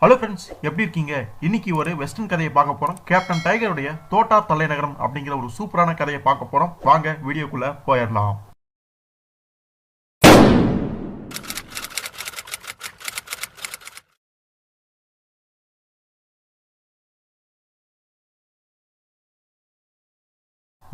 Hello friends, எப்படி இருக்கீங்க? இன்னைக்கு ஒரு வெஸ்டர்ன் கதையை பார்க்க போறோம். கேப்டன் டைகருடைய தோட்டா தலைநகரம் அப்படிங்கிற ஒரு சூப்பரான கதையை பார்க்க போறோம். வாங்க வீடியோக்குள்ள போயிடலாம்.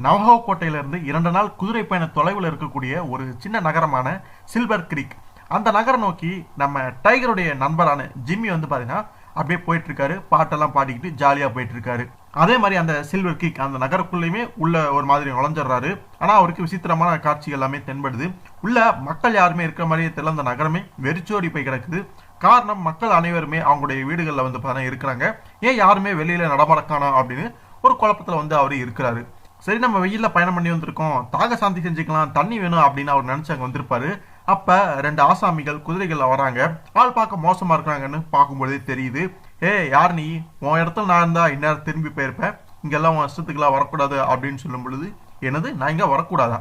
நவஹோ கோட்டையிலிருந்து 2 நாள் குதிரை பயண தொலைவில் இருக்கக்கூடிய ஒரு சின்ன நகரமான சில்வர் கிரீக், அந்த நகரம் நோக்கி நம்ம டைகருடைய நண்பரான ஜிம்மி பாத்தீங்கன்னா அப்படியே போயிட்டு இருக்காரு. பாட்டெல்லாம் பாடிக்கிட்டு ஜாலியா போயிட்டு இருக்காரு. அதே மாதிரி அந்த சில்வர் கிரீக் அந்த நகருக்குள்ளேயுமே உள்ள ஒரு மாதிரி நுழைஞ்சிடறாரு. ஆனா அவருக்கு விசித்திரமான காட்சி எல்லாமே தென்படுது. உள்ள மக்கள் யாருமே இருக்கிற மாதிரியே தெரியல. அந்த நகரமே வெறிச்சோடி போய் கிடக்குது. காரணம், மக்கள் அனைவருமே அவங்களுடைய வீடுகளில் பார்த்தீங்கன்னா இருக்கிறாங்க. ஏன் யாருமே வெளியில நடமாடக்கானா அப்படின்னு ஒரு குழப்பத்துல அவரு இருக்கிறாரு. சரி, நம்ம வெயில்ல பயணம் பண்ணி வந்திருக்கோம், தாக சாந்தி செஞ்சுக்கலாம், தண்ணி வேணும் அப்படின்னு அவர் நினைச்சு அங்க வந்திருப்பாரு. அப்ப 2 ஆசாமிகள் குதிரைகள்ல வராங்க. ஆள் பார்க்க மோசமா இருக்கிறாங்கன்னு பார்க்கும்போதே தெரியுது. யார் நீ? உன் இடத்துல நான் இருந்தா இந்நேரம் திரும்பி போயிருப்பேன். இங்கெல்லாம் உன் இஷ்டத்துக்குலாம் வரக்கூடாது அப்படின்னு சொல்லும் பொழுது, என்னது நான் இங்க வரக்கூடாதா?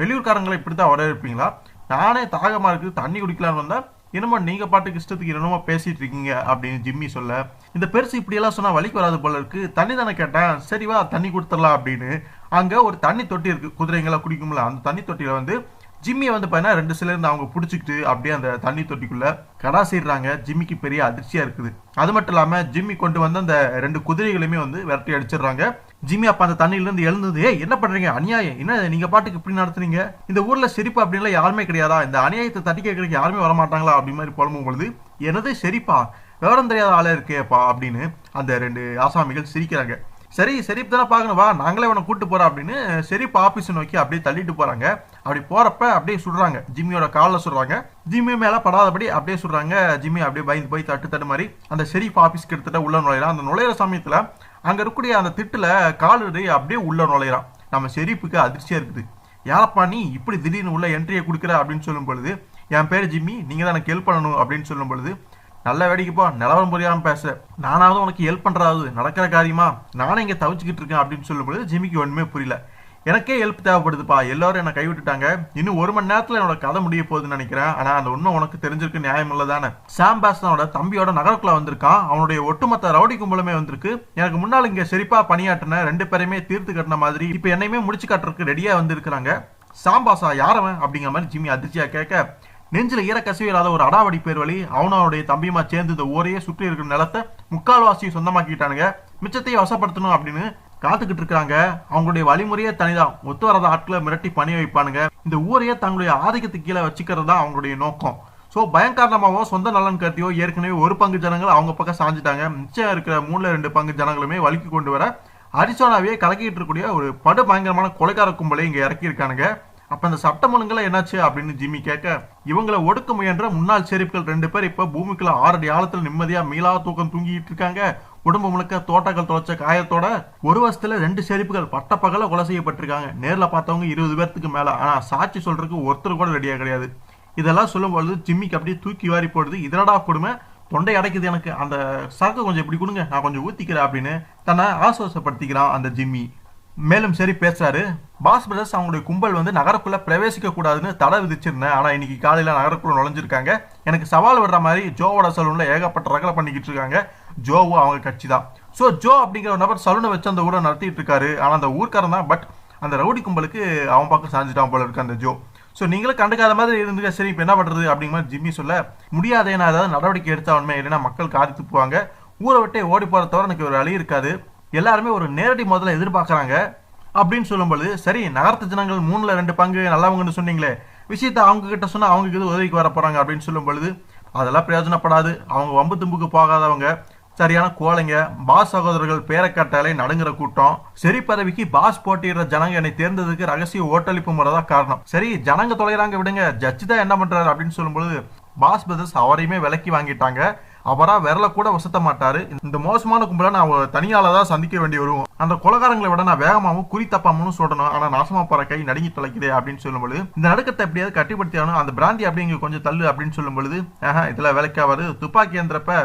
வெளியூர்காரங்களை இப்படித்தான் வர இருப்பீங்களா? நானே தாகமா இருக்கு, தண்ணி குடிக்கலான்னு வந்தா என்னமோ நீங்க பாட்டுக்கு இஷ்டத்துக்கு என்னமோ பேசிட்டு இருக்கீங்க அப்படின்னு ஜிம்மி சொல்ல, இந்த பெருசு இப்படி எல்லாம் சொன்னா வலிக்கு வராது போல இருக்கு, தண்ணி தானே கேட்டேன், சரி வா தண்ணி கொடுத்துடலாம் அப்படின்னு அங்க ஒரு தண்ணி தொட்டி இருக்கு. குதிரைங்களா குடிக்கும்ல, அந்த தண்ணி தொட்டியில ஜிம்மியை பார்த்தீங்கன்னா 2 சிலர் அவங்க பிடிச்சிக்கிட்டு அப்படியே அந்த தண்ணி தொட்டிக்குள்ள கடாசிடுறாங்க. ஜிம்மிக்கு பெரிய அதிர்ச்சியா இருக்குது. அது மட்டும் இல்லாம ஜிம்மி கொண்டு அந்த 2 குதிரைகளையுமே விரட்டி அடிச்சிடுறாங்க. ஜிம்மி அப்ப அந்த தண்ணியில இருந்து எழுந்தது, என்ன பண்றீங்க? அநியாயம், என்ன நீங்க பாட்டுக்கு இப்படி நடத்துறீங்க? இந்த ஊர்ல செரிப்பா அப்படின்லாம் யாருமே கிடையாதா? இந்த அநியாயத்தை தட்டி கேட்கறதுக்கு யாருமே வரமாட்டாங்களா அப்படி மாதிரி புலம்பும் பொழுது, எனது செரிப்பா, விவரம் தெரியாத ஆளே இருக்கேப்பா அப்படின்னு அந்த 2 ஆசாமிகள் சிரிக்கிறாங்க. சரி, செரிப்பு தானே பார்க்கணும், வா நாங்களே உன கூட்டு போறோம் அப்படின்னு செரிப்பு ஆபீஸ் நோக்கி அப்படியே தள்ளிட்டு போறாங்க. அப்படி போறப்ப அப்படியே சுடுறாங்க, ஜிம்மியோட காலில் சுடுறாங்க. ஜிம்மி மேல படாதபடி அப்படியே சுடுறாங்க. ஜிம்மி அப்படியே பயந்து போய் தட்டு மாதிரி அந்த செரிப்பு ஆபீஸ்க்கு எடுத்துட்டு உள்ள நுழையிறான். அந்த நுழையிற சமயத்துல அங்க இருக்கக்கூடிய அந்த திட்டுல காலடி அப்படியே உள்ள நுழையிறான். நம்ம செரிப்புக்கு அதிர்ச்சியா இருக்குது. யாரப்பா நீ இப்படி திடீர்னு உள்ள என்ட்ரியை கொடுக்குற அப்படின்னு சொல்லும் பொழுது, என் பேர் ஜிம்மி, நீங்க தான் எனக்கு ஹெல்ப் பண்ணணும் அப்படின்னு சொல்லும் பொழுது, நல்ல வேடிக்கைப்பா, நிலவரம் புரியாம பேச, நானாவது உனக்கு ஹெல்ப் பண்றாது நடக்கிற காரியமா? நானே இங்க தவிச்சுக்கிட்டு இருக்கேன் அப்படின்னு சொல்லும்போது ஜிம்மிக்கு ஒண்ணுமே புரியல. எனக்கே ஹெல்ப் தேவைப்படுதுப்பா, எல்லாரும் என்ன கைவிட்டுட்டாங்க, இன்னும் 1 மணி நேரத்துல என்னோட கதை முடிய போகுதுன்னு நினைக்கிறேன். ஆனா அந்த ஒன்னும் உனக்கு தெரிஞ்சிருக்கு, நியாயம் இல்லதானே? சாம் பாஸ்டனோட தம்பியோட நகரக்குள்ள வந்திருக்கான். அவனுடைய ஒட்டுமொத்த ரவுடி கும்பலுமே வந்திருக்கு. எனக்கு முன்னால் இங்க சிரிப்பா பணியாற்றின 2 பேரையுமே தீர்த்து கட்டின மாதிரி இப்ப என்னையுமே முடிச்சு காட்டுறதுக்கு ரெடியா வந்திருக்கிறாங்க. சாம்பாசா யாரவன் அப்படிங்கிற மாதிரி ஜிம்மி அதிர்ச்சியா கேட்க, நெஞ்சில ஈர கசிவு இல்லாத ஒரு அடாவடி பேர் வழி அவனும் அவனுடைய தம்பியுமா சேர்ந்து இந்த ஊரையே சுற்றி இருக்கிற நிலத்தை முக்கால்வாசியை சொந்தமாக்கிட்டானுங்க. மிச்சத்தையும் வசப்படுத்தணும் அப்படின்னு காத்துக்கிட்டு இருக்காங்க. அவங்களுடைய வழிமுறையே தனிதான். ஒத்து வராத ஆட்களை மிரட்டி பணிய வைப்பானுங்க. இந்த ஊரையே தங்களுடைய ஆதிக்கத்துக்கு கீழே வச்சுக்கிறது தான் அவங்களுடைய நோக்கம். ஸோ பயங்கரமாவோ சொந்த நலன் கருத்தியோ ஏற்கனவே 1 பங்கு ஜனங்கள் அவங்க பக்கம் சாஞ்சிட்டாங்க. மிச்சம் இருக்கிற 3/2 பங்கு ஜனங்களுமே வலிக்கு கொண்டு வர அரிசோனாவே கலக்கிட்டு இருக்கக்கூடிய ஒரு படு பயங்கரமான கொலைகார கும்பலை இங்க இறக்கி இருக்கானுங்க. அப்ப அந்த சட்டம் ஒழுங்குல என்னாச்சு அப்படின்னு ஜிம்மி கேட்க, இவங்களை ஒடுக்க முயன்ற முன்னாள் செரிப்புகள் 2 பேர் இப்ப பூமிக்குள்ள 6 அடி ஆழத்துல நிம்மதியா மீளா தூக்கம் தூங்கிட்டு இருக்காங்க. உடம்பு முழுக்க தோட்டங்கள் தொலைச்ச காயத்தோட 1 வருஷத்துல 2 செரிப்புகள் பட்ட பகல கொலை செய்யப்பட்டிருக்காங்க. நேர்ல பார்த்தவங்க 20 பேர்த்துக்கு மேல. ஆனா சாட்சி சொல்றதுக்கு ஒருத்தர் கூட ரெடியா கிடையாது. இதெல்லாம் சொல்லும் பொழுது ஜிம்மிக்கு அப்படியே தூக்கி வாரி போடுது. இதனடா கொடுமை, தொண்டை அடைக்குது எனக்கு, அந்த சரக்கு கொஞ்சம் இப்படி கொடுங்க, நான் கொஞ்சம் ஊத்திக்கிறேன் அப்படின்னு தன்னை ஆசுவாசப்படுத்திக்கிறான் அந்த ஜிம்மி. மேலும் சரி பேசுறாரு, பாஸ் பிரதர்ஸ் அவங்களுடைய கும்பல் நகரக்குள்ள பிரவேசிக்க கூடாதுன்னு தடை விதிச்சிருந்தேன். ஆனா இன்னைக்கு காலையில நகரக்குள்ள நுழைஞ்சிருக்காங்க. எனக்கு சவால் விடுற மாதிரி ஜோவோட சலூன்ல ஏகப்பட்ட ரகலை பண்ணிக்கிட்டு இருக்காங்க. ஜோவும் அவங்க கட்சி தான். ஸோ ஜோ அப்படிங்கிற ஒரு நபர் சலூனை வச்சு அந்த ஊரை நடத்திட்டு இருக்காரு. ஆனா அந்த ஊர்க்காரன் தான், பட் அந்த ரவுடி கும்பலுக்கு அவன் பக்கம் சாஞ்சிட்டான் போல இருக்கு அந்த ஜோ. ஸோ நீங்களும் கண்டுக்காத மாதிரி இருந்துக்க, சரி இப்போ என்ன பண்றது அப்படிங்கிற மாதிரி ஜிம்மி சொல்ல, முடியாதே, நான் ஏதாவது நடவடிக்கை எடுத்தாலுமே இல்லைன்னா மக்கள் காரித்து போவாங்க, ஊரை விட்டே ஓடி போற தவிர எனக்கு ஒரு வழி இருக்காது, எல்லாருமே ஒரு நேரடி முதல்ல எதிர்பார்க்கறாங்க அப்படின்னு சொல்லும்போது, சரி நகரத்து ஜனங்கள் 3/2 பங்கு நல்லவங்கன்னு சொன்னீங்களே, விஷயத்த அவங்க கிட்ட சொன்னா அவங்க இது உதவிக்கு வர போறாங்க அப்படின்னு சொல்லும் பொழுது, அதெல்லாம் பிரயோஜனப்படாது, அவங்க வம்பு தும்புக்கு போகாதவங்க, சரியான கோழைங்க, பாஸ் சகோதரர்கள் பேரக்கட்டாலே நடுங்குற கூட்டம், சரி பதவிக்கு பாஸ் போட்டியிடுற ஜனங்க என்னை தேர்ந்ததுக்கு ரகசிய ஓட்டளிப்பு முறைதான் காரணம். சரி ஜனங்க தொலைகிறாங்க விடுங்க, ஜட்ஜி தான் என்ன பண்றாரு அப்படின்னு சொல்லும்போது, பாஸ் பிரதர்ஸ் அவரையுமே விலக்கி வாங்கிட்டாங்க. அவரா விரல கூட வசத்த மாட்டாரு. இந்த மோசமான கும்பல நான் தனியால தான் சந்திக்க வேண்டி வரும். அந்த கொலகாரங்களை விட நான் வேகமாவும் குறி தப்பாமனு சொல்லணும். ஆனா நாசமா போற கை நடுங்கி தொலைக்குதே அப்படின்னு சொல்லும்போது, இந்த நடுக்கத்தை எப்படியாவது கட்டிப்படுத்தியானும், அந்த பிராந்தி அப்படிங்க கொஞ்சம் தள்ளு அப்படின்னு சொல்லும் பொழுது, இதுல விலைக்காவது, துப்பாக்கி ஏந்திரப்ப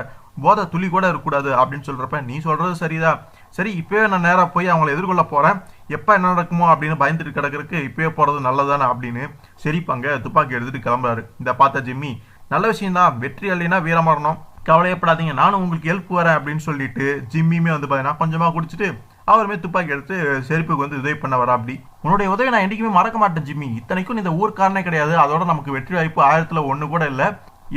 போதை துளி கூட இருக்கக்கூடாது அப்படின்னு சொல்றப்ப, நீ சொல்றது சரிதான், சரி இப்பவே நான் நேரா போய் அவங்களை எதிர்கொள்ள போறேன், எப்ப என்ன நடக்குமோ அப்படின்னு பயந்துட்டு கிடக்கிறதுக்கு இப்பவே போறது நல்லதானே அப்படின்னு சரி பங்க துப்பாக்கி எடுத்துட்டு கிளம்புறாரு. இந்த பார்த்த ஜிம்மி, நல்ல விஷயம் தான், வெற்றி அல்லைனா வீரமரணம், கவலையப்படாதீங்க, நானும் உங்களுக்கு ஹெல்ப் வரேன் அப்படின்னு சொல்லிட்டு ஜிம்மியுமே வந்து பாத்தீங்கன்னா கொஞ்சமா குடிச்சிட்டு அவருமே துப்பாக்கி எடுத்து செருப்புக்கு வந்து உதவி பண்ண வரா. அப்படி உன்னுடைய உதவி நான் என்னைக்குமே மறக்க மாட்டேன் ஜிம்மி, இத்தனைக்கும் இந்த ஊர்க்காரனே கிடையாது, அதோட நமக்கு வெற்றி வாய்ப்பு 1000ல் 1 கூட இல்ல,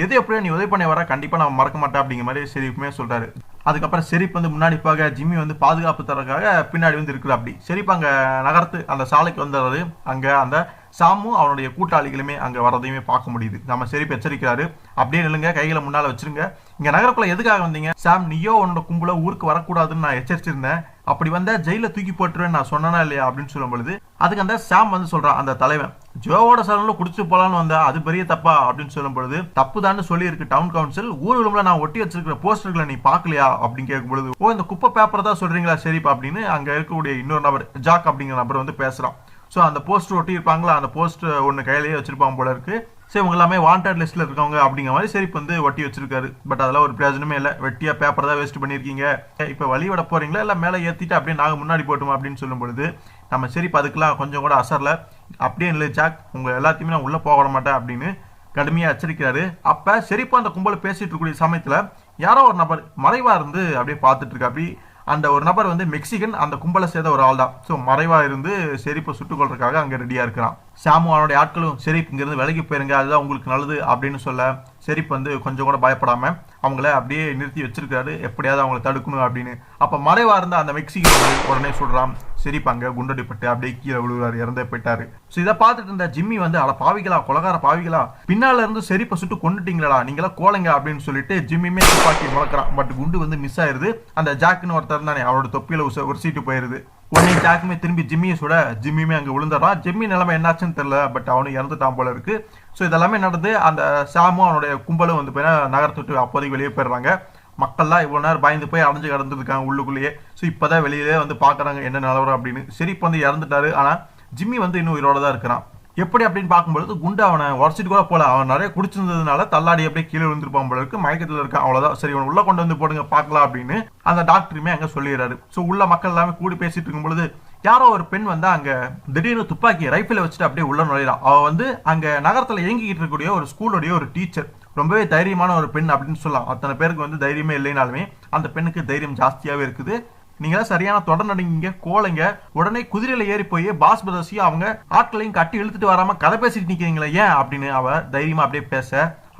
எது எப்படியோ நீ உதவி பண்ண வர கண்டிப்பா நான் மறக்க மாட்டேன் அப்படிங்கிற மாதிரி ஷெரீஃபுமே சொல்றாரு. அதுக்கப்புறம் ஷெரீஃப் வந்து முன்னாடி போக ஜிம்மி வந்து பாதுகாப்பு தரக்காக பின்னாடி வந்து இருக்கிற. அப்படி ஷெரீஃப் அங்க நகரத்து அந்த சாலைக்கு வந்துடுறது. அங்க அந்த சாமும் அவனுடைய கூட்டாளிகளுமே அங்க வரதையுமே பார்க்க முடியுது. நம்ம ஷெரீஃப் எச்சரிக்கிறாரு, அப்படியே நில்லுங்க, கைகளை முன்னால வச்சிருங்க, இங்க நகரக்குள்ள எதுக்காக வந்தீங்க? சாம், நீயோ உன்னோட கும்பல ஊருக்கு வரக்கூடாதுன்னு நான் எச்சரிச்சிருந்தேன், அப்படி வந்தா ஜெயில தூக்கி போட்டுருவேன் நான் சொன்னா இல்லையா அப்படின்னு சொல்லும் பொழுது அதுக்கு அந்த சாம் வந்து சொல்றான், அந்த தலைவன் ஜோவோட சரணுல குடிச்சு போலான்னு வந்தா அது பெரிய தப்பா அப்படின்னு சொல்லும் பொழுது தப்புதான்னு சொல்லி இருக்கு டவுன் கவுன்சில், ஊர்வலம்ல நான் ஒட்டி வச்சிருக்கிற போஸ்டர்களை நீ பாக்கலையா அப்படின்னு கேட்கும் பொழுது, ஓ இந்த குப்பை பேப்பர் தான் சொல்றீங்களா ஷெரீஃப் அப்படின்னு அங்க இருக்கக்கூடிய இன்னொரு நபர் ஜாக் அப்படிங்கிற நபர் வந்து பேசுறான். ஸோ அந்த போஸ்டர் ஒட்டி இருப்பாங்களா, அந்த போஸ்டர் ஒன்று கையிலேயே வச்சிருப்பாங்க போல இருக்கு. சரி இவங்க எல்லாமே வாண்டட் லிஸ்ட்ல இருக்கவங்க அப்படிங்கிற மாதிரி ஷெரீஃப் வந்து ஒட்டி வச்சிருக்காரு. பட் அதெல்லாம் ஒரு பிரயோஜனமே இல்லை, வெட்டியா பேப்பர் தான் வேஸ்ட் பண்ணிருக்கீங்க, இப்ப வழி விட போறீங்களா இல்ல மேலே ஏத்திட்டு அப்படியே நாங்க முன்னாடி போட்டுமா அப்படின்னு சொல்லும் பொழுது நம்ம ஷெரீஃப் அதுக்கெல்லாம் கொஞ்சம் கூட அசரல, அப்படியே இல்லை ஜாக், உங்க எல்லாத்தையுமே நான் உள்ள போக விட மாட்டேன் அப்படின்னு கடுமையா எச்சரிக்கிறாரு. அப்ப ஷெரீஃப் அந்த கும்பல பேசிட்டு இருக்கக்கூடிய சமயத்துல யாரோ ஒரு நபர் மறைவா இருந்து அப்படியே பார்த்துட்டு இருக்கா. அப்படி அந்த ஒரு நபர் வந்து மெக்சிகன், அந்த கும்பலை சேர்ந்த ஒரு ஆள் தான். ஸோ மறைவா இருந்து ஷெரீஃபை சுட்டுக் கொள்றதுக்காக அங்க ரெடியா இருக்கிறான். சாமு அவனுடைய ஆட்களும் ஷெரீஃப் இங்கிருந்து விலகி போயிருங்க, அதுதான் உங்களுக்கு நல்லது அப்படின்னு சொல்ல ஷெரீஃப் வந்து கொஞ்சம் கூட பயப்படாம அவங்கள அப்படியே நிறுத்தி வச்சிருக்காரு, எப்படியாவது அவங்களை தடுக்கணும் அப்படின்னு. அப்ப மறைவா இருந்த அந்த மெக்சிகன் உடனே சொல்றான், ஷெரீஃப் அங்க குண்டடிப்பட்டு அப்படியே கீழே விழுவாரு, இறந்தே போயிட்டாரு. ஸோ இதை பார்த்துட்டு இருந்த ஜிம்மி வந்து அட பாவிகளா, கொலகார பாவிகளா, பின்னால இருந்து ஷெரீஃபை சுட்டு கொண்டுட்டீங்களா, நீங்களா கோலைங்க அப்படின்னு சொல்லிட்டு ஜிம்மியுமே துப்பாக்கி முழக்கிறான். பட் குண்டு வந்து மிஸ் ஆயிருது. அந்த ஜாக்குன்னு ஒருத்தர் தானே, அவரோட தொப்பியில ஒரு சீட்டு போயிருது. உடனே ஜாக்குமே திரும்பி ஜிம்மியை சுட ஜிம்மியுமே அங்க விழுந்துடுறான். ஜிம்மி நிலைமை என்னாச்சுன்னு தெரியல, பட் அவனும் இறந்துட்டான் போல இருக்கு. ஸோ இதெல்லாமே நடந்து அந்த சாமும் அவனுடைய கும்பலும் வந்து போய் நகரத்துட்டு அப்போதைக்கு வெளியே போயிடுறாங்க. மக்கள்லாம் இவ்வளவு நேரம் பயந்து போய் அடைஞ்சு கடந்துருக்காங்க உள்ளுக்குள்ளேயே. ஸோ இப்பதான் வெளியிலே வந்து பாக்குறாங்க என்ன நிலவரம் அப்படின்னு. ஷெரீஃப் வந்து இறந்துட்டாரு, ஆனா ஜிம்மி வந்து இன்னும் உயிரோட தான் இருக்கிறான். எப்படி அப்படின்னு பார்க்கும்பொழுது குண்டு அவனை உடச்சிட்டு கூட போல, அவன் நிறைய குடிச்சிருந்ததுனால தள்ளாடி அப்படியே கீழே விழுந்திருப்பான் போல இருக்கு, மயக்கத்தில் இருக்கான், அவ்வளவுதான். சரி அவன் உள்ள கொண்டு வந்து போடுங்க பார்க்கலாம் அப்படின்னு அந்த டாக்டருமே அங்க சொல்லிடுறாரு. ஸோ உள்ள மக்கள் எல்லாமே கூடி பேசிட்டு இருக்கும் பொழுது யாரோ ஒரு பெண் வந்து அங்க திடீர்னு துப்பாக்கி ரைஃபிளை வச்சுட்டு அப்படியே உள்ள நுழையிறான். அவ வந்து அங்க நகரத்துல இயங்கிக்கிட்டு இருக்கக்கூடிய ஒரு ஸ்கூலுடைய ஒரு டீச்சர், ரொம்பவே தைரியமான ஒரு பெண் அப்படின்னு சொல்லலாம். அத்தனை பேருக்கு வந்து தைரியமே இல்லைனாலுமே அந்த பெண்ணுக்கு தைரியம் ஜாஸ்தியாவே இருக்குது. நீங்க சரியான தொடர் நடுங்க கோலைங்க, உடனே குதிரையில ஏறி போய் பாஸ் பிரதர்ஸையும் அவங்க ஆட்களையும் கட்டி இழுத்துட்டு வராம கதை பேசிட்டு நிக்கிறீங்களா ஏன் அப்படின்னு அவ தைரியமா அப்படியே பேச,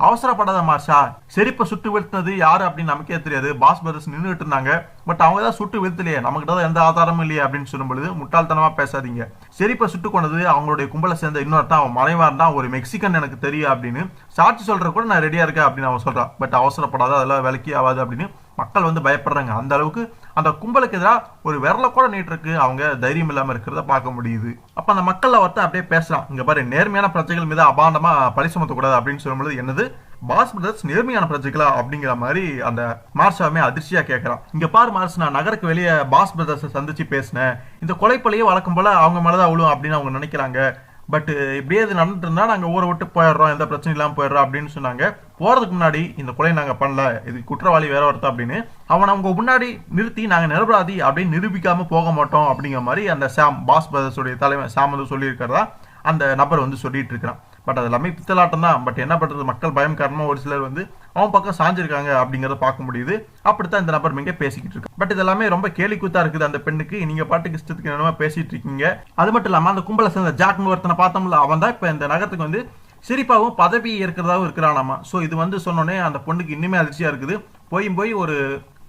அவசரப்படாத மார்ஷா, ஷெரீஃபை சுட்டு வீழ்த்தினது யாரு அப்படின்னு நமக்கே தெரியாது, பாஸ் பிரதர்ஸ் நின்றுட்டு இருந்தாங்க, பட் அவங்க தான் சுட்டு வீழ்த்தலையே, நமக்கு தான் எந்த ஆதாரமும் இல்லையே அப்படின்னு சொல்லும் பொழுது முட்டாள்தனமா பேசாதீங்க, ஷெரீஃபை சுட்டு கொண்டது அவங்களுடைய கும்பலை சேர்ந்த இன்னொருத்தான், அவன் மறைவா இருந்தான், ஒரு மெக்சிகன் எனக்கு தெரியும் அப்படின்னு சாட்சி சொல்ற கூட நான் ரெடியா இருக்கேன் அப்படின்னு அவன் சொல்றான். பட் அவசரப்படாத, அதெல்லாம் விலக்கி ஆகாது அப்படின்னு மக்கள் வந்து பயப்படுறாங்க. அந்த அளவுக்கு அந்த கும்பலுக்கு எதிராக ஒரு விரல கூட நீட்டிருக்கு அவங்க தைரியம் இல்லாம இருக்கிறத பார்க்க முடியுது. அப்ப அந்த மக்கள்ல ஒருத்தன் அப்படியே பேசுறான், இங்க பாரு நேர்மையான பிரஜைகள் மீது அபாண்டமா பழி சுமத்தக்கூடாது அப்படின்னு சொல்லும்போது என்னது பாஸ் பிரதர்ஸ் நேர்மையான பிரஜைகளா அப்படிங்கிற மாதிரி அந்த மார்ஷாவுமே அதிர்ச்சியா கேட்கறான். இங்க பாரு மார்ஷ், நான் நகருக்கு வெளியே பாஸ் பிரதர்ஸை சந்திச்சு பேசினேன், இந்த கொலைப்பழியே வழக்கம் போல அவங்க மேலதான் அவ்வளவு அப்படின்னு அவங்க நினைக்கிறாங்க, பட் இப்படியே இது நடந்துட்டு இருந்தா நாங்க ஊரை விட்டு போயிடுறோம், எந்த பிரச்சனையும் இல்லாம போயிடுறோம் அப்படின்னு சொன்னாங்க. போறதுக்கு முன்னாடி இந்த கொலை நாங்க பண்ணல, இது குற்றவாளி வேற ஒருத்தர் அப்படின்னு அவன் அவங்க முன்னாடி நிறுத்தி நாங்க நிரபராதி அப்படின்னு நிரூபிக்காம போக மாட்டோம் அப்படிங்கிற மாதிரி அந்த சாம், பாஸ் பிரதர்ஸுடைய தலைவன் சாம் வந்து சொல்லி இருக்கிறதா அந்த நபர் வந்து சொல்லிட்டு இருக்கிறான். பட் அது எல்லாமே பித்தலாட்டம் தான். பட் என்ன பண்றது, மக்கள் பயம் காரணமா ஒரு சிலர் வந்து அவன் பக்கம் சாஞ்சிருக்காங்க அப்படிங்கறத பார்க்க முடியுது. அப்படித்தான் இந்த நபர் இங்க பேசிக்கிட்டு இருக்கு. பட் இதெல்லாமே ரொம்ப கேலி கூத்தா இருக்குது அந்த பெண்ணுக்கு. நீங்க பாட்டுக்கு இஷ்டத்துக்கு என்னமா பேசிட்டு இருக்கீங்க. அது மட்டும் இல்லாம அந்த கும்பல சேர்ந்த ஜாக்னு ஒருத்தனை பார்த்தோம்ல, அவன் தான் இப்ப இந்த நகரத்துக்கு வந்து சிரிப்பாவும் பதவி இருக்கிறதாவும் இருக்கிறானாமா. சோ இது வந்து சொன்னோடனே அந்த பொண்ணுக்கு இன்னுமே அதிர்ச்சியா இருக்குது. போய் ஒரு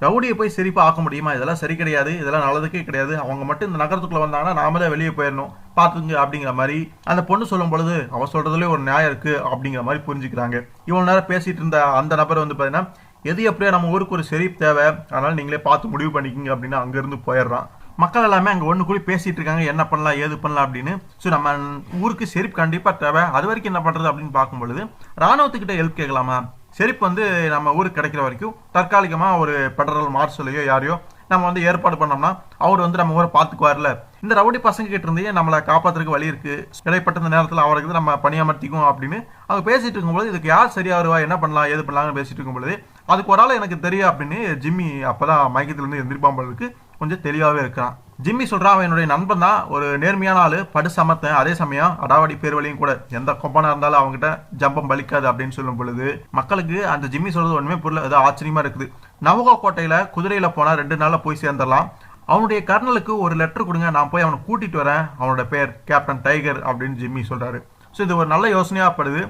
ரவுடியை போய் சிரிப்பா ஆக்க முடியுமா, இதெல்லாம் சரி கிடையாது, இதெல்லாம் நல்லதுக்கே கிடையாது, அவங்க மட்டும் இந்த நகரத்துக்குள்ள வந்தாங்கன்னா நாம தான் வெளியே போயிடணும் பாத்துங்க அப்படிங்கிற மாதிரி அந்த பொண்ணு சொல்லும் பொழுது அவ சொல்றதுல ஒரு நியாயம் இருக்கு அப்படிங்கிற மாதிரி புரிஞ்சுக்கிறாங்க. இவ்வளவு நேரம் பேசிட்டு இருந்த அந்த நபர் வந்து பாத்தீங்கன்னா எது எப்படியா நம்ம ஊருக்கு ஒரு ஷெரீஃப் தேவை, அதனால நீங்களே பார்த்து முடிவு பண்ணிக்கிங்க அப்படின்னு அங்க இருந்து போயிடுறான். மக்கள் எல்லாமே அங்க ஒண்ணு கூட பேசிட்டு இருக்காங்க, என்ன பண்ணலாம் ஏது பண்ணலாம் அப்படின்னு. சோ நம்ம ஊருக்கு ஷெரீஃப் கண்டிப்பா தேவை, அது வரைக்கும் என்ன பண்றது அப்படின்னு பார்க்கும் பொழுது ராணுவத்துக்கிட்ட ஹெல்ப் கேட்கலாமா, ஷெரீஃப் வந்து நம்ம ஊருக்கு கிடைக்கிற வரைக்கும் தற்காலிகமா ஒரு பெடரல் மார்ஷலையோ யாரையோ நம்ம வந்து ஏற்பாடு பண்ணோம்னா அவர் வந்து நம்ம ஊரை பார்த்துக்குவார்ல, இந்த ரவுடி பசங்க கிட்ட இருந்தே நம்மளை காப்பாத்துறதுக்கு வழி இருக்கு, இடைப்பட்ட இந்த நேரத்தில் அவருக்கு நம்ம பணியமர்த்திக்கும் அப்படின்னு அவங்க பேசிட்டு இருக்கும்போது இதுக்கு யார் சரியா வருவா, என்ன பண்ணலாம் ஏது பண்ணலாம்னு பேசிட்டு இருக்கும்பொழுது அதுக்கு ஒரு ஆள் எனக்கு தெரியும் அப்படின்னு ஜிம்மி அப்பதான் மயக்கத்துல இருந்து எந்திரிப்பாம்பளுக்கு கொஞ்சம் தெளிவாவே இருக்கிறான். ஜிம்மி சொல்றான் அவன் என்னுடைய நண்பன் தான், ஒரு நேர்மையான ஆளு, படு சமத்தன், அதே சமயம் அடாவடி பேர்வழியும் கூட, எந்த கொம்பனா இருந்தாலும் அவங்ககிட்ட ஜம்பம் பலிக்காது அப்படின்னு சொல்லும் பொழுது மக்களுக்கு அந்த ஜிம்மி சொல்றது ஒண்ணுமே புரியல. ஏதோ ஆச்சரியமா இருக்குது. நவகோ கோட்டையில குதிரையில போனா 2 நாள்ல போய் சேர்ந்துடலாம். அவனுடைய கர்னலுக்கு ஒரு லெட்டர் கொடுங்க, நான் போய் அவனை கூட்டிட்டு வரேன், அவனோட பேர் கேப்டன் டைகர் அப்படின்னு ஜிம்மி சொல்றாரு. ஸோ இது ஒரு நல்ல யோசனையா படுது.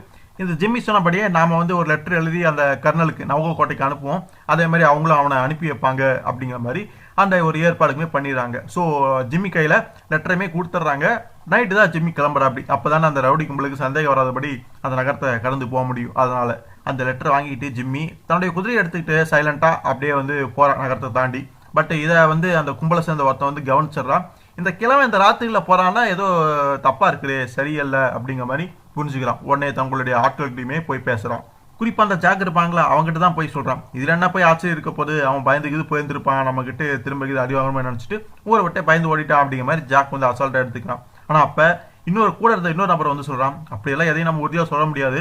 இந்த ஜிம்மி சொன்னபடியே நாம வந்து ஒரு லெட்டர் எழுதி அந்த கர்னலுக்கு நவகோ கோட்டைக்கு அனுப்புவோம், அதே மாதிரி அவங்களும் அவனை அனுப்பி வைப்பாங்க அப்படிங்கிற மாதிரி அந்த ஒரு ஏற்பாடுக்குமே பண்ணிடுறாங்க. ஸோ ஜிம்மி கையில லெட்டரையுமே கொடுத்துட்றாங்க. நைட்டு தான் ஜிம்மி கிளம்புறா. அப்படி அப்போதானே அந்த ரவுடி கும்பலுக்கு சந்தேகம் வராதபடி அந்த நகரத்தை கடந்து போக முடியும். அதனால அந்த லெட்டரை வாங்கிட்டு ஜிம்மி தன்னுடைய குதிரையை எடுத்துக்கிட்டு சைலண்டா அப்படியே வந்து போற நகரத்தை தாண்டி. பட் இதை வந்து அந்த கும்பலை சேர்ந்த ஒருத்தன் வந்து கவனிச்சிடறான். இந்த கிழமை இந்த ராத்திரியில போறான்னா ஏதோ தப்பா இருக்குது, சரியில்லை அப்படிங்கிற மாதிரி புரிஞ்சுக்கிறான். உடனே தங்களுடைய ஆட்கள்கிட்டயுமே போய் பேசுறான். குறிப்பா அந்த ஜாக் இருப்பாங்களா அவங்ககிட்ட தான் போய் சொல்றான். இதுல என்ன போய் ஆச்சரியம் இருக்க போது, அவன் பயந்துக்கிது போயிருந்திருப்பான், நம்ம கிட்ட திரும்ப இது அடி வாங்கணும்னு நினைச்சிட்டு ஊரை விட்டே பயந்து ஓடிட்டான் அப்படிங்கிற மாதிரி ஜாக் வந்து அசால்ட்டா எடுத்துக்கிறான். ஆனா அப்ப இன்னொரு கூட இருந்த இன்னொரு நபர் வந்து சொல்றான், அப்படியெல்லாம் எதையும் நம்ம உறுதியா சொல்ல முடியாது,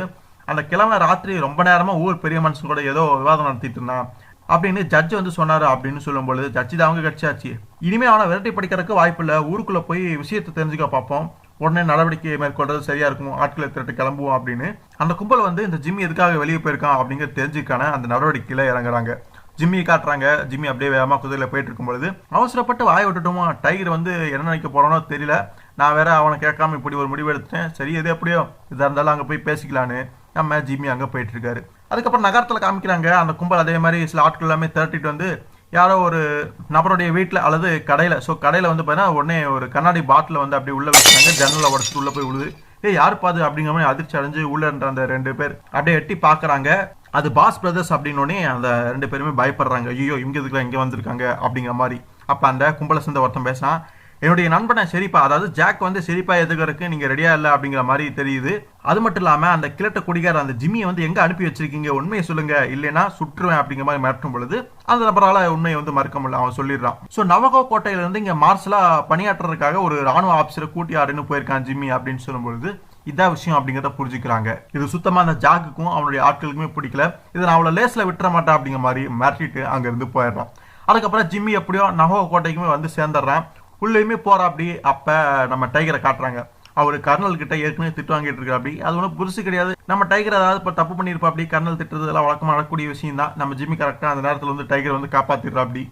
அந்த கிழமை ராத்திரி ரொம்ப நேரமா ஊர் பெரிய மனுஷன் கூட ஏதோ விவாதம் நடத்திட்டு இருந்தான் அப்படின்னு ஜட்ஜ் வந்து சொன்னாரு அப்படின்னு சொல்லும் பொழுது, ஜட்ஜி தான் அவங்க கட்சியாச்சு, இனிமே அவனை விரட்டி படிக்கிறதுக்கு வாய்ப்பு இல்லை, ஊருக்குள்ள போய் விஷயத்தை தெரிஞ்சுக்க பார்ப்போம், உடனே நடவடிக்கை மேற்கொள்றது சரியா இருக்கும், ஆட்களை திரட்டு கிளம்புவோம் அப்படின்னு அந்த கும்பல் வந்து இந்த ஜிம்மி எதுக்காக வெளியே போயிருக்கான் அப்படிங்கிறது தெரிஞ்சுக்கான அந்த நடவடிக்கையில இறங்குறாங்க. ஜிம்மியை காட்டுறாங்க. ஜிம்மி அப்படியே வேகமா குதிரையில போயிட்டு இருக்கும்பொழுது அவசரப்பட்டு வாய விட்டுட்டோமோ, டைகர் வந்து என்ன நினைக்க போறானோ தெரியல, நான் வேற அவனை கேட்காம இப்படி ஒரு முடிவு எடுத்துட்டேன், சரி எது எப்படியோ இதா இருந்தாலும் அங்க போய் பேசிக்கலான்னு நம்ம ஜிம்மி அங்க போயிட்டு இருக்காரு. அதுக்கப்புறம் நகரத்துல காமிக்கிறாங்க. அந்த கும்பல் அதே மாதிரி சில ஆட்கள் எல்லாமே திரட்டிட்டு வந்து யாரோ ஒரு நபருடைய வீட்டில் அல்லது கடையில், ஸோ கடையில் வந்து பார்த்தீங்கன்னா உடனே ஒரு கண்ணாடி பாட்டில் வந்து அப்படி உள்ள வச்சுட்டாங்க. ஜன்னலை உடச்சிட்டு உள்ள போய் விழுது. யாரு பாது அப்படிங்கிற மாதிரி அதிர்ச்சி அடைஞ்சு உள்ள இருந்த அந்த 2 பேர் அப்படியே எட்டி பாக்குறாங்க. அது பாஸ் பிரதர்ஸ் அப்படின்னு அந்த 2 பேருமே பயப்படுறாங்க. ஐயோ இங்க இதுக்குலாம் இங்க வந்திருக்காங்க அப்படிங்கிற மாதிரி. அப்ப அந்த கும்பலை சேர்ந்த ஒருத்தன் பேசினான், என்னுடைய நண்பனை சரிப்பா, அதாவது ஜாக் வந்து சரிப்பா எதுக்கிறதுக்கு நீங்க ரெடியா இல்லை அப்படிங்கிற மாதிரி தெரியுது. அது மட்டும் இல்லாம அந்த கிழட்ட குடிகார அந்த ஜிம்மியை வந்து எங்க அனுப்பி வச்சிருக்கீங்க, உண்மையை சொல்லுங்க, இல்லைன்னா சுற்றுவேன் அப்படிங்கிற மாதிரி மிரட்டும் பொழுது அந்த நபரால உண்மையை வந்து மறுக்க முடியல. அவன் சொல்லிடுறான். ஸோ நவகோ கோட்டையில இருந்து இங்க மார்ஷலா பணியாற்றுறதுக்காக ஒரு ராணுவ ஆபீசரை கூட்டியாருன்னு போயிருக்கான் ஜிம்மி அப்படின்னு சொல்லும் பொழுது இதான் விஷயம் அப்படிங்கிறத புரிஞ்சுக்கிறாங்க. இது சுத்தமா அந்த ஜாக்குக்கும் அவனுடைய ஆட்களுக்குமே பிடிக்கல. இதை நான் அவளை லேஸ்ல விட்டுற மாட்டேன் அப்படிங்கிற மாதிரி மிரட்டிட்டு அங்க இருந்து போயிடுறான். அதுக்கப்புறம் ஜிம்மி எப்படியோ நவகோ கோட்டைக்குமே வந்து சேர்ந்துடுறான். உள்ளேயுமே போறா. அப்படி அப்ப நம்ம டைகரை காட்டுறாங்க. அவரு கர்னல் கிட்ட ஏற்கனவே திட்டு வாங்கிட்டு இருக்கா. அப்படி அது ஒன்றும் புதுசு கிடையாது. நம்ம டைகர் ஏதாவது இப்போ தப்பு பண்ணியிருப்பா. அப்படி கர்னல் திட்டுறது எல்லாம் வழக்கமாக நடக்கக்கூடிய விஷயம் தான். நம்ம ஜிம்மி கரெக்டாக அந்த நேரத்தில் வந்து டைகர் வந்து காப்பாத்திடுறா. அப்படி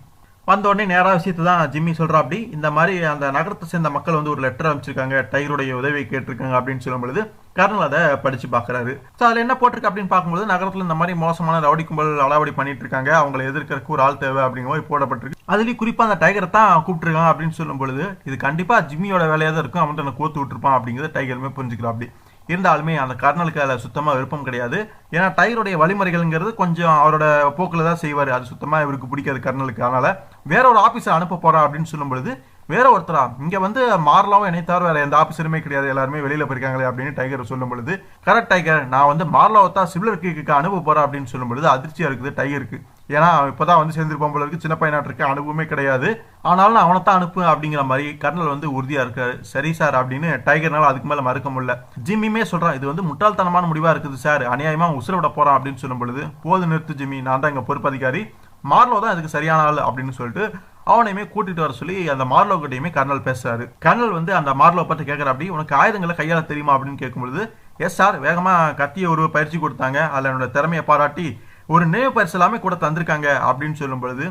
வந்த உடனே நேராக விஷயத்தை தான் ஜிம்மி சொல்றா. அப்படி இந்த மாதிரி அந்த நகரத்தை சேர்ந்த மக்கள் வந்து ஒரு லெட்டர் அமைச்சிருக்காங்க, டைகருடைய உதவியை கேட்டிருக்காங்க அப்படின்னு சொல்லும் பொழுது கர்னல் அதை படிச்சு பாக்குறாரு. ஸோ அதில் என்ன போட்டிருக்கு அப்படின்னு பார்க்கும்போது நகரத்தில் இந்த மாதிரி மோசமான ரவுடி கும்பல் அளவடி பண்ணிட்டு இருக்காங்க, அவங்களை எதிர்க்கிறதுக்கு ஒரு ஆள் தேவை அப்படிங்கிற மாதிரி போடப்பட்டிருக்கு. அதுலேயும் குறிப்பா அந்த டைகரை தான் கூப்பிட்டுருக்காங்க அப்படின்னு சொல்லும் பொழுது இது கண்டிப்பா ஜிம்மியோட வேலையாக தான் இருக்கும், அவன் கோத்து விட்டுருப்பான் அப்படிங்கிறத டைகருமே புரிஞ்சுக்கிறா. அப்படி இருந்தாலுமே அந்த கர்னலுக்கு அதில் சுத்தமாக விருப்பம் கிடையாது. ஏன்னா டைகருடைய வழிமுறைகள்ங்கிறது கொஞ்சம் அவரோட போக்கில் தான் செய்வார். அது சுத்தமாக இவருக்கு பிடிக்காது கர்னலுக்கு. அதனால வேற ஒரு ஆஃபீஸரை அனுப்ப போறா அப்படின்னு சொல்லும் பொழுது வேற ஒருத்தரா, இங்க வந்து மார்லாவும் என்னை தவிர வேற எந்த ஆபீசருமே கிடையாது, எல்லாருமே வெளியில போயிருக்காங்களே அப்படின்னு டைகர் சொல்லும் பொழுது, கரெக்ட் டைகர், நான் வந்து மார்லாவை தான் சில்வர் கிரீக்கு அனுப்ப போறேன் அப்படின்னு சொல்லும் பொழுது அதிர்ச்சியா இருக்குது டைகருக்கு. ஏன்னா இப்பதான் வந்து சேர்ந்திருப்பான் போல இருக்கு, சின்ன பையனாட்டிருக்கு, அனுபவமே கிடையாது, ஆனாலும் அவனை தான் அனுப்பு அப்படிங்கிற மாதிரி கர்னல் வந்து உறுதியா இருக்காரு. சரி சார் அப்படின்னு டைகர்னால அதுக்கு மேல மறுக்க முடியல. ஜிம்மியுமே சொல்றான், இது வந்து முட்டாள்தனமான முடிவா இருக்குது சார், அநியாயமா உசுர விட போறான் அப்படின்னு சொல்லும் பொழுது, போது நிறுத்து ஜிம்மி, நான் தான் இங்க பொறுப்பு அதிகாரி, மார்லோ தான் இதுக்கு சரியான ஆள் அப்படின்னு சொல்லிட்டு அவனையுமே கூட்டிட்டு வர சொல்லி அந்த மார்லோ கிட்டையுமே கர்னல் பேசுறாரு. கர்னல் வந்து அந்த மார்லோ பத்தி கேட்கற. அப்படி உனக்கு ஆயுதங்களை கையாள தெரியுமா அப்படின்னு கேட்கும்பொழுது, எஸ் சார், வேகமா கத்திய ஒரு பயிற்சி கொடுத்தாங்க, அதுல என்னோட திறமையை பாராட்டி ஒரு நினைவு பரிசு எல்லாமே கூட தந்திருக்காங்க அப்படின்னு சொல்லும் பொழுது,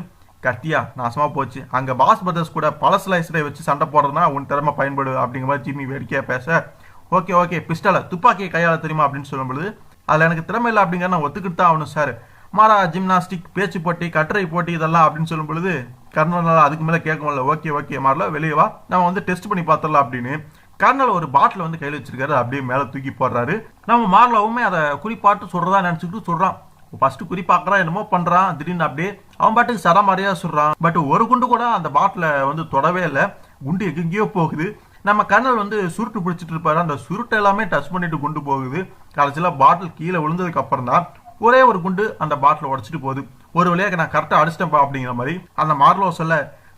கத்தியா நாசமா போச்சு, அங்க பாஸ் பிரதர்ஸ் கூட பல ஸ்லைஸரை வச்சு சண்டை போடுறதுனா உன் திறமை பயன்படு அப்படிங்கிற மாதிரி ஜிம்மி வேடிக்கையா பேச, ஓகே ஓகே பிஸ்டலை துப்பாக்கியை கையாள தெரியுமா அப்படின்னு சொல்லும் பொழுது, அதுல எனக்கு திறமை இல்லை அப்படிங்கிற நான் ஒத்துக்கிட்டு தான் ஆகணும் சார், மாறா ஜிம்னாஸ்டிக், பேச்சு போட்டி, கட்டுரை போட்டி இதெல்லாம் அப்படின்னு சொல்லும் பொழுது கர்னல் அதுக்கு மேல கேட்க முடியல. ஓகே ஓகே மாறல, வெளியே வா, நம்ம வந்து டெஸ்ட் பண்ணி பார்த்துடலாம் அப்படின்னு கர்னல் ஒரு பாட்டில் வந்து கையில் வச்சிருக்காரு, அப்படியே மேல தூக்கி போடுறாரு. நம்ம மார்லோவுமே அதை குறிப்பாட்டு சொல்றதா நினைச்சுக்கிட்டு சொல்றான். ஃபர்ஸ்ட் குறிப்பாக்குறான், என்னமோ பண்றான், திடீர்னு அப்படியே அவன் பாட்டுக்கு சரமாரியா சொல்றான். பட் ஒரு குண்டு கூட அந்த பாட்டில வந்து தொடவே இல்லை, குண்டு எங்கேயோ போகுது. நம்ம கர்னல் வந்து சுருட்டு பிடிச்சிட்டு இருப்பாரு, அந்த சுருட்டு எல்லாமே டச் பண்ணிட்டு குண்டு போகுது. கடைசியில பாட்டில் கீழே விழுந்ததுக்கு அப்புறம் தான் ஒரே ஒரு குண்டு அந்த பாட்டில் உடச்சிட்டு போகுது. ஒரு வழியாக நான் கரெக்டாக அடிச்சிட்டேன்ப்பா அப்படிங்கிற மாதிரி அந்த மார்லோ சொல்ல,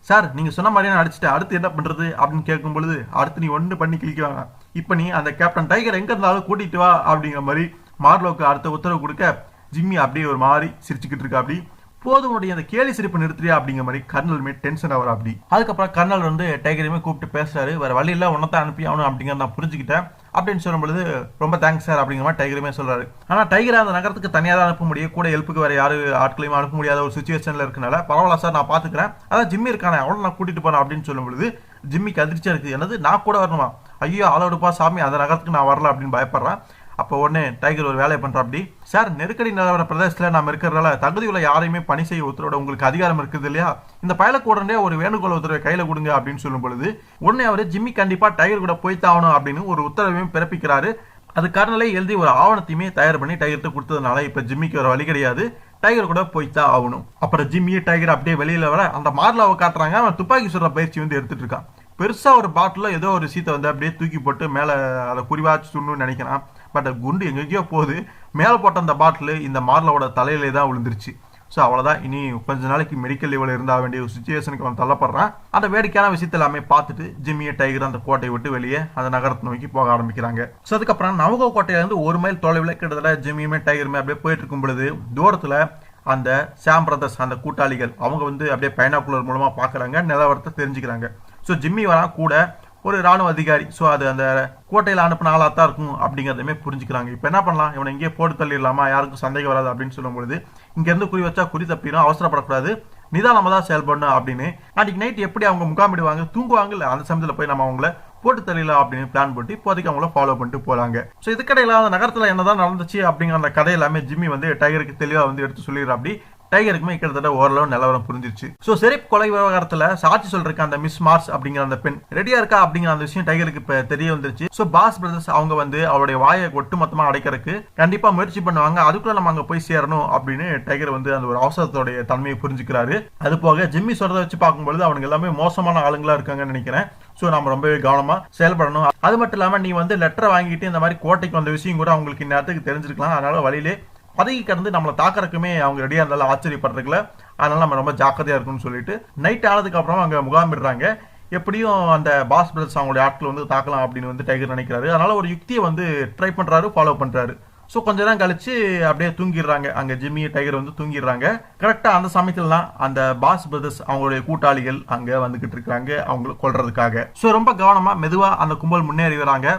சார் நீங்க சொன்ன மாதிரியே நான் அடிச்சிட்டேன், அடுத்து என்ன பண்றது அப்படின்னு கேட்கும் பொழுது, அடுத்து நீ ஒன்று பண்ணி கிளிக்க வேணாம், இப்ப நீ அந்த கேப்டன் டைகர் எங்க இருந்தாலும் கூட்டிட்டு வா அப்படிங்கிற மாதிரி மார்லோக்கு அடுத்த உத்தரவு கொடுக்க, ஜிம்மி அப்படியே ஒரு மாதிரி சிரிச்சுக்கிட்டு இருக்கா. அப்படி போதும் உன்னுடைய அந்த கேலி சிரிப்பு நிறுத்தியா அப்படிங்கிற மாதிரி கர்னலுமே டென்ஷன் ஆகிற அப்படி. அதுக்கப்புறம் கர்னல் வந்து டைகரையுமே கூப்பிட்டு பேசுறாரு. வேற வழி இல்ல, உன்னதான் அனுப்பி ஆகணும் அப்படிங்கிறத நான் புரிஞ்சுக்கிட்டேன் அப்படின்னு சொல்லும் பொழுது ரொம்ப தேங்க்ஸ் சார் அப்படிங்கிற மாதிரி டைகருமே சொல்றாரு. ஆனா டைகரை அந்த நகரத்துக்கு தனியாக தான் அனுப்ப முடியும், கூட ஹெல்ப்புக்கு வேற யாரு ஆட்களையும் அனுப்ப முடியாத ஒரு சுச்சுவேஷன்ல இருக்கனால பரவாயில்ல சார் நான் பாத்துக்கிறேன், அதான் ஜிம்மி இருக்கானே அவனை நான் கூட்டிட்டு போறேன் அப்படின்னு சொல்லும் பொழுது ஜிம்மிக்கு அதிர்ச்சியா இருக்கு. என்னது நான் கூட வரணுமா, ஐயோ ஆளோடுப்பா சாமி, அந்த நகரத்துக்கு நான் வரல அப்படின்னு பயப்படுறான். அப்போ உடனே டைகர் ஒரு வேலையை பண்றா அப்படி, சார் நெருக்கடி நிலவர பிரதேசத்துல நாம இருக்கிறதால தகுதியுள்ள யாரையுமே பணி செய்ய உத்தரவோட உங்களுக்கு அதிகாரம் இருக்குது இல்லையா, இந்த பயலுக்கு உடனே ஒரு வேணுகோள் உத்தரவை கையில கொடுங்க அப்படின்னு சொல்லும் பொழுது உடனே அவரு ஜிம்மி கண்டிப்பா டைகர் கூட போய்த்தாகணும் அப்படின்னு ஒரு உத்தரவையும் பிறப்பிக்கிறாரு. அது கர்னலை எழுதி ஒரு ஆவணத்தையுமே தயார் பண்ணி டைகர்கிட்ட கொடுத்ததுனால இப்ப ஜிம்மிக்கு ஒரு வழி கிடையாது, டைகர் கூட போய்த்தான் ஆகணும். அப்புறம் ஜிம்மி டைகர் அப்படியே வெளியில வர அந்த மார்லாவை காட்டுறாங்க. அவன் துப்பாக்கி சுடுற பயிற்சி வந்து எடுத்துட்டு இருக்கான். பெருசா ஒரு பாட்டில ஏதோ ஒரு சீத்தை வந்து அப்படியே தூக்கி போட்டு மேல அதை குறிவாச்சு சுடணும்னு நினைக்கிறான். பட் குண்டு எங்கேயோ போகுது, மேலே போட்ட அந்த பாட்டில் இந்த மார்லாவோட தலையிலே தான் விழுந்துருச்சு. ஸோ அவ்வளோதான், இனி கொஞ்ச நாளைக்கு மெடிக்கல் லெவலில் இருந்தா வேண்டிய ஒரு சுச்சுவேஷனுக்கு அவன் தள்ளப்படுறான். அந்த வேடிக்கையான விஷயத்த எல்லாமே பார்த்துட்டு ஜிம்மியை டைகர் அந்த கோட்டையை விட்டு வெளியே அந்த நகரத்தை நோக்கி போக ஆரம்பிக்கிறாங்க. ஸோ அதுக்கப்புறம் நவகோ கோட்டையிலேருந்து 1 மைல் தொலைவில் கிட்டத்தட்ட ஜிம்மியுமே டைகருமே அப்படியே போயிட்டு இருக்கும் பொழுது தூரத்தில் அந்த சாம் பிரதர்ஸ் அந்த கூட்டாளிகள் அவங்க வந்து அப்படியே பைனாக்குலர் மூலமா பார்க்குறாங்க, நிலவரத்தை தெரிஞ்சுக்கிறாங்க. ஸோ ஜிம்மி வரா கூட ஒரு ராணுவ அதிகாரி, ஸோ அது அந்த கோட்டையில் அனுப்பின ஆளாக தான் இருக்கும் அப்படிங்கிறதுமே புரிஞ்சுக்கிறாங்க. இப்போ என்ன பண்ணலாம், இவனை இங்கே போட்டு தள்ளிடலாமா, யாருக்கும் சந்தேகம் வராது அப்படின்னு சொல்லும் பொழுது இங்கேருந்து குறி வச்சா குறி தப்பிடும், அவசரப்படக்கூடாது, நிதானமாக தான் செயல்படணும் அப்படின்னு அன்றைக்கி நைட் எப்படி அவங்க முகாமிடுவாங்க தூங்குவாங்க இல்லை, அந்த சமயத்தில் போய் நம்ம அவங்கள போட்டு தள்ளிடலாம் அப்படின்னு பிளான் போட்டு இப்போதைக்கு அவங்கள ஃபாலோ பண்ணிட்டு போகிறாங்க. ஸோ இதுக்கடையில் அந்த நகரத்தில் என்னதான் நடந்துச்சு அப்படிங்கிற அந்த கதை எல்லாமே ஜிம்மி வந்து டைகருக்கு தெளிவாக வந்து எடுத்து சொல்லிடுற அப்படி டைகருக்குமே கிட்டத்தட்ட ஓரளவு நிலவரம் புரிஞ்சிருச்சு. ஸோ செரிப் கொலை விவகாரத்தில் சாட்சி சொல்றதுக்கு அந்த மிஸ் மார்ஸ் அப்படிங்கிற அந்த பெண் ரெடியா இருக்கா அப்படிங்கிற அந்த விஷயம் டைகருக்கு இப்ப தெரிய வந்துருச்சு. ஸோ பாஸ் பிரதர்ஸ் அவங்க வந்து அவருடைய வாயை ஒட்டு மொத்தமா அடைக்கிறதுக்கு கண்டிப்பா முயற்சி பண்ணுவாங்க, அதுக்குள்ள நம்ம அங்க போய் சேரணும் அப்படின்னு டைகர் வந்து அந்த ஒரு அவசரத்தோடைய தன்மையை புரிஞ்சுக்கிறாரு. அது போக ஜிம்மி சொல்றதை வச்சு பார்க்கும்போது அவனுக்கு எல்லாமே மோசமான ஆளுங்களா இருக்காங்கன்னு நினைக்கிறேன். ஸோ நம்ம ரொம்பவே கவனமா செயல்படணும். அது மட்டும் இல்லாம நீ வந்து லெட்டரை வாங்கிட்டு இந்த மாதிரி கோட்டைக்கு வந்த விஷயம் கூட அவங்களுக்கு இந்நேரத்துக்கு தெரிஞ்சிருக்கலாம், அதனால வழியிலே பதவி கடந்து நம்மளை தாக்கறதுக்குமே அவங்க ரெடியா இருந்தாலும் ஆச்சரியப்படுறதுல, அதனால நம்ம ரொம்ப ஜாக்கிரதையா இருக்கும்னு சொல்லிட்டு நைட் ஆனதுக்கு அப்புறம் அங்க முகாமிடுறாங்க. எப்படியும் அந்த பாஸ் பிரதர்ஸ் அவங்களுடைய ஆட்கள் வந்து தாக்கலாம் அப்படின்னு வந்து டைகர் நினைக்கிறாரு. அதனால ஒரு யுக்தியை வந்து ட்ரை பண்றாரு, ஃபாலோ பண்றாரு. ஸோ கொஞ்ச நேரம் கழிச்சு அப்படியே தூங்கிடுறாங்க, அங்க ஜிம்மி டைகர் வந்து தூங்கிடுறாங்க. கரெக்டா அந்த சமயத்துல தான் அந்த பாஸ் பிரதர்ஸ் அவங்களுடைய கூட்டாளிகள் அங்க வந்துகிட்டு இருக்காங்க அவங்களை கொல்றதுக்காக. ஸோ ரொம்ப கவனமா மெதுவா அந்த கும்பல் முன்னேறி வராங்க.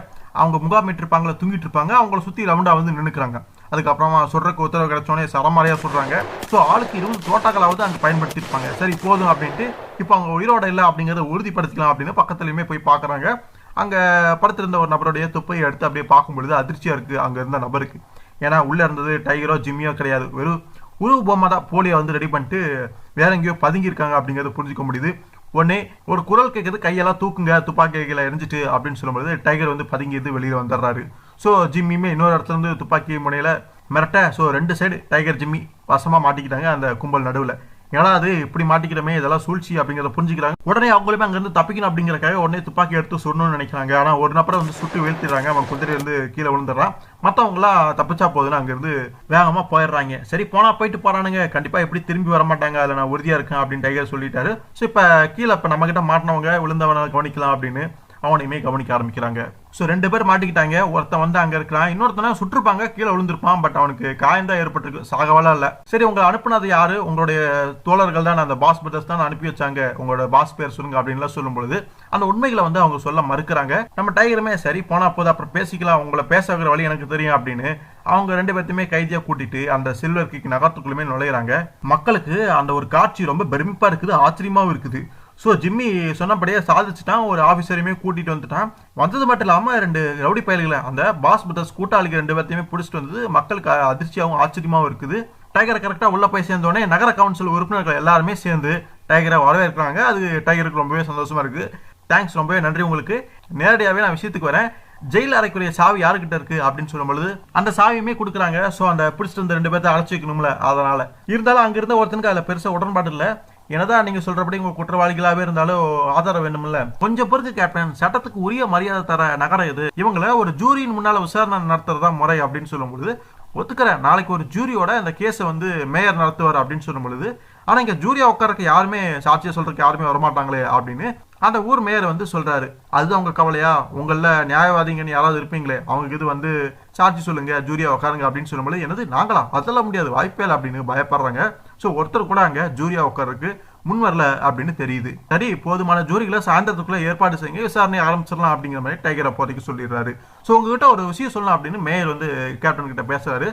அவங்க முகாமிட்டு இருப்பாங்களா, தூங்கிட்டு இருப்பாங்க, அவங்கள சுத்தி ரவுண்டா வந்து நின்னுக்கிறாங்க. அதுக்கப்புறமா சொல்றதுக்கு உத்தரவு கிடைச்சோடனே சரமாரியா சொல்றாங்க. ஸோ ஆளுக்கு 20 தோட்டாக்களாவது அங்கே பயன்படுத்திருப்பாங்க. சரி போதும் அப்படின்ட்டு இப்போ அவங்க உயிரோட இல்லை அப்படிங்கிறத உறுதிப்படுத்திக்கலாம் அப்படின்னு பக்கத்துலையுமே போய் பார்க்குறாங்க. அங்கே படுத்திருந்த ஒரு நபருடைய துப்பையை எடுத்து அப்படியே பார்க்கும் பொழுது அதிர்ச்சியா இருக்கு அங்கே இருந்த நபருக்கு. ஏன்னா உள்ள இருந்தது டைகரோ ஜிம்மியோ கிடையாது, வெறும் உருவ பொம்மை தான் போலியை வந்து ரெடி பண்ணிட்டு வேற எங்கேயோ பதுங்கி இருக்காங்க அப்படிங்கிறத புரிஞ்சுக்க முடியுது. உடனே ஒரு குரல் கேட்குது, கையெல்லாம் தூக்குங்க துப்பாக்கிகளை எரிஞ்சிட்டு அப்படின்னு சொல்லும்போது டைகர் வந்து பதுங்கிட்டு வெளியில வந்துடுறாரு. ஸோ ஜிம்மியுமே இன்னொரு இடத்துல இருந்து துப்பாக்கி முனையில மிரட்ட, ஸோ 2 சைடு டைகர் ஜிம்மி வசமா மாட்டிக்கிட்டாங்க அந்த கும்பல் நடுவில். ஏன்னா அது இப்படி மாட்டிக்கிறமே இதெல்லாம் சூழ்ச்சி அப்படிங்கிறத புரிஞ்சுக்கிறாங்க. உடனே அவங்களுமே அங்கிருந்து தப்பிக்கணும் அப்படிங்கிறக்காக உடனே துப்பாக்கி எடுத்து சுடணும்னு நினைக்கிறாங்க. ஆனா ஒரு நபரை வந்து சுட்டு வீழ்த்திடுறாங்க, அவன் குதிரை வந்து கீழே விழுந்துடுறான். மற்றவங்களாம் தப்பிச்சா போதுன்னு அங்கிருந்து வேகமா போயிடுறாங்க. சரி போனா போயிட்டு போறானுங்க, கண்டிப்பா எப்படி திரும்பி வர மாட்டாங்க, அதில் நான் உறுதியா இருக்கேன் அப்படின்னு டைகர் சொல்லிட்டாரு. ஸோ இப்ப கீழே இப்ப நம்ம கிட்ட மாட்டினவங்க விழுந்தவனை கவனிக்கலாம் அப்படின்னு அவனையுமே கவனிக்க ஆரம்பிக்கிறாங்க. ஸோ 2 பேர் மாட்டிக்கிட்டாங்க. ஒருத்தன் வந்து அங்க இருக்கிறான், இன்னொருத்தன சுற்றுப்பாங்க, கீழே விழுந்திருப்பான். பட் அவனுக்கு காயம் தான் ஏற்பட்டிருக்கு, சாகவெல்லாம் இல்லை. சரி உங்களை அனுப்புனது யாரு, உங்களுடைய தோழர்கள் தான், அந்த பாஸ் பிரதர்ஸ் தான் அனுப்பி வச்சாங்க, உங்களோட பாஸ் பேர் சொல்லுங்க அப்படின்லாம் சொல்லும் பொழுது அந்த உண்மைகளை வந்து அவங்க சொல்ல மறுக்கிறாங்க. நம்ம டைகருமே சரி போனா போது அப்புறம் பேசிக்கலாம், உங்களை பேச வைக்கிற வழி எனக்கு தெரியும் அப்படின்னு அவங்க 2 பேர்த்தையுமே கைதியா கூட்டிட்டு அந்த சில்வர் கிக் நகரத்துக்குள்ளுமே நுழையிறாங்க. மக்களுக்கு அந்த ஒரு காட்சி ரொம்ப பெருமிப்பா இருக்குது, ஆச்சரியமாவும் இருக்குது. ஸோ ஜிம்மி சொன்னபடியே சாதிச்சுட்டான், ஒரு ஆஃபீஸரையுமே கூட்டிட்டு வந்துட்டான். வந்தது மட்டும் இல்லாமல் 2 ரவுடி பயல்களை அந்த பாஸ் பிரதர்ஸ் கூட்டாளிகள் 2 பேர்த்தையுமே பிடிச்சிட்டு வந்தது மக்களுக்கு அதிர்ச்சியாகவும் ஆச்சரியமாகவும் இருக்குது. டைகரை கரெக்டாக உள்ள போய் சேர்ந்தோடனே நகர கவுன்சில் உறுப்பினர்கள் எல்லாருமே சேர்ந்து டைகரை வரவேற்கிறாங்க. அது டைகருக்கு ரொம்பவே சந்தோஷமா இருக்கு. தேங்க்ஸ், ரொம்பவே நன்றி உங்களுக்கு. நேரடியாகவே நான் விஷயத்துக்கு வரேன். ஜெயில் அறைக்குரிய சாவி யாருக்கிட்ட இருக்கு அப்படின்னு சொல்லும் பொழுது அந்த சாவியுமே கொடுக்குறாங்க. ஸோ அந்த பிடிச்சிட்டு வந்த 2 பேர்த்த அழைச்சி வைக்கணும்ல, அதனால இருந்தாலும் அங்க இருந்த ஒருத்தனுக்கு அதில் பெருசாக உடன்பாடு இல்லை. என்னதான் நீங்க சொல்றபடி உங்க குற்றவாளிகளாவே இருந்தாலும் ஆதாரம் வேணும்ல, கொஞ்சம் பொறுத்து கேப்டன், சட்டத்துக்கு உரிய மரியாதை தர நகரம் இது, இவங்களை ஒரு ஜூரியின் முன்னால விசாரணை நடத்துறதா முறை அப்படின்னு சொல்லும் பொழுது ஒத்துக்கிறேன், நாளைக்கு ஒரு ஜூரியோட இந்த கேஸை வந்து மேயர் நடத்துவார் அப்படின்னு சொல்லும் பொழுது, ஆனா இங்க ஜூரியா உட்காரக்கு யாருமே சாட்சியை சொல்றதுக்கு யாருமே வரமாட்டாங்களே அப்படின்னு அந்த ஊர் மேயர் வந்து சொல்றாரு. அதுதான் உங்க கவலையா, உங்கள நியாயவாதிங்கன்னு யாராவது இருப்பீங்களே, அவங்க இது வந்து சார்ஜ் சொல்லுங்க, ஜூரியா உட்காருங்க அப்படின்னு சொல்லும்போது என்னது நாங்களா, அதெல்லாம் முடியாது, வாய்ப்பே இல்லை அப்படின்னு பயப்படுறாங்க. ஸோ ஒருத்தர் கூட அங்கே ஜூரியா உட்காருக்கு முன் வரல அப்படின்னு தெரியுது. சரி, போதுமான ஜூரிகளை சாயந்தரத்துக்குள்ள ஏற்பாடு செய்யுங்க, விசாரணை ஆரம்பிச்சிடலாம் அப்படிங்கிற மாதிரி டைகர் அப்போதைக்கு சொல்லிடுறாரு. ஸோ உங்ககிட்ட ஒரு விஷயம் சொல்லலாம் அப்படின்னு மேயர் வந்து கேப்டன் கிட்ட பேசுறாரு.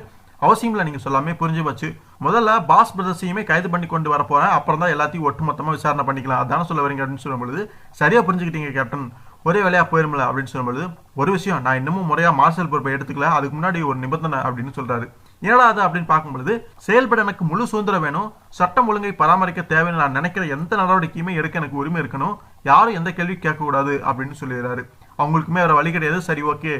அவசியம் இல்லை, நீங்க சொல்லாமே புரிஞ்சு வச்சு, முதல்ல பாஸ் பிரதர்ஸையுமே கைது பண்ணி கொண்டு வர போறேன், அப்புறம் தான் எல்லாத்தையும் ஒட்டுமொத்தமா விசாரணை பண்ணிக்கலாம், அதான சொல்ல வரீங்க அப்படின்னு சொல்லும்போது, சரியா புரிஞ்சுக்கிட்டீங்க கேப்டன், ஒரே வேலையா போயிருமில்ல அப்படின்னு சொல்லும்போது, ஒரு விஷயம், நான் இன்னமும் முறையா மார்ஷல் பொறுப்பை எடுத்துக்கல, அதுக்கு முன்னாடி ஒரு நிபந்தனை அப்படின்னு சொல்றாரு. என்னடா அது அப்படின்னு பார்க்கும்பொழுது, செயல்பட எனக்கு முழு சுதந்திரம் வேணும், சட்டம் ஒழுங்கை பராமரிக்க தேவைன்னு நான் நினைக்கிற எந்த நடவடிக்கையுமே எடுக்க எனக்கு உரிமை இருக்கணும், யாரும் எந்த கேள்வி கேட்கக்கூடாது அப்படின்னு சொல்லிடுறாரு. அவங்களுக்குமே வேற வழி கிடையாது. சரி, ஓகே,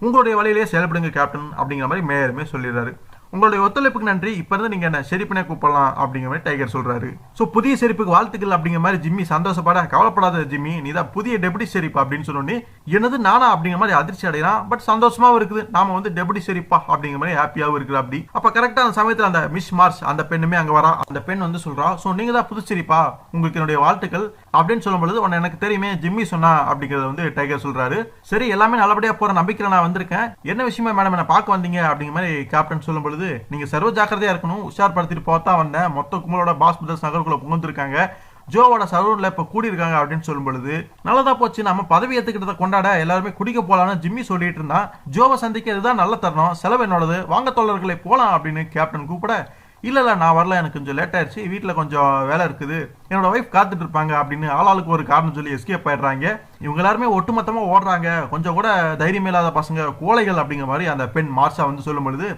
உங்களுடைய வழியிலேயே செயல்படுங்க கேப்டன் அப்படிங்கிற மாதிரி மேயருமே சொல்லிடுறாரு. உங்களுடைய ஒத்துழைப்புக்கு நன்றி, இப்ப இருந்து நீங்க என்ன ஷெரீப்னே கூப்பிடலாம் அப்படிங்கிற மாதிரி டைகர் சொல்றாரு. சோ புதிய ஷெரீப்புக்கு வாழ்த்துக்கள் அப்படிங்கிற மாதிரி ஜிம்மி சந்தோஷப்பட, கவலைப்படாத ஜிம்மி, நீ தான் புதிய டெபுட்டி ஷெரீப் அப்படின்னு சொன்னோன்னே என்னது நானா அப்படிங்கிற மாதிரி அதிர்ச்சி அடைகிறான். பட் சந்தோஷமாவும் இருக்குது, நாம வந்து டெபுட்டி ஷெரீப்பா அப்படிங்கிற மாதிரி ஹாப்பியாவும் இருக்குது. அப்படி அப்ப கரெக்டா அந்த சமயத்துல அந்த மிஸ் மார்ஸ் அந்த பெண்ணுமே அங்க வரா. அந்த பெண் வந்து சொல்றா, சோ நீங்க தான் புது ஷெரீப்பா, உங்களுக்கு என்னுடைய வாழ்த்துக்கள் அப்படின்னு சொல்லும் பொழுது, உன்னை எனக்கு தெரியுமே, ஜிம்மி சொன்னா அப்படிங்கறத வந்து டைகர் சொல்றாரு. சரி, எல்லாமே நல்லபடியா போற நம்பிக்கையில நான் வந்திருக்கேன், என்ன விஷயமா மேடம் என்ன பார்க்க வந்தீங்க அப்படிங்கிற மாதிரி கேப்டன் சொல்லும் பொழுது, நீங்க சர்வ ஜாக்கிரதையா இருக்கணும், உஷார்படுத்திட்டு போத்தா வந்தேன், மொத்த கும்பலோட பாஸ் பிரதர்ஸ் நகருக்குள்ள புகுந்திருக்காங்க, ஜோவோட சலூன்ல இப்ப கூடி இருக்காங்க அப்படின்னு சொல்லும் பொழுது, நல்லதா போச்சு, நம்ம பதவி ஏத்துக்கிட்டதை கொண்டாட எல்லாருமே குடிக்க போலாம்னு ஜிம்மி சொல்லிட்டு இருந்தான். ஜோவை சந்திக்க இதுதான் நல்ல தருணம், செலவு என்னோடது, வாங்க தோழர்களை போலாம் அப்படின்னு கேப்டன் கூப்பிட, இல்ல நான் வரல, எனக்கு கொஞ்சம் லேட் ஆயிடுச்சு, வீட்டுல கொஞ்சம் வேலை இருக்குது, என்னோட ஒய்ஃப் காத்துட்டு இருப்பாங்க அப்படின்னு ஆளாளுக்கு ஒரு காரணம் சொல்லி எஸ்கேப் ஆயிடுறாங்க. இவங்க எல்லாருமே ஒட்டுமொத்தமா ஓடுறாங்க, கொஞ்சம் கூட தைரியம் இல்லாத பசங்க, கோழைகள் அப்படிங்கிற மாதிரி அந்த பெண் மார்ஷா வந்து சொல்லும் பொழுது,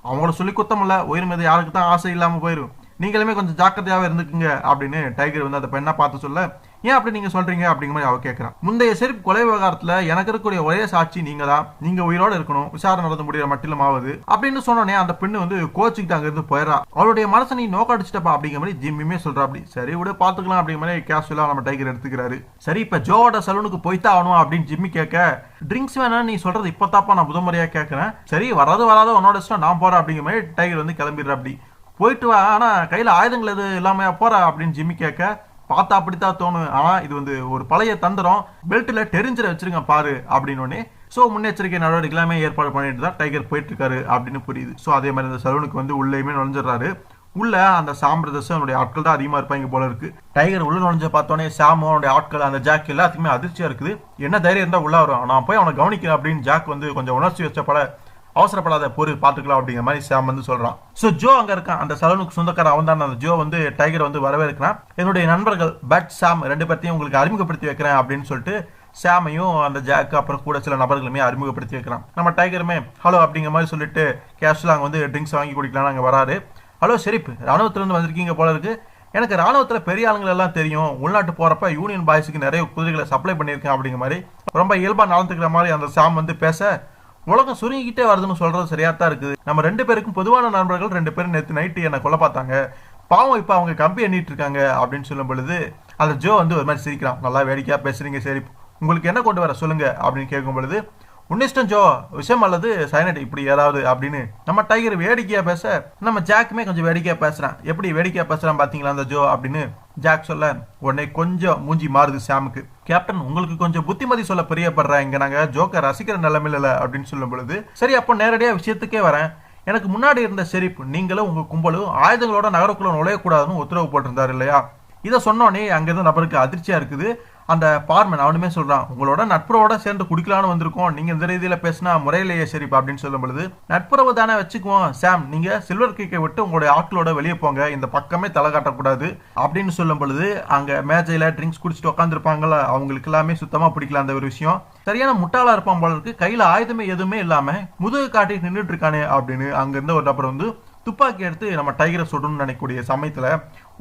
அவங்கள சொல்லி குத்தம் இல்ல, உயிர் மீது யாருக்கு தான் ஆசை இல்லாம போயிடும், நீங்களுமே கொஞ்சம் ஜாக்கிரதையாவே இருந்துக்குங்க அப்படின்னு டைகர் வந்து அந்த பெண்ணா பார்த்து சொல்ல, ஏன் அப்படி நீங்க சொல்றீங்க அப்படிங்கிற மாதிரி அவ கேட்கறான். முந்தைய ஷெரீப் கொலை விவகாரத்துல எனக்கு இருக்கக்கூடிய ஒரே சாட்சி நீங்க தான், நீங்க உயிரோட இருக்கணும், விசாரணை நடந்து முடிகிற மட்டிலும் ஆகுது அப்படின்னு சொன்னோடனே அந்த பெண்ணு வந்து கோச்சுக்கிட்டு அங்க இருந்து போயிடா. அவளுடைய மனசை நீ நோக்கடிச்சிட்டப்பா அப்படிங்கிற மாதிரி ஜிம்மியுமே சொல்றா. அப்படி சரி விட பாத்துக்கலாம் அப்படிங்கிற மாதிரி கேஷுவலா நம்ம டைகர் எடுத்துக்கிறாரு. சரி, இப்ப ஜோவோட சலூனுக்கு போய்தான் ஆகணும் அப்படின்னு ஜிம்மி கேட்க, ட்ரிங்க்ஸ் வேணாம் நீ சொல்றது இப்பதாப்பா நான் முதன்முறையா கேட்கறேன், சரி வராது உன்னோட இஷ்டம், நான் போறேன் அப்படிங்கிற மாதிரி டைகர் வந்து கிளம்பிடுற. அப்படி போயிட்டு வா, ஆனா கையில ஆயுதங்கள் எது இல்லாம போற அப்படின்னு ஜிம்மி கேட்க, பார்த்தா அப்படித்தான் தோணும், ஆனா இது வந்து ஒரு பழைய தந்திரம், பெல்ட்ல டெரிஞ்சரை வச்சிருங்க பாரு அப்படின்னு. சோ முன்னெச்சரிக்கை நடவடிக்கை எல்லாமே ஏற்பாடு பண்ணிட்டு தான் டைகர் போயிட்டு இருக்காரு அப்படின்னு புரியுது. சோ அதே மாதிரி இந்த சலூனுக்கு வந்து உள்ளேயுமே நுழைஞ்சிடறாரு. உள்ள அந்த சாம் பிரதர்ஸ் அவனுடைய ஆட்கள் தான் அதிகமா இருப்பாங்க போல இருக்கு. டைகர் உள்ள நுழைஞ்ச பார்த்தோன்னே சாம் அவனுடைய ஆட்கள் அந்த ஜாக் எல்லாத்துக்குமே அதிர்ச்சியா இருக்குது. என்ன தைரியம் இருந்தா உள்ள வரும், நான் போய் அவனை கவனிக்கிறேன் அப்படின்னு ஜாக் வந்து கொஞ்சம் உணர்ச்சி வச்சப்பட, அவசரப்படாத பொறு பார்த்துக்கலாம் அப்படிங்கிற மாதிரி சாம் வந்து சொல்றான். சோ ஜோ அங்க இருக்கான், அந்த சலூனுக்கு சொந்தக்கார அவன் தான். அந்த ஜோ வந்து டைகர் வந்து வரவேற்கிறான். என்னுடைய நண்பர்கள் பட் சாம் ரெண்டு பேர்த்தையும் உங்களுக்கு அறிமுகப்படுத்தி வைக்கிறேன் அப்படின்னு சொல்லிட்டு சாமையும் அந்த ஜாக் அப்புறம் கூட சில நபர்களுமே அறிமுகப்படுத்தி வைக்கிறான். நம்ம டைகருமே ஹலோ அப்படிங்கிற மாதிரி சொல்லிட்டு கேஷுவலா அங்க வந்து ட்ரிங்க்ஸ் வாங்கி குடிக்கலாம் அங்க வராரு. ஹலோ ஷெரீப், ராணுவத்திலிருந்து வந்திருக்கீங்க போல இருக்கு, எனக்கு ராணுவத்துல பெரிய ஆளுங்கள் எல்லாம் தெரியும், உள்நாட்டு போறப்ப யூனியன் பாய்ஸுக்கு நிறைய குதிரைகளை சப்ளை பண்ணியிருக்கேன் அப்படிங்கிற மாதிரி ரொம்ப இயல்பா நடந்துக்கிற மாதிரி அந்த சாம் வந்து பேச, உலகம் சுருங்கிக்கிட்டே வருதுன்னு சொல்றது சரியா தான் இருக்குது, நம்ம ரெண்டு பேருக்கும் பொதுவான நண்பர்கள் ரெண்டு பேரும் நேற்று நைட்டு என்ன கொலை பார்த்தாங்க, பாவம் இப்ப அவங்க கம்பி எண்ணிட்டு இருக்காங்க அப்படின்னு சொல்லும் பொழுது அந்த ஜோ வந்து ஒரு மாதிரி சிரிக்கிறான். நல்லா வேடிக்கையா பேசுறீங்க சரி, உங்களுக்கு என்ன கொண்டு வர சொல்லுங்க அப்படின்னு கேட்கும் பொழுது, உன்னிஷ்டம் ஜோ, விஷம் அல்லது சைனட் இப்படி ஏதாவது அப்படின்னு நம்ம டைகர் வேடிக்கையா பேச, நம்ம ஜாக்குமே கொஞ்சம் வேடிக்கையா பேசுறான். எப்படி வேடிக்கையா பேசுறான் பாத்தீங்களா அந்த ஜோ அப்படின்னு ஜாக் சொல்ல, உடனே கொஞ்சம் மூஞ்சி மாறுது சாமுக்கு. கேப்டன், உங்களுக்கு கொஞ்சம் புத்திமதி சொல்ல பிரியப்படுறேன், இங்க நாங்க ஜோக்க ரசிக்கிற நிலைமையில அப்படின்னு சொல்லும் பொழுது, சரி அப்போ நேரடியா விஷயத்துக்கே வரேன், எனக்கு முன்னாடி இருந்த ஷெரீப் நீங்களும் உங்க கும்பலும் ஆயுதங்களோட நகருக்குள்ள நுழையக்கூடாதுன்னு உத்தரவு போட்டிருந்தாரு இல்லையா, இதை சொன்னோடனே அங்கிருந்து நபருக்கு அதிர்ச்சியா இருக்குது. அந்த பார்மன் அவனுமே சொல்றான், உங்களோட நட்புறவோட சேர்ந்து குடிக்கலான்னு வந்திருக்கோம், நீங்க இந்த ரீதியில பேசினா முறையிலேயே ஷெரீப் அப்படின்னு சொல்லும் பொழுது, நட்புறவு தானே வச்சுக்குவோம் சாம், நீங்க சில்வர் கிக்கை விட்டு உங்களுடைய ஆட்களோட வெளியே போங்க, இந்த பக்கமே தலை காட்டக்கூடாது அப்படின்னு சொல்லும் பொழுது, அங்க மேஜையில ட்ரிங்க்ஸ் குடிச்சிட்டு உட்காந்துருப்பாங்கல்ல, அவங்களுக்கு எல்லாமே சுத்தமா பிடிக்கல அந்த ஒரு விஷயம். சரியான முட்டாளா இருப்பான் போல இருக்கு, கையில ஆயுதமே எதுவுமே இல்லாம முதுகு காட்டி நின்றுட்டு இருக்கானே அப்படின்னு அங்க இருந்த ஒரு நபர் வந்து துப்பாக்கி எடுத்து நம்ம டைகரை சுடணும்னு நினைக்கக்கூடிய சமயத்துல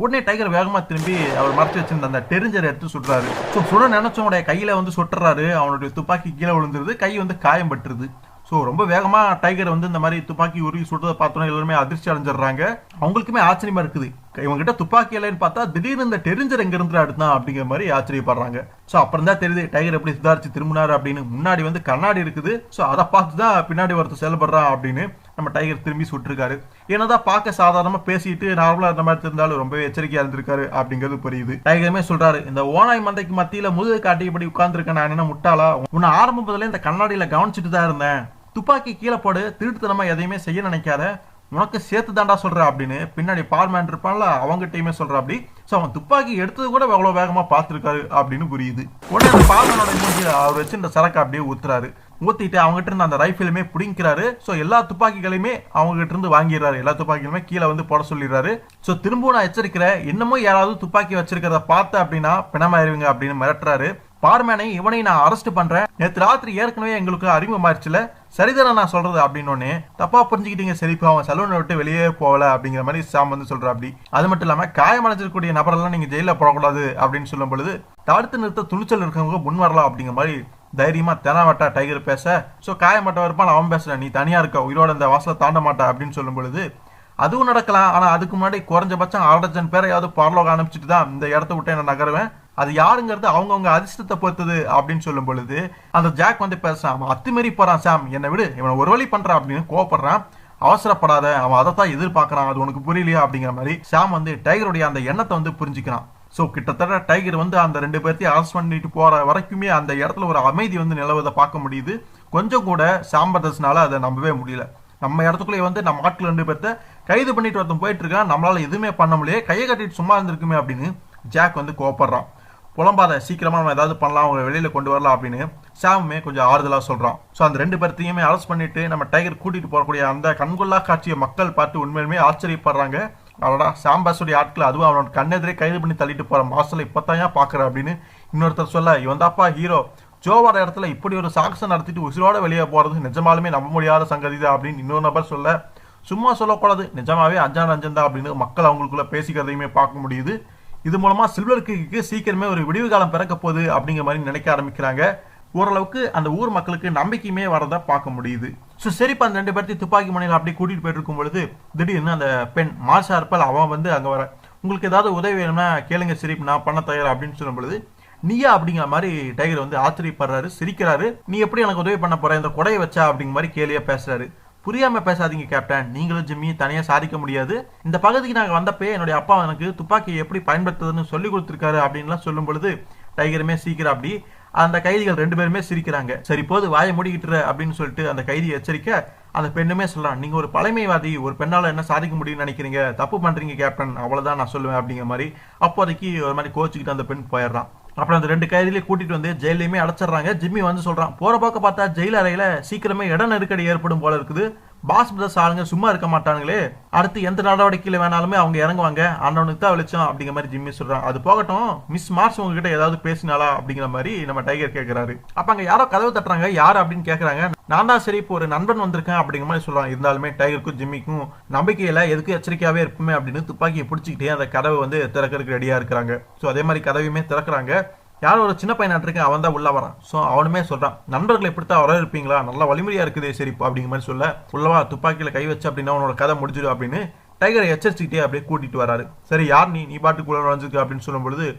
உடனே டைகர் வேகமா திரும்பி அவர் மறைச்சு வச்சிருந்த அந்த டெரிஞ்சரை எடுத்து சுடுறாரு. சுட நினைச்சவனுடைய கையில வந்து சுட்டுறாரு, அவனுடைய துப்பாக்கி கீழே விழுந்துருது, கை வந்து காயம் பட்டுருது. ஸோ ரொம்ப வேகமா டைகர் வந்து இந்த மாதிரி துப்பாக்கி உருவி சுடுறதை பார்த்தோன்னா எல்லாருமே அதிர்ச்சி அடைஞ்சிடுறாங்க. அவங்களுக்குமே ஆச்சரியமா இருக்குது, இவங்ககிட்ட துப்பாக்கி இல்லைன்னு பார்த்தா திடீர்னு இந்த டெரிஞ்சர் எங்க இருந்து அடுத்தான் அப்படிங்கிற மாதிரி ஆச்சரியப்படுறாங்க. ஸோ அப்புறம் தான் தெரியுது டைகர் எப்படி சுதாரிச்சு திரும்பினாரு அப்படின்னு. முன்னாடி வந்து கண்ணாடி இருக்குது, ஸோ அதை பார்த்து தான் பின்னாடி ஒருத்தர் செயல்படுறான் அப்படின்னு நம்ம டைகர் திரும்பி சுட்டிருக்காரு. ஏன்னதான் பார்க்க சாதாரணமா பேசிட்டு நார்மலா இருந்த மாதிரி இருந்தாலும் ரொம்பவே எச்சரிக்கையா இருந்திருக்காரு அப்படிங்கிறது புரியுது. டைகருமே சொல்றாரு, இந்த ஓனாய் மந்தைக்கு மத்தியில முதுகு காட்டி இப்படி உட்கார்ந்துருக்கேன், நான் என்ன முட்டாளா, உன்னை ஆரம்பத்துல இந்த கண்ணாடியில கவனிச்சுட்டு தான் இருந்தேன், துப்பாக்கி கீழே போடு, திருட்டுத்தனமா எதையுமே செய்ய நினைக்காத, உனக்கு சேர்த்து தாண்டா சொல்ற அப்படின்னு பின்னாடி பார்மேன் இருப்பான்ல அவங்ககிட்டயுமே சொல்ற அப்படி. ஸோ அவன் துப்பாக்கி எடுத்தது கூட எவ்வளவு வேகமா பார்த்துருக்காரு அப்படின்னு புரியுது. உடனே அந்த பார்மேனோட மூஞ்சி அவர் வச்சு இந்த சரக்கு அப்படியே ஊத்துறாரு. ஊத்திட்டு அவங்ககிட்ட இருந்து அந்த ரைஃபிலுமே பிடிக்கிறாரு. ஸோ எல்லா துப்பாக்கிகளையுமே அவங்க கிட்ட இருந்து வாங்கிடுறாரு. எல்லா துப்பாக்கிகளுமே கீழே வந்து போட சொல்லிடுறாரு. ஸோ திரும்பவும் நான் எச்சரிக்கிறேன், இன்னமும் யாராவது துப்பாக்கி வச்சிருக்கிறத பார்த்து அப்படின்னா பிணமாயிருவீங்க அப்படின்னு மிரட்டுறாரு. பார்மேனை இவனையும் நான் அரெஸ்ட் பண்றேன், நேற்று ராத்திரி ஏற்கனவே எங்களுக்கு அறிமுகமாயிருச்சுல, சரிதானே நான் சொல்றது அப்படின்னு. தப்பா புரிஞ்சுக்கிட்டீங்க சரிப்பா, அவன் சலூனை விட்டு வெளியே போகல அப்படிங்கிற மாதிரி சாம் வந்து சொல்ற அப்படி. அது மட்டும் இல்லாம காயமடைஞ்சிருக்கக்கூடிய நபரெல்லாம் நீங்க ஜெயில போடக்கூடாது அப்படின்னு சொல்லும் பொழுது தடுத்து நிறுத்த துணிச்சல் இருக்கவங்க முன் வரலாம் அப்படிங்கிற மாதிரி தைரியமா தெனாவட்டா டைகர் பேச. ஸோ காயமட்ட இருப்பான் அவன் பேசுற, நீ தனியா இருக்க, உயிரோட இந்த வாசலை தாண்ட மாட்டா அப்படின்னு சொல்லும் பொழுது அதுவும் நடக்கலாம். ஆனா அதுக்கு முன்னாடி குறைஞ்சபட்சம் 1/2 பேரையாவது பரலோகம் அனுப்பிச்சுட்டு தான் இந்த இடத்த விட்டு என்ன நகருவேன், அது யாருங்கிறது அவங்கவுங்க அதிர்ஷ்டத்தை பொறுத்தது அப்படின்னு சொல்லும் பொழுது அந்த ஜாக் வந்து பேசுறான், அவன் அத்துமீறி போறான் சாம், என்னை விடு, இவனை ஒரு வழி பண்றான் அப்படின்னு கோவப்படுறான். அவசரப்படாத, அவன் அதைத்தான் எதிர்பார்க்கறான், அது உனக்கு புரியலையா அப்படிங்கிற மாதிரி சாம் வந்து டைகருடைய அந்த எண்ணத்தை வந்து புரிஞ்சுக்கிறான். ஸோ கிட்டத்தட்ட டைகர் வந்து அந்த 2 பேர்த்தையும் அரெஸ்ட் பண்ணிட்டு போற வரைக்குமே அந்த இடத்துல ஒரு அமைதி வந்து நிலவதை பார்க்க முடியுது. கொஞ்சம் கூட சாம் பிரதர்ஸ்னால அதை நம்பவே முடியல. நம்ம இடத்துக்குள்ளே வந்து நம்ம ஆட்கள் 2 பேர்த்த கைது பண்ணிட்டு ஒருத்தன் போயிட்டு இருக்கான், நம்மளால எதுவுமே பண்ண முடியல, கையை கட்டிட்டு சும்மா இருந்திருக்குமே அப்படின்னு ஜாக் வந்து கோவப்படுறான். புலம்பாத, சீக்கிரமா நம்ம ஏதாவது பண்ணலாம், அவங்க வெளியில கொண்டு வரலாம் அப்படின்னு சாமுமே கொஞ்சம் ஆறுதலா சொல்றான். ஸோ அந்த 2 பேர்த்தையுமே அரெஸ்ட் பண்ணிட்டு நம்ம டைகர் கூட்டிட்டு போறக்கூடிய அந்த கண்கொள்ளா காட்சியை மக்கள் பார்த்து உண்மையுமே ஆச்சரியப்படுறாங்க. அவனோட சாம்பாஸுடைய ஆட்கள் அதுவும் அவனோட கண்ணெதிரே கைது பண்ணி தள்ளிட்டு போற மாசல இப்பத்தான் பாக்குற அப்படின்னு இன்னொருத்தர் சொல்ல, இவன் தாப்பா ஹீரோ, ஜோவோட இடத்துல இப்படி ஒரு சாகசம் நடத்திட்டு உசிரோட வெளியே போறது நிஜமாலுமே நம்ப முடியாத சங்கதி தான் அப்படின்னு இன்னொரு நபர் சொல்ல, சும்மா சொல்லக்கூடாது, நிஜமாவே அஞ்சான் தான் அப்படின்னு மக்கள் அவங்களுக்குள்ள பேசிக்கிறதையுமே பார்க்க முடியுது. இது மூலமா சில்வர் கிரிக்கு சீக்கிரமே ஒரு விடிவு காலம் பிறக்க போகுது அப்படிங்கிற மாதிரி நினைக்க ஆரம்பிக்கிறாங்க. ஓரளவுக்கு அந்த ஊர் மக்களுக்கு நம்பிக்கையுமே வரதை பார்க்க முடியுது. ஸோ சரிப்பா, அந்த 2 பேர்த்தையும் துப்பாக்கி முனையில் அப்படி கூட்டிட்டு போயிட்டு இருக்கும் பொழுது திடீர்னு அந்த பெண் மார்ஷா இருப்பால் அவன் வந்து அங்கே வர, உங்களுக்கு ஏதாவது உதவி வேணும்னா கேளுங்க சிரிப்பு, நான் பண்ண தயார் அப்படின்னு சொல்லும் பொழுது நீயா அப்படிங்கிற மாதிரி டைகர் வந்து ஆச்சரியப்படுறாரு, சிரிக்கிறாரு. நீ எப்படி எனக்கு உதவி பண்ண போற, இந்த கொடையை வச்சா அப்படிங்கிற மாதிரி கேலியா பேசுறாரு. புரியாம பேசாதீங்க கேப்டன், நீங்களும் ஜிம்மி தனியா சாதிக்க முடியாது, இந்த பகுதிக்கு நாங்க வந்தப்பே என்னுடைய அப்பா எனக்கு துப்பாக்கியை எப்படி பயன்படுத்துறதுன்னு சொல்லி கொடுத்துருக்காரு அப்படின்லாம் சொல்லும் பொழுது டைகருமே சீக்கிரம் அப்படி அந்த கைதிகள் 2 பேருமே சிரிக்கிறாங்க. சரி போது வாயை மூடிக்கிட்டு அப்படின்னு சொல்லிட்டு அந்த கைதி எச்சரிக்க, அந்த பெண்ணுமே சொல்லலாம், நீங்க ஒரு பழமைவாதி, ஒரு பெண்ணால என்ன சாதிக்க முடியும்னு நினைக்கிறீங்க, தப்பு பண்றீங்க கேப்டன், அவ்வளவுதான் நான் சொல்லுவேன் அப்படிங்கிற மாதிரி அப்போதைக்கு ஒரு மாதிரி கோச்சுக்கிட்டு அந்த பெண் போயிடுறான். அப்புறம் அந்த 2 கைதிலையும் கூட்டிட்டு வந்து ஜெயிலையுமே அடைச்சிடுறாங்க. ஜிம்மி வந்து சொல்றான், போற பக்க பார்த்தா ஜெயில் அறையில சீக்கிரமே இட நெருக்கடி ஏற்படும் போல இருக்குது, பாஸ் பிரதர்ஸ் ஆளுங்க சும்மா இருக்க மாட்டாங்களே, அடுத்து எந்த நடவடிக்கையில வேணாலுமே அவங்க இறங்குவாங்க, அண்ணனுக்கு தான் வெளிச்சம் அப்படிங்கிற மாதிரி ஜிம்மி சொல்றான். அது போகட்டும், மிஸ் மார்ஸ் உங்ககிட்ட ஏதாவது பேசினாலா அப்படிங்கிற மாதிரி நம்ம டைகர் கேட்கிறாரு. அப்ப அங்க யாரோ கதவு தட்டுறாங்க, யாரு அப்படின்னு கேட்கறாங்க. நான் தான் சரி, இப்போ ஒரு நண்பன் வந்திருக்கேன் அப்படிங்கிற மாதிரி சொல்றான். இருந்தாலுமே டைகருக்கும் ஜிம்மிக்கும் நம்பிக்கையில எதுக்கு எச்சரிக்கையாவே இருப்புமே அப்படின்னு துப்பாக்கியை பிடிச்சிக்கிட்டே அந்த கதவை வந்து திறக்கிறதுக்கு ரெடியா இருக்கிறாங்க. ஸோ அதே மாதிரி கதவையுமே திறக்கிறாங்க. யாரோ ஒரு சின்ன பையன் இருக்கேன், அவன் தான் உள்ள வரான். ஸோ அவனுமே சொல்றான், நண்பர்கள் எப்படித்தான் வர இருப்பீங்களா, நல்லா வலிமையா இருக்குது சரி அப்படிங்கிற மாதிரி சொல்ல, உள்ளவா துப்பாக்கியில கை வச்சு அப்படின்னா உன்னோட கதை முடிஞ்சிடும் அப்படின்னு டைகரை எச்சரிச்சுக்கிட்டே அப்படியே கூட்டிட்டு வராரு. சரி யார் நீ பாட்டுக்குள்ள நுழைஞ்சிருக்கு அப்படின்னு சொல்லும் பொழுது,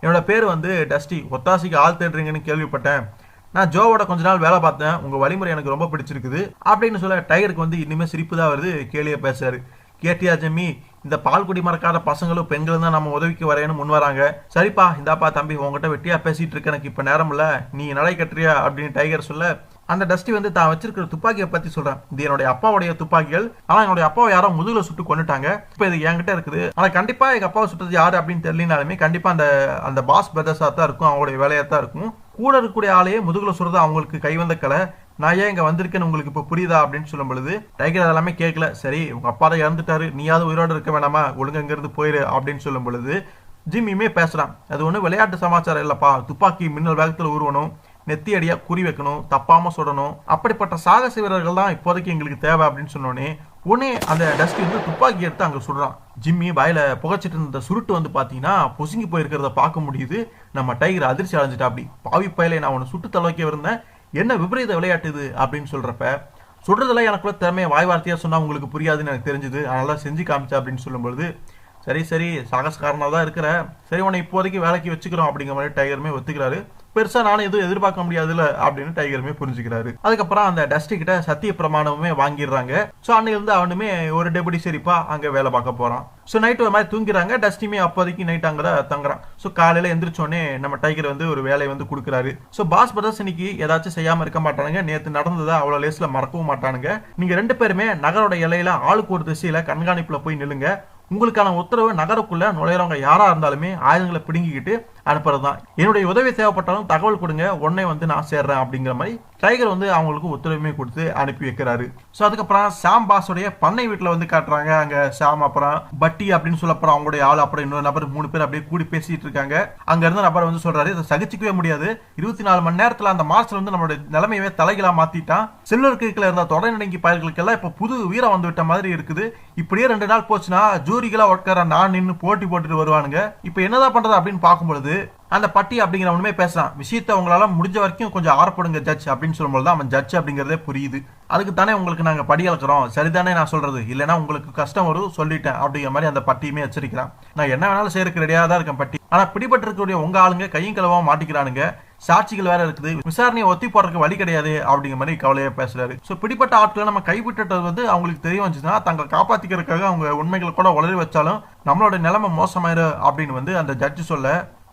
என்னோட பேர் வந்து டஸ்டி, ஒத்தாசிக்கு ஆள் தேடுறீங்கன்னு கேள்விப்பட்டேன், நான் ஜோவோட கொஞ்ச நாள் வேலை பார்த்தேன், உங்க வழிமுறை எனக்கு ரொம்ப பிடிச்சிருக்குது அப்படின்னு சொல்ல டைகருக்கு வந்து இனிமே சிரிப்பு தான் வருது. கேலியா பேசுறாரு. கேட்டியா ஜெம்மி, இந்த பால்குடி மறக்காத பசங்களும் பெண்களும் தான் நம்ம உதவிக்கு வரேன்னு முன் வராங்க. சரிப்பா இந்தாப்பா தம்பி, உங்ககிட்ட வெட்டியா பேசிட்டு இருக்க, எனக்கு இப்ப நேரம் இல்ல, நீ நடை கட்டுறியா அப்படின்னு டைகர் சொல்ல, அந்த டஸ்டி வந்து தான் வச்சிருக்கிற துப்பாக்கியை பத்தி சொல்றான். இது என்னுடைய அப்பாவுடைய துப்பாக்கிகள், ஆனா என்னுடைய அப்பாவை யாரோ முதுகுல சுட்டு கொண்டுட்டாங்க, இப்ப இது என்கிட்ட இருக்குது, ஆனா கண்டிப்பா எங்க அப்பாவை சுட்டது யாரு அப்படின்னு தெரியலனாலுமே கண்டிப்பா அந்த பாஸ் பிரதர்ஸா தான் இருக்கும், அவங்களுடைய வேலையா தான் இருக்கும், கூட இருக்கக்கூடிய ஆளையே முதுகுல சுடுறது அவங்களுக்கு கைவந்த கலை, நான் ஏன் இங்க வந்திருக்கேன்னு உங்களுக்கு இப்ப புரியுதா அப்படின்னு சொல்லும் பொழுது டைகர் அதெல்லாமே கேட்கல. சரி உங்க அப்பா தான் இறந்துட்டாரு, நீயாவது உயிரோடு இருக்க வேணாமா, ஒழுங்கு இருந்து போயிரு அப்படின்னு சொல்லும் பொழுது ஜிம்மியுமே பேசுறான், அது ஒண்ணு விளையாட்டு சமாச்சாரம் இல்லப்பா, துப்பாக்கி மின்னல் வேகத்துல உருவணும், நெத்தி அடியா குறி வைக்கணும், தப்பாம சுடணும், அப்படிப்பட்ட சாகச வீரர்கள் தான் இப்போதைக்கு எங்களுக்கு தேவை அப்படின்னு சொன்னோடனே உடனே அந்த டஸ்டி வந்து துப்பாக்கி எடுத்து அங்க சுடுறான். ஜிம்மி வாயில புகைச்சிட்டு இருந்த சுருட்டு வந்து பாத்தீங்கன்னா பொசுங்கி போயிருக்கிறத பார்க்க முடியுது. நம்ம டைகர் அதிர்ச்சி அடைஞ்சிட்டா, அப்படி பாவி பயில நான் உன்னை சுட்டு தலவைக்க இருந்தேன், என்ன விபரீத விளையாட்டுது அப்படின்னு சொல்றப்ப, சுடுறதுல எனக்குள்ள திறமையை வாய் வார்த்தையா சொன்னா உங்களுக்கு புரியாதுன்னு எனக்கு தெரிஞ்சது, அதனால செஞ்சு காமிச்சா அப்படின்னு சொல்லும்பொழுது, சரி சரி சாகசக்காரனா தான் இருக்கிற, சரி உன்னை இப்போதைக்கு வேலைக்கு வச்சுக்கிறோம் அப்படிங்கிற மாதிரி டைகருமே ஒத்துக்கிறாரு. பெருசா நானும் எதுவும் எதிர்பார்க்க முடியாதுல அப்படின்னு டைகருமே புரிஞ்சுக்கிறாரு. அதுக்கப்புறம் அந்த டஸ்டி கிட்ட சத்திய பிரமாணமுமே வாங்கிடுறாங்க. சோ அன்னைக்கு இருந்து அவனுமே ஒரு டெபுடி சரிப்பா அங்க வேலை பார்க்க போறான். சோ நைட் ஒரு மாதிரி தூங்கிறாங்க. டஸ்டியுமே அப்போதைக்கு நைட் அங்கதான் தங்குறான். சோ காலையில எந்திரிச்சோடனே நம்ம டைகர் வந்து ஒரு வேலையை வந்து கொடுக்குறாரு. சோ பாஸ் பிரதர்ஸ் இன்னைக்கு ஏதாச்சும் செய்யாம இருக்க மாட்டானுங்க. நேத்து நடந்ததா அவ்வளவு லேஸ்ல மறக்கவும் மாட்டானுங்க. நீங்க 2 பேருமே நகரோட எல்லையில ஆளுக்கு ஒரு திசையில கண்காணிப்புல போய் நில்லுங்க. உங்களுக்கான உத்தரவு நகருக்குள்ள நுழையறவங்க யாரா இருந்தாலுமே ஆயுதங்களை பிடுங்கிக்கிட்டு அனுப்புறதுதான். என்னுடைய உதவி தேவைப்பட்டாலும் தகவல் கொடுங்க, உடனே வந்து நான் சேர்றேன் அப்படிங்கிற மாதிரி டைகர் வந்து அவங்களுக்கு உத்தரவுமே கொடுத்து அனுப்பி வைக்கிறாரு. சோ அதுக்கப்புறம் சாம் பாஸோடைய பண்ணை வீட்டுல வந்து காட்டுறாங்க. அங்க சாம் அப்புறம் பட்டி அப்படின்னு சொல்லப்பறம் அவங்களுடைய ஆள் அப்புறம் இன்னொரு நபர் 3 பேர் அப்படியே கூடி பேசிட்டு இருக்காங்க. அங்க இருந்த நபர் வந்து சொல்றாரு, இதை சகிச்சுக்கவே முடியாது. 24 மணி நேரத்துல அந்த மாஸ்டர் வந்து நம்மளுடைய நிலைமையவே தலைகளா மாத்திட்டான். சில்வர் கிரீக்ல இருந்த தொடர் நடுங்கி பயல்களுக்கு எல்லாம் இப்ப புது வீரம் வந்து விட்ட மாதிரி இருக்குது. இப்படியே 2 நாள் போச்சுன்னா ஜூரிகளா உட்கார நான் நின்று போட்டி போட்டுட்டு வருவானுங்க. இப்ப என்னதான் பண்றது அப்படின்னு பார்க்கும்பொழுது அந்த பட்டி அப்படிங்கிறவனுமே பேசுறான். விஷயத்தை உங்களால முடிஞ்ச வரைக்கும் கொஞ்சம் ஆரப்படுங்க ஜட்ஜ் அப்படின்னு சொல்லும்போது அவன் ஜட்ஜ் அப்படிங்கறதே புரியுது. அதுக்கு தானே உங்களுக்கு நாங்க படி அளக்கிறோம், சரிதானே நான் சொல்றது, இல்லைன்னா உங்களுக்கு கஷ்டம் வரும் சொல்லிட்டேன் அப்படிங்கிற மாதிரி அந்த பட்டியுமே எச்சரிக்கிறான். நான் என்ன வேணாலும் செய்யறதுக்கு ரெடியா தான் இருக்கேன் பட்டி, ஆனா பிடிபட்டு இருக்கக்கூடிய உங்க ஆளுங்க கையும் களவாம மாட்டிக்கிறானுங்க, சாட்சிகள் வேற இருக்குது, விசாரணையை ஒத்தி போறதுக்கு வழி கிடையாது அப்படிங்கிற மாதிரி கவலையா பேசுறாரு. சோ பிடிப்பட்ட ஆட்களை நம்ம கைவிட்டது வந்து அவங்களுக்கு தெரிய வந்துச்சுன்னா தங்களை காப்பாத்திக்கிறதுக்காக அவங்க உண்மைகளை கூட உளறி வச்சாலும் நம்மளோட நிலைமை மோசமாயிரு அப்படின்னு வந்து அந்த ஜட்ஜ் சொல்ல,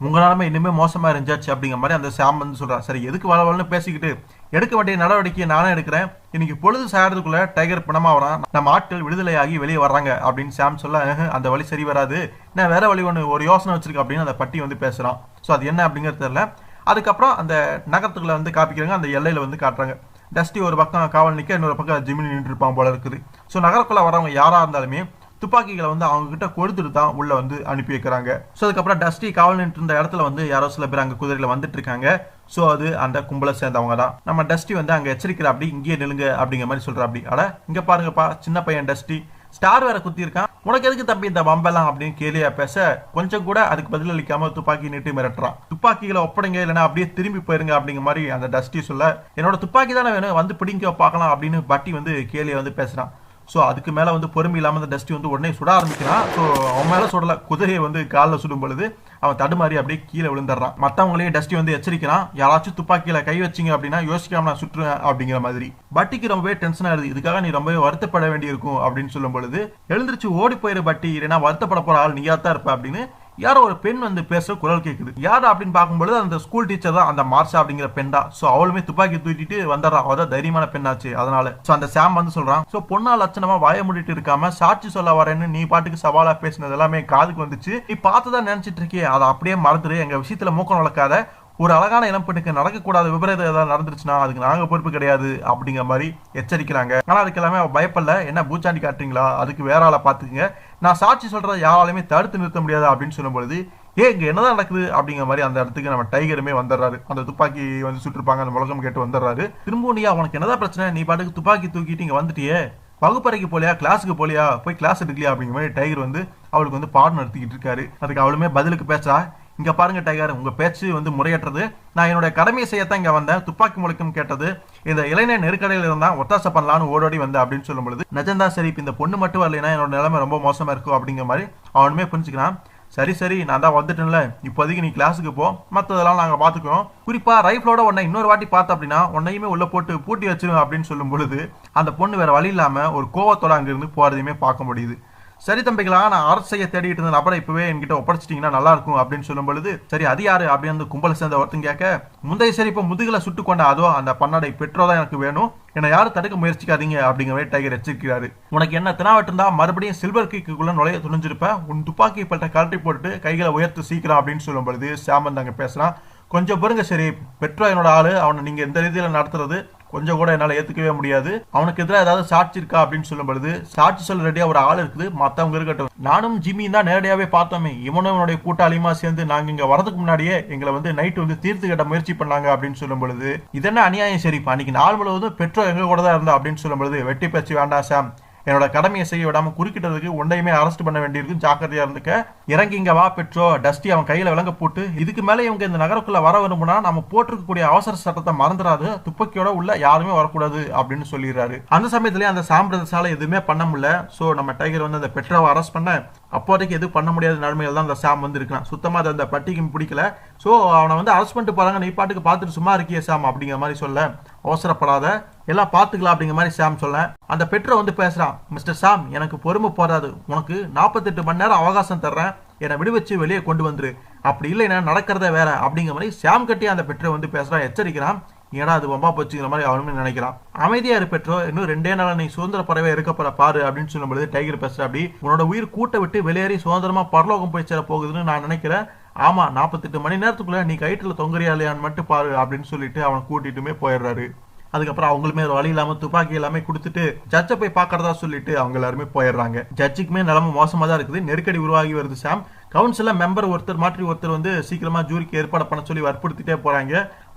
உங்க நிலைமை இனிமே மோசமா இருந்துச்சு அப்படிங்கிற மாதிரி அந்த சாம் வந்து சொல்றான். சரி எதுக்கு வளவலன்னு பேசிக்கிட்டு எடுக்க வேண்டிய நடவடிக்கையை நானே எடுக்கிறேன். இன்னைக்கு பொழுது சாயறதுக்குள்ள டைகர் பணமா வரான், நம்ம ஆட்கள் விடுதலையாகி வெளியே வர்றாங்க அப்படின்னு சாம் சொல்ல, அந்த வழி சரி வராது, நான் வேற வழி ஒன்று ஒரு யோசனை வச்சிருக்கேன் அப்படின்னு அந்த பட்டி வந்து பேசுறான். ஸோ அது என்ன அப்படிங்கிறது தெரியல. அதுக்கப்புறம் அந்த நகரத்துக்குள்ள வந்து காப்பிக்கிறாங்க. அந்த எல்லையில வந்து காட்டுறாங்க. டஸ்டி ஒரு பக்கம் காவல் நிக்க, இன்னொரு பக்கம் ஜிமினி நின்று இருப்பான் போல இருக்குது. ஸோ நகரக்குள்ள வரவங்க யாரா இருந்தாலுமே துப்பாக்கிகளை வந்து அவங்க கிட்ட கொடுத்துட்டு தான் உள்ள வந்து அனுப்பி வைக்கிறாங்க. ஸோ அதுக்கப்புறம் டஸ்டி காவல் நின்று இருந்த இடத்துல வந்து யாரோ சில பேர் அங்க குதிரையில வந்துட்டு இருக்காங்க. ஸோ அது அந்த கும்பலை சேர்ந்தவங்க தான். நம்ம டஸ்டி வந்து அங்க எச்சரிக்கிற அப்படி இங்கேயே நிலுங்க அப்படிங்கிற மாதிரி சொல்ற. அப்படி அட இங்க பாருங்கப்பா, சின்ன பையன் டஸ்டி ஸ்டார் வேற குத்தி இருக்கான், உனக்கு எதுக்கு தம்பி இந்த வம்பெல்லாம் அப்படின்னு கேலியா பேச, கொஞ்சம் கூட அதுக்கு பதில் அளிக்காம துப்பாக்கி நீட்டி மிரட்டுறான். துப்பாக்கிகளை ஒப்படைங்க இல்லைன்னா அப்படியே திரும்பி போயிருங்க அப்படிங்கிற மாதிரி அந்த டஸ்டி சொல்ல, என்னோட துப்பாக்கி தானே வேணும், வந்து பிடிங்க பார்க்கலாம் அப்படின்னு பட்டி வந்து கேலியா வந்து பேசுறான். ஸோ அதுக்கு மேலே வந்து பொறுமை இல்லாமல் அந்த டஸ்டி வந்து உடனே சுட ஆரம்பிக்கிறான். ஸோ அவன் மேலே சுடலை, குதிரையை வந்து காலில் சுடும் பொழுது அவன் தடுமாறி அப்படியே கீழே விழுந்துடுறான். மற்றவங்களையும் டஸ்டி வந்து எச்சரிக்கிறான், யாராச்சும் துப்பாக்கியில கை வச்சிங்க அப்படின்னா யோசிக்காம நான் சுற்றுவேன் அப்படிங்கிற மாதிரி. பட்டிக்கு ரொம்பவே டென்ஷன் ஆகுது. இதுக்காக நீ ரொம்பவே வருத்தப்பட வேண்டியிருக்கும் அப்படின்னு சொல்லும் பொழுது, எழுந்திரிச்சு ஓடி போயிரு பட்டி, இல்லைன்னா வருத்தப்பட போற ஆள் நீயா தான் இருப்ப அப்படின்னு யாரோ ஒரு பெண் வந்து பேசுற குரல் கேட்குது. யாரு அப்படின்னு பார்க்கும்போது அந்த ஸ்கூல் டீச்சர் தான், அந்த மார்ஷா அப்படிங்கிற பெண் தான். ஸோ அவளுமே துப்பாக்கி தூக்கிட்டு வந்துடுறான். அவதான் தைரியமான பெண்ணாச்சு அதனால. ஸோ அந்த சாம் வந்து சொல்றான், ஸோ பொண்ணா லட்சணமா வாய மூடிட்டு இருக்காம சாட்சி சொல்ல வரேன்னு நீ பாட்டுக்கு சவாலா பேசினது எல்லாமே காதுக்கு வந்துச்சு, நீ பார்த்துதான் நினைச்சிட்டு இருக்கியே, அதை அப்படியே மறந்துடு, எங்க விஷயத்துல மூக்கம் வளர்க்காத, ஒரு அழகான இளம் பெண்ணுக்கு நடக்கக்கூடாத விபரீதம் ஏதாவது நடந்துருச்சுன்னா அதுக்கு நாங்க பொறுப்பு கிடையாது அப்படிங்கிற மாதிரி எச்சரிக்கிறாங்க. ஆனா அதுக்கு எல்லாமே அவ பயப்படல. என்ன பூச்சாண்டி காட்டுறீங்களா, அதுக்கு வேற ஆளை பாத்துக்குங்க, நான் சாட்சி சொல்றதை யாராலுமே தடுத்து நிறுத்த முடியாது அப்படின்னு சொல்லும் பொழுது, இங்க என்னதான் நடக்குது அப்படிங்கிற மாதிரி அந்த இடத்துக்கு நம்ம டைகருமே வந்துடுறாரு. அந்த துப்பாக்கி வந்து சுட்டிருப்பாங்க, அந்த முழக்கம் கேட்டு வந்துடுறாரு. திரும்பவும் நீயா உனக்கு என்னதான் பிரச்சனை, நீ பாட்டுக்கு துப்பாக்கி தூக்கிட்டு இங்க வந்துட்டியே, வகுப்பறைக்கு போலியா, கிளாஸுக்கு போலியா, போய் கிளாஸ் எடுக்கலையா அப்படிங்கிற மாதிரி டைகர் வந்து அவளுக்கு வந்து பாடம் நடத்திக்கிட்டு இருக்காரு. அதுக்கு அவளுமே பதிலுக்கு பேசுறா, இங்க பாருங்க டைகர், உங்க பேச்சு வந்து முறையற்றது, நான் என்னோட கடமையை செய்யத்தான் இங்க வந்தேன், துப்பாக்கி முழக்கம் கேட்டது இந்த இளைஞர் நெருக்கடியில் இருந்தா ஒத்தாசை பண்ணலான்னு ஓடோடி வந்தேன் அப்படின்னு சொல்லும் பொழுது, நிஜம்தான் சரி, இந்த பொண்ணு மட்டும் வரலைன்னா என்னோட நிலைமை ரொம்ப மோசமா இருக்கும் அப்படிங்கிற மாதிரி அவனுமே புரிஞ்சுக்கிறான். சரி சரி நான் தான் வந்துட்டேன்ல, இப்போதைக்கு நீ கிளாஸுக்கு போ, மற்றதெல்லாம் நாங்க பாத்துக்கிறோம், குறிப்பா ரைஃபிளோட உன்னை இன்னொரு வாட்டி பார்த்த அப்படின்னா உன்னையுமே உள்ள போட்டு பூட்டி வச்சிருவேன் அப்படின்னு சொல்லும் பொழுது அந்த பொண்ணு வேற வழி இல்லாம ஒரு கோவத்தோட அங்கிருந்து போறதையுமே பார்க்க முடியுது. சரி தம்பிகளா, நான் அரசு செய்ய தேடிட்டு இருந்த நபரை இப்பவே என்கிட்ட ஒப்படைச்சிட்டீங்கன்னா நல்லா இருக்கும் அப்படின்னு சொல்லும் பொழுது, சரி அது யாரு அப்படின்னு கும்பலை சேர்ந்த ஒருத்தன் கேட்க, முந்தைய சரி இப்ப முதுகுல சுட்டு கொண்ட அதோ அந்த பன்னடை பெற்றோதான் எனக்கு வேணும், என்னை யாரும் தடுக்க முயற்சிக்காதீங்க அப்படிங்கிற மாதிரி டைகர் எச்சரிக்கிறாரு. உனக்கு என்ன தினாவட்டு இருந்தா மறுபடியும் சில்வர் கிக்குள்ள நுழைய துணிஞ்சிருப்ப, உன் துப்பாக்கி பட்ட கழட்டி போட்டு கைகளை உயர்த்து சீக்கிரம் அப்படின்னு சொல்லும் பொழுது சாமன் அங்க பேசுறான், கொஞ்சம் பொறுங்க சரி, பெற்றோ என்னோட ஆளு, அவனை நீங்க எந்த ரீதியில நடத்துறது கொஞ்சம் கூட என்னால ஏத்துக்கவே முடியாது, அவனுக்கு எதிராக ஏதாவது சாட்சி இருக்கா அப்படின்னு சொல்லும் பொழுது, சாட்சி சொல்ல ரெடியா ஒரு ஆள் இருக்குது, மத்தவங்க இருக்கட்டும், நானும் ஜிம்மியும் தான் நேரடியாவே பார்த்தோமே, இவனும் இவனுடைய கூட்டாளியுமா சேர்ந்து நாங்க இங்க வரதுக்கு முன்னாடியே எங்களை வந்து நைட்டு வந்து தீர்த்து கட்ட முயற்சி பண்ணாங்க அப்படின்னு சொல்லும் பொழுது, இதென்ன அநியாயம் சரிப்பா, அன்னைக்கு நாள் முழுவதும் பெற்றோர் எங்க கூட தான் இருந்தா அப்படின்னு சொல்லும் பொழுது, வெட்டி பேச்சு வேண்டாம் சாம், என்னோட கடமையை செய்ய விடாம குறுக்கிட்டதுக்கு உன்னையுமே அரெஸ்ட் பண்ண வேண்டியிருக்கு, ஜாக்கிரதையா இருந்துக்க. இறங்கி இங்க வா பெட்ரோ. டஸ்டி அவன் கையில விலங்க போட்டு, இதுக்கு மேல இவங்க இந்த நகரக்குள்ள வர விரும்புனா நம்ம போட்டிருக்கக்கூடிய அவசர சட்டத்தை மறந்துடாது, துப்பாக்கியோட உள்ள யாருமே வரக்கூடாது அப்படின்னு சொல்லிடுறாரு. அந்த சமயத்திலேயே அந்த சாம் பிரதர்ஸால எதுவுமே பண்ண முடியல. சோ நம்ம டைகர் வந்து அந்த பெட்ரோவை அரெஸ்ட் பண்ண அப்போதைக்கு எதுவும் பண்ண முடியாத நிலைமையில தான் அந்த சாம் வந்து இருக்கான். சுத்தமா அந்த பட்டிக்கும் பிடிக்கல. சோ அவனை வந்து அரெஸ்ட் பண்ணிட்டு போறாங்க, நீ பாட்டுக்கு பார்த்துட்டு சும்மா இருக்கிய சாம் அப்படிங்கிற மாதிரி சொல்ல, அவசரப்படாத, எல்லாம் பார்த்துக்கலாம் அப்படிங்கிற மாதிரி சாம் சொல்ல, அந்த பெட்ரோ வந்து பேசுறான், மிஸ்டர் சாம் எனக்கு பொறுமை போறாது, உனக்கு 48 மணி நேரம் அவகாசம் தர்றேன், என்னை விடுவச்சு வெளியே கொண்டு வந்துரு, அப்படி இல்லைன்னா நடக்கிறத வேற அப்படிங்கிற மாதிரி சாம் கட்டி அந்த பெட்ரோ வந்து பேசுறான், எச்சரிக்கிறான். ஏன்னா அது வம்பா போச்சுங்கிற மாதிரி அவனுமே நினைக்கிறான். அமைதியா இரு பெட்ரோ, இன்னும் 2 நாள் நீ சுதந்திர பறவை இருக்கப்பட பாரு அப்படின்னு சொல்லும்போது டைகர் பேசுற, அப்படி உன்னோட உயிர் கூட்ட விட்டு வெளியேறி சுதந்திரமா பரலோகம் போய் சேர போகுதுன்னு நான் நினைக்கிறேன். ஆமா 48 மணி நேரத்துக்குள்ள நீ கயிற்றுல தொங்குறியா இல்லையான்னு மட்டும் பாரு அப்படின்னு சொல்லிட்டு அவனை கூட்டிட்டுமே போயிடுறாரு. அதுக்கப்புறம் அவங்களுமே வழி இல்லாம துப்பாக்கி எல்லாமே கொடுத்துட்டு ஜட்ஜை போய் பாக்குறதா சொல்லிட்டு அவங்க எல்லாருமே போயிடுறாங்க. ஜட்ஜுக்குமே நிலைமை மோசமா தான் இருக்குது, நெருக்கடி உருவாகி வருது. சாம் கவுன்சில மெம்பர் ஒருத்தர் மாற்றி ஒருத்தர் வந்து சீக்கிரமா ஜூரிக்கு ஏற்பாடு பண்ண சொல்லி வற்புறுத்திட்டே போறாங்க.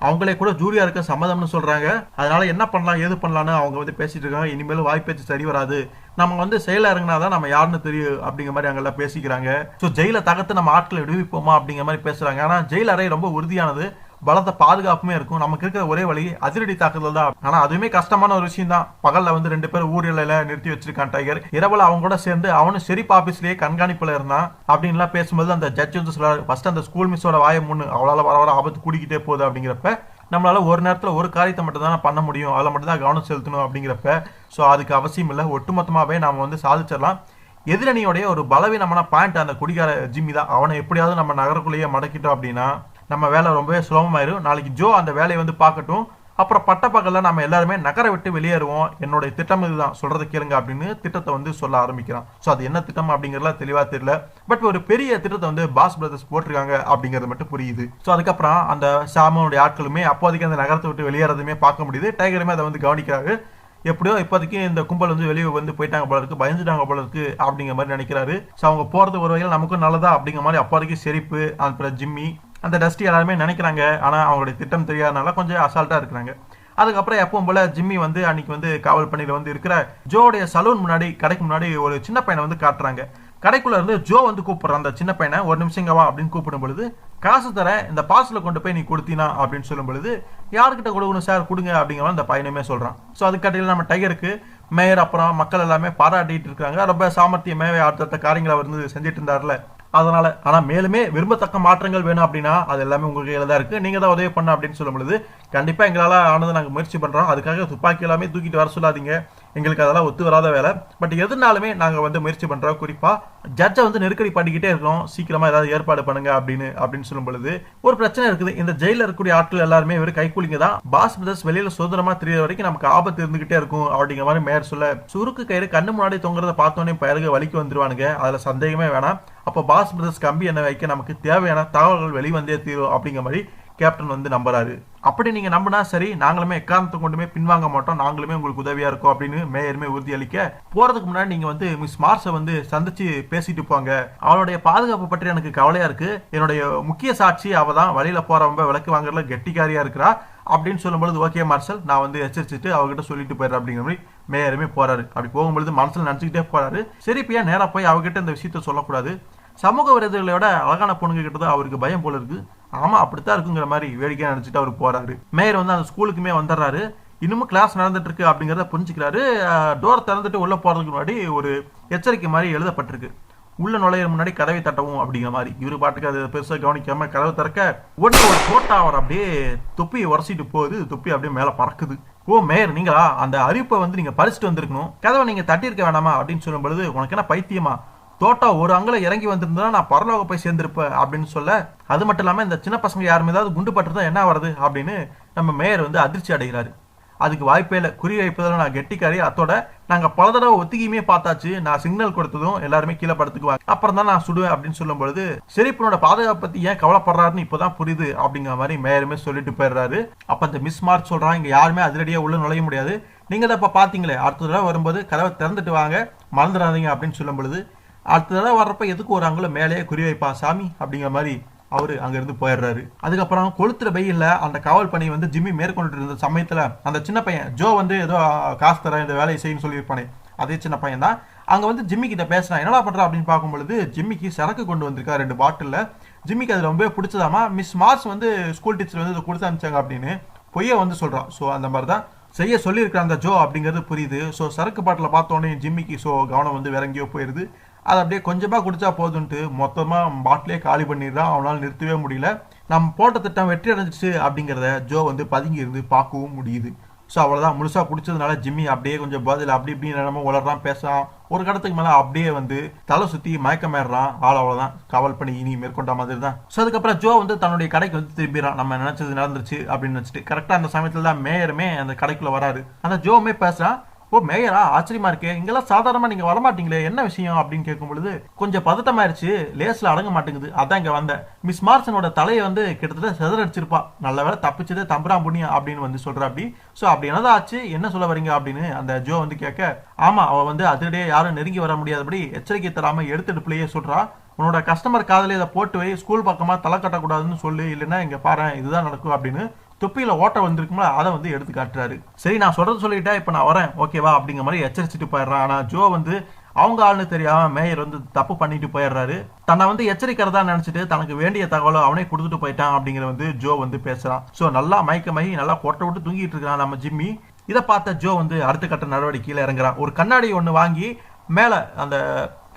அவங்களே கூட ஜூரியா இருக்க சம்மதம்னு சொல்றாங்க. அதனால என்ன பண்ணலாம் ஏது பண்ணலான்னு அவங்க வந்து பேசிட்டு இருக்காங்க. இனிமேல் வாய்ப்பேச்சு சரி வராது, நம்ம வந்து செயல இறங்கினாதான் நம்ம யாருன்னு தெரியும் அப்படிங்கிற மாதிரி அங்க எல்லாம் பேசிக்கிறாங்க. ஸோ ஜெயில தகர்த்து நம்ம ஆட்களை விடுவிப்போமா அப்படிங்கிற மாதிரி பேசுறாங்க. ஆனா ஜெயில் அறை ரொம்ப உறுதியானது, பலத்த பாதுகாப்புமே இருக்கும், நமக்கு இருக்கிற ஒரே வழி அதிரடி தாக்குதல் தான். ஆனா அதுவுமே கஷ்டமான ஒரு விஷயம் தான். பகல்ல வந்து 2 பேர் ஊர் எல்லையில நிறுத்தி வச்சிருக்கான் டைகர், இரவுல அவங்க கூட சேர்ந்து அவனும் ஷெரீப் ஆபீஸ்லயே கண்காணிப்புல இருந்தான் அப்படின்லாம் பேசும்போது அந்த ஜட்ஜ் வந்து சொல்றாரு, ஃபர்ஸ்ட் அந்த ஸ்கூல் மிஸ்ஸோட வாயை முன்னு, அவளால வர வர ஆபத்து கூடிக்கிட்டே போகுது அப்படிங்கிறப்ப நம்மளால ஒரு நேரத்தில் ஒரு காரியத்தை மட்டும் தான் பண்ண முடியும், அதில் மட்டும் தான் கவனம் செலுத்தணும் அப்படிங்கிறப்ப ஸோ அதுக்கு அவசியம் இல்லை, ஒட்டுமொத்தமாகவே நாம வந்து சாதிச்சிடலாம். எதிரணியோடைய ஒரு பலவீனமான பாயிண்ட் அந்த குடிகார ஜிம்மி தான். அவனை எப்படியாவது நம்ம நகரக்குள்ளேயே மடக்கிட்டோம் அப்படின்னா நம்ம வேலை ரொம்பவே சுலபமாயிரும். நாளைக்கு ஜோ அந்த வேலையை வந்து பார்க்கட்டும், அப்புறம் பட்டப்பகல்ல நம்ம எல்லாருமே நகரை விட்டு வெளியேறுவோம், என்னுடைய திட்டம் இதுதான், சொல்றதை கேளுங்க அப்படின்னு திட்டத்தை வந்து சொல்ல ஆரம்பிக்கிறான். ஸோ அது என்ன திட்டம் அப்படிங்கிறதுல தெளிவா தெரியல, பட் ஒரு பெரிய திட்டத்தை வந்து பாஸ் பிரதர்ஸ் போட்டிருக்காங்க அப்படிங்கிறது மட்டும் புரியுது. ஸோ அதுக்கப்புறம் அந்த சாமனுடைய ஆட்களுமே அப்போதைக்கு அந்த நகரத்தை விட்டு வெளியேறதுமே பார்க்க முடியுது. டைகருமே அதை வந்து கவனிக்கிறாரு. எப்படியோ இப்போதைக்கு இந்த கும்பல் வந்து வெளியே வந்து போயிட்டாங்க போல இருக்கு, பயந்துட்டாங்க போல இருக்கு அப்படிங்கிற மாதிரி நினைக்கிறாரு. ஸோ அவங்க போறது ஒரு வகையில் நமக்கும் நல்லதா அப்படிங்கிற மாதிரி அப்போதைக்கு ஷெரீப் அப்புறம் ஜிம்மி அந்த டஸ்டி எல்லாருமே நினைக்கிறாங்க. ஆனால் அவங்களுடைய திட்டம் தெரியாதனால கொஞ்சம் அசால்ட்டா இருக்கிறாங்க. அதுக்கப்புறம் எப்பவும் போல ஜிம்மி வந்து அன்னைக்கு வந்து காவல் பணியில வந்து இருக்கிற ஜோடைய சலூன் முன்னாடி கடைக்கு முன்னாடி ஒரு சின்ன பையனை வந்து காட்டுறாங்க. கடைக்குள்ள இருந்து ஜோ வந்து கூப்பிடுறான் அந்த சின்ன பையனை, ஒரு நிமிஷம் இங்க வா அப்படின்னு கூப்பிடும் பொழுது, காசு தர இந்த பார்சலை கொண்டு போய் நீ கொடுத்தீனா அப்படின்னு சொல்லும் பொழுது, யாருக்கிட்ட கொடுக்கணும் சார் கொடுங்க அப்படிங்கிற அந்த பையனுமே சொல்றான். ஸோ அதுக்கடையில் நம்ம டைகருக்கு மேயர் அப்புறம் மக்கள் எல்லாமே பாராட்டிட்டு இருக்காங்க, ரொம்ப சாமர்த்தியமே அடுத்தடுத்த காரியங்களை அவர் வந்து செஞ்சுட்டு இருந்தார்ல அதனால. ஆனா மேலுமே விரும்பத்தக்க மாற்றங்கள் வேணும் அப்படின்னா அது எல்லாமே உங்க கையில தான் இருக்கு, நீங்க தான் உதவி பண்ண அப்படின்னு சொல்லும் பொழுது, கண்டிப்பா எங்களால ஆனது நாங்க முயற்சி பண்றோம், அதுக்காக துப்பாக்கி எல்லாமே தூக்கிட்டு வர சொல்லாதீங்க, எங்களுக்கு அதெல்லாம் ஒத்து வராத வேலை, பட் எதுனாலுமே நாங்க வந்து முயற்சி பண்றோம், குறிப்பா ஜட்ஜை வந்து நெருக்கடி பண்ணிக்கிட்டே இருக்கோம், சீக்கிரமா ஏதாவது ஏற்பாடு பண்ணுங்க அப்படின்னு சொல்லும் பொழுது ஒரு பிரச்சனை இருக்குது. இந்த ஜெயில இருக்கக்கூடிய ஆட்கள் எல்லாருமே ஒரு கைக்கூலிங்க தான், பாஸ் பிரதர்ஸ் வெளியில சுதந்திரமா தெரியற வரைக்கும் நமக்கு ஆபத்து இருந்துகிட்டே இருக்கும் அப்படிங்கிற மாதிரி மேயர் சொல்ல, சுருக்கு கயிறு கண்ணு முன்னாடி தொங்குறத பார்த்தோன்னே பயலுக்கு வலிக்கு வந்துருவானுங்க, அதுல சந்தேகமே வேணாம். அப்போ பாஸ் பிரதர்ஸ் கம்பி என்ன வைக்க நமக்கு தேவையான தகவல்கள் வெளிவந்தே தீரும் அப்படிங்கிற மாதிரி கேப்டன் வந்து நம்புறாரு. அப்படி நீங்க நம்பினா சரி, நாங்களுமே எக்காரணத்தை கொண்டுமே பின்வாங்க மாட்டோம், நாங்களுமே உங்களுக்கு உதவியா இருக்கோம் அப்படின்னு மேயருமே உறுதியளிக்க, போறதுக்கு முன்னாடி நீங்க வந்து மிஸ் மார்ஸை வந்து சந்திச்சு பேசிட்டு போங்க, அவளுடைய பாதுகாப்பு பற்றி எனக்கு கவலையா இருக்கு, என்னுடைய முக்கிய சாட்சி அவ தான், வழியில போறவங்க விளக்கு வாங்குறதுல கெட்டிக்காரியா இருக்கிறா அப்படின்னு சொல்லும்பொழுது, ஓகே மார்ஷல் நான் வந்து எச்சரிச்சுட்டு அவகிட்ட சொல்லிட்டு போயிடுறேன் அப்படிங்கிற மாதிரி மேயருமே போறாரு. அப்படி போகும்பொழுது மனசுல நினைச்சுக்கிட்டே போறாரு, சரி பியா நேரா போய் அவகிட்ட இந்த விஷயத்த சொல்லக்கூடாது, சமூக விரோதிகளோட அழகான பொண்ணுங்க கிட்ட தான் அவருக்கு பயம் போல இருக்கு, ஆமா அப்படித்தான் இருக்குங்கிற மாதிரி வேடிக்கை நினைச்சிட்டு அவர் போறாரு. மேயர் வந்து அந்த ஸ்கூலுக்குமே வந்துடுறாரு. இன்னமும் கிளாஸ் நடந்துட்டு இருக்கு அப்படிங்கறத புரிஞ்சுக்கிறாரு. டோர் திறந்துட்டு உள்ள போறதுக்கு முன்னாடி ஒரு எச்சரிக்கை மாதிரி எழுதப்பட்டிருக்கு, உள்ள நுழைய முன்னாடி கதவை தட்டவும் அப்படிங்கிற மாதிரி. இவரு பாட்டுக்கு அது பெருசா கவனிக்காம கதவை திறக்க உடனே ஒரு தோட்டா அவர் அப்படியே தொப்பியை உரசிட்டு போகுது, தொப்பி அப்படியே மேல பறக்குது. ஓ மேயர் நீங்களா, அந்த அறிவிப்பை வந்து நீங்க பறிச்சுட்டு வந்திருக்கணும், கதவை நீங்க தட்டியிருக்க வேணாமா அப்படின்னு சொல்லும் பொழுது, உனக்கு என்ன பைத்தியமா, தோட்டா ஒரு அங்கல இறங்கி வந்திருந்தா நான் பரலோக போய் சேர்ந்திருப்பேன் அப்படின்னு சொல்ல, அது மட்டும் இல்லாம இந்த சின்ன பசங்க யாருமே ஏதாவது குண்டு பட்டுதான் என்ன வருது அப்படின்னு நம்ம மேயர் வந்து அதிர்ச்சி அடைகிறாரு. அதுக்கு வாய்ப்பே இல்லை, குறி வைப்பதில் நான் கெட்டிக்காரி, அதோட நாங்க பல தடவை ஒத்திகையுமே பார்த்தாச்சு, நான் சிக்னல் கொடுத்ததும் எல்லாருமே கீழே படுத்துக்குவாங்க, அப்புறம் தான் நான் சுடுவேன் அப்படின்னு சொல்லும் பொழுது, ஷெரீஃபனோட பாதுகாப்பு பத்தி ஏன் கவலைப்படுறாருன்னு இப்பதான் புரியுது அப்படிங்கிற மாதிரி மேயருமே சொல்லிட்டு போயிடுறாரு. அப்ப இந்த மிஸ் மார்க் சொல்றாங்க, இங்க யாருமே அதிரடியா உள்ள நுழைய முடியாது, நீங்க தான் இப்ப பாத்தீங்களே, அடுத்த தடவை வரும்போது கதவை திறந்துட்டு வாங்க, மறந்துடாதீங்க அப்படின்னு சொல்லும் பொழுது, அடுத்த தடவை வர்றப்ப எதுக்கு ஒரு அங்குல மேலேயே குறி வைப்பா சாமி அப்படிங்கிற மாதிரி அவரு அங்க இருந்து போயிடுறாரு. அதுக்கப்புறம் கொளுத்துற வெயில்ல அந்த காவல் பணி வந்து ஜிம்மி மேற்கொண்டு இருந்த சமயத்துல அந்த சின்ன பையன் ஜோ வந்து ஏதோ காசு தர இந்த வேலையை செய்யணும்னு சொல்லியிருப்பானே, அதே சின்ன பையன் தான். அங்க வந்து ஜிம்மி கிட்ட பேசுறான், என்னடா பண்ற அப்படின்னு பார்க்கும்பொழுது ஜிம்மிக்கு சரக்கு கொண்டு வந்திருக்கா 2 பாட்டில்ல. ஜிம்மிக்கு அது ரொம்ப பிடிச்சதாமா. மிஸ் மார்ஸ் வந்து ஸ்கூல் டீச்சர் வந்து இதை கொடுத்து அனுப்பிச்சாங்க அப்படின்னு பொய்ய வந்து சொல்றான். ஸோ அந்த மாதிரி தான் செய்ய சொல்லியிருக்கிற அந்த ஜோ அப்படிங்கிறது புரியுது. ஸோ சரக்கு பாட்டில் பார்த்தோன்னே ஜிம்மிக்கு ஸோ கவனம் வந்து வேற எங்கேயோ போயிடுது. அதை அப்படியே கொஞ்சமாக குடிச்சா போதுன்ட்டு மொத்தமாக பாட்டிலே காலி பண்ணிடுறான். அவனால் நிறுத்தவே முடியல. நம்ம போட்ட திட்டம் வெற்றி அடைஞ்சிச்சு அப்படிங்கிறத ஜோ வந்து பதுங்கி இருந்து பார்க்கவும் முடியுது. ஸோ அவ்வளோதான், முழுசாக குடிச்சதுனால ஜிம்மி அப்படியே கொஞ்சம் பதில் அப்படி இப்படி நேரமும் உளறான், பேசுறான். ஒரு கடத்துக்கு மேலே அப்படியே வந்து தலை சுற்றி மயக்கமேறான். அவ்வளோதான், காவல் பண்ணி இனி மேற்கொண்ட மாதிரி தான். ஸோ அதுக்கப்புறம் ஜோ வந்து தன்னுடைய கடைக்கு வந்து திரும்பிடுறான். நம்ம நினைச்சது நடந்துச்சு அப்படின்னு நினச்சிட்டு கரெக்டாக அந்த சமயத்தில் தான் மேயருமே அந்த கடைக்குள்ள வராரு. அந்த ஜோவுமே பேசுறான், ஓ மேயரா, ஆச்சரியமா இருக்கே, இங்கெல்லாம் சாதாரணமா நீங்க வரமாட்டீங்களே, என்ன விஷயம் அப்படின்னு கேட்கும் பொழுது கொஞ்சம் பதட்டமாயிருச்சு, லேஸ்ல அடங்க மாட்டேங்குது, அதான் இங்க வந்தேன். மிஸ் மார்சனோட தலையை வந்து கிட்டத்தட்ட செதறடிச்சிருப்பா, நல்ல வேலை தப்பிச்சது, தம்புரான் புண்ணியம் அப்படின்னு வந்து சொல்ற. அப்படி ஸோ அப்படி என்னதான் ஆச்சு, என்ன சொல்ல வரீங்க அப்படின்னு அந்த ஜோ வந்து கேட்க, ஆமா அவ வந்து அதிரடியே யாரும் நெருங்கி வர முடியாதபடி எச்சரிக்கை தராம எடுத்துடுப்புலயே சொல்றா, உன்னோட கஸ்டமர் காதலே இதை போட்டு வை, ஸ்கூல் பக்கமா தலை கட்டக்கூடாதுன்னு சொல்லு, இல்லைன்னா இங்க பாரு இதுதான் நடக்கும் அப்படின்னு தொப்பியில ஓட்ட வந்திருக்குமா அதை வந்து எடுத்து காட்டுறாரு. சரி நான் சொல்றது சொல்லிட்டா இப்ப நான் வரேன் ஓகேவா அப்படிங்கிற மாதிரி எச்சரிச்சுட்டு போயிடுறான். ஆனா ஜோ வந்து அவங்க ஆளுன்னு தெரியாம மேயர் வந்து தப்பு பண்ணிட்டு போயிடுறாரு. தன்னை வந்து எச்சரிக்கிறதா நினைச்சிட்டு தனக்கு வேண்டிய தகவலை அவனே கொடுத்துட்டு போயிட்டான் அப்படிங்கிற வந்து ஜோ வந்து பேசுறான். சோ நல்லா மயக்கமாயி நல்லா கொட்டை விட்டு தூங்கிட்டு இருக்கான் நம்ம ஜிம்மி. இதை பார்த்த ஜோ வந்து அடுத்த கட்ட நடவடிக்கையில இறங்குறான். ஒரு கண்ணாடி ஒண்ணு வாங்கி மேல அந்த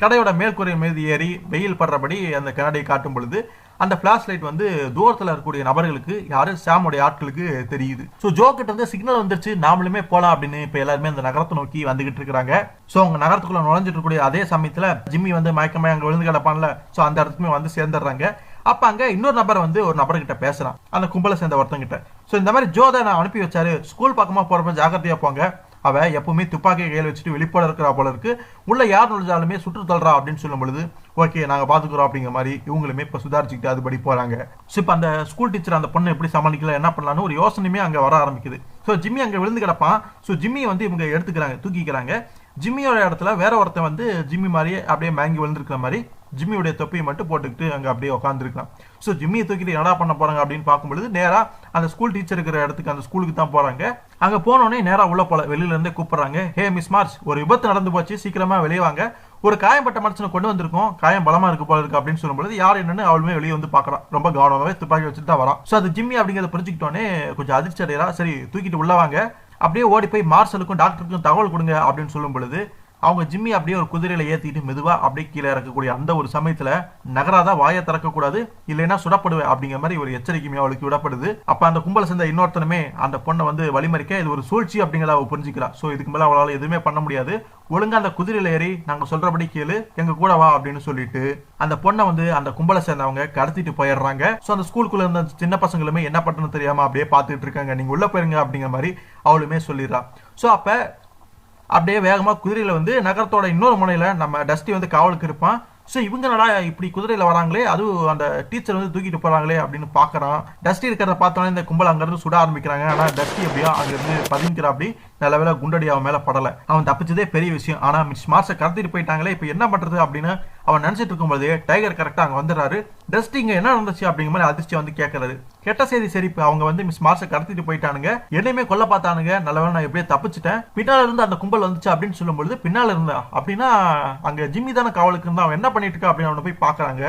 கடையோட மேல்கூரை மீது ஏறி வெயில் படுறபடி அந்த கண்ணாடியை காட்டும் பொழுது அந்த பிளாஷ் லைட் வந்து தூரத்தில் இருக்கக்கூடிய நபர்களுக்கு யாரு சாமுடைய ஆட்களுக்கு தெரியுது. ஸோ ஜோ கிட்ட இருந்து சிக்னல் வந்துருச்சு, நாமளுமே போலாம் அப்படின்னு இப்ப எல்லாருமே அந்த நகரத்தை நோக்கி வந்துகிட்டு இருக்காங்க. ஸோ அவங்க நகரத்துக்குள்ள நுழைஞ்சிட்டு இருக்கக்கூடிய அதே சமயத்துல ஜிம்மி வந்து மயக்கமே அங்க விழுந்து கிடப்பான்ல, ஸோ அந்த இடத்துக்குமே வந்து சேர்ந்துடுறாங்க. அப்ப அங்க இன்னொரு நபர் வந்து ஒரு நபர்கிட்ட பேசுறான், அந்த கும்பலை சேர்ந்த ஒருத்தங்கிட்ட. ஸோ இந்த மாதிரி ஜோ தான் நான் அனுப்பி வச்சாரு, ஸ்கூல் பக்கமா போறப்ப ஜாக்கிரதையா போங்க, அவ எப்பவுமே துப்பாக்கியை கையில் வச்சுட்டு வெளிப்பாடு இருக்கிறா போல இருக்கு, உள்ள யார் நுழைஞ்சாலுமே சுற்று தள்ளுறா அப்படின்னு சொல்லும் பொழுது ஓகே நாங்க பாத்துக்கிறோம் அப்படிங்கிற மாதிரி இவங்களுமே இப்ப சுதாரிச்சுக்கிட்டு அதுபடி போறாங்க. ஸோ இப்ப அந்த ஸ்கூல் டீச்சர் அந்த பொண்ணு எப்படி சமாளிக்கல என்ன பண்ணலான்னு ஒரு யோசனையுமே அங்க வர ஆரம்பிக்குது. ஸோ ஜிம்மி அங்க விழுந்து கிடப்பான். ஸோ ஜிம்மி வந்து இவங்க எடுத்துக்கிறாங்க, தூக்கிக்கிறாங்க. ஜிம்மியோட இடத்துல வேற ஒருத்தன் வந்து ஜிம்மி மாதிரியே அப்படியே மேங்கி விழுந்திருக்கிற மாதிரி ஜிம்மியுடைய தொப்பியை மட்டும் போட்டுக்கிட்டு அங்க அப்படியே உட்காந்துருக்கலாம். ஸோ ஜிம்மியை தூக்கிட்டு என்னடா பண்ண போறாங்க அப்படின்னு பார்க்கும்பொழுது நேரா அந்த ஸ்கூல் டீச்சர் இருக்கிற இடத்துக்கு அந்த ஸ்கூலுக்கு தான் போறாங்க. அங்க போனோடனே நேரா உள்ள போல வெளியில இருந்தே கூப்பிடுறாங்க, ஹே மிஸ் மார்ச், ஒரு விபத்து நடந்து போச்சு, சீக்கிரமா வெளியே வாங்க, ஒரு காயப்பட்ட மனுஷனை கொண்டு வந்திருக்கோம், காயம் பலமா இருக்கு போல இருக்கு அப்படின்னு சொல்லும்போது யார் என்னன்னு அவளுமே வெளியே வந்து பாக்குறான். ரொம்ப கவனமாவே துப்பாக்கி வச்சுட்டு தான் வரான். ஸோ அது ஜிம்மி அப்படிங்கிறத புரிஞ்சுக்கிட்டோன்னே கொஞ்சம் அதிர்ச்சி அடைகிறா. சரி தூக்கிட்டு உள்ள வாங்க, அப்படியே ஓடி போய் மார்ஷலுக்கும் டாக்டருக்கும் தகவல் கொடுங்க அப்படின்னு சொல்லும் பொழுது அவங்க ஜிம்மி அப்படியே ஒரு குதிரையில ஏத்திட்டு மெதுவா அப்படியே கீழே இறக்கக்கூடிய அந்த ஒரு சமயத்துல நகராதான் வாயை திறக்க கூடாது, இல்லைன்னா சுடப்படுவேன் அப்படிங்கிற மாதிரி ஒரு எச்சரிக்கையுமே அவளுக்கு விடப்படுது. அப்ப அந்த கும்பலை சேர்ந்த இன்னொருத்தனுமே அந்த பொண்ணை வந்து வழிமறிக்க இது ஒரு சூழ்ச்சி அப்படிங்கிறத அவ புரிஞ்சுக்கிறா. சோ இதுக்கு மேல அவளால எதுவுமே பண்ண முடியாது, ஒழுங்கா அந்த குதிரையில ஏறி நாங்க சொல்றபடி கேளு, எங்க கூட வா அப்படின்னு சொல்லிட்டு அந்த பொண்ணை வந்து அந்த கும்பலை சேர்ந்தவங்க கடத்திட்டு போயிடுறாங்க. சோ அந்த ஸ்கூலுக்குள்ள இருந்த சின்ன பசங்களுமே என்ன பண்றதுன்னு தெரியாம அப்படியே பார்த்துட்டு இருக்காங்க, நீங்க உள்ள போயிருங்க அப்படிங்கிற மாதிரி அவளுமே சொல்லிடுறா. சோ அப்ப அப்படியே வேகமா குதிரையில வந்து நகரத்தோட இன்னொரு முனையில நம்ம டஸ்டி வந்து காவலுக்கு இருப்பான். ஸோ இவங்க நல்லா இப்படி குதிரையில வராங்களே, அதுவும் அந்த டீச்சர் வந்து தூக்கிட்டு போறாங்களே அப்படின்னு பாக்குறான். டஸ்டி இருக்கிறத பார்த்தோன்னே இந்த கும்பல் அங்கிருந்து சுட ஆரம்பிக்கிறாங்க. ஆனா டஸ்டி எப்படியோ அங்கிருந்து பதுங்கிற அப்படி நல்ல வேலை குண்டடி அவன் மேல படல, அவன் தப்பிச்சதே பெரிய விஷயம். ஆனா மிஸ் மார்ஸை கடத்திட்டு போயிட்டாங்களே, இப்ப என்ன பண்றது அப்படின்னு அவன் நினைச்சிட்டு இருக்கும்போது டைகர் கரெக்டா அங்க வந்துடுறாரு. டஸ்டி இங்க என்ன நடந்துச்சு அப்படிங்கிற மாதிரி அதிர்ச்சியா வந்து கேட்கறாரு. கெட்ட செய்தி சரி, அவங்க வந்து மிஸ் மார்ஸை கடத்திட்டு போயிட்டானுங்க, என்னையுமே கொல்ல பார்த்தானுங்க, நல்லவேளை நான் எப்படியே தப்பிச்சிட்டேன், பின்னால இருந்து அந்த கும்பல் வந்துச்சு அப்படின்னு சொல்லும்போது பின்னால இருந்தா அப்படின்னா அங்க ஜிம்மி தானே காவலுக்கு இருந்தா, அவன் என்ன பண்ணிட்டு இருக்கா அப்படின்னு அவனை போய் பாக்குறாங்க.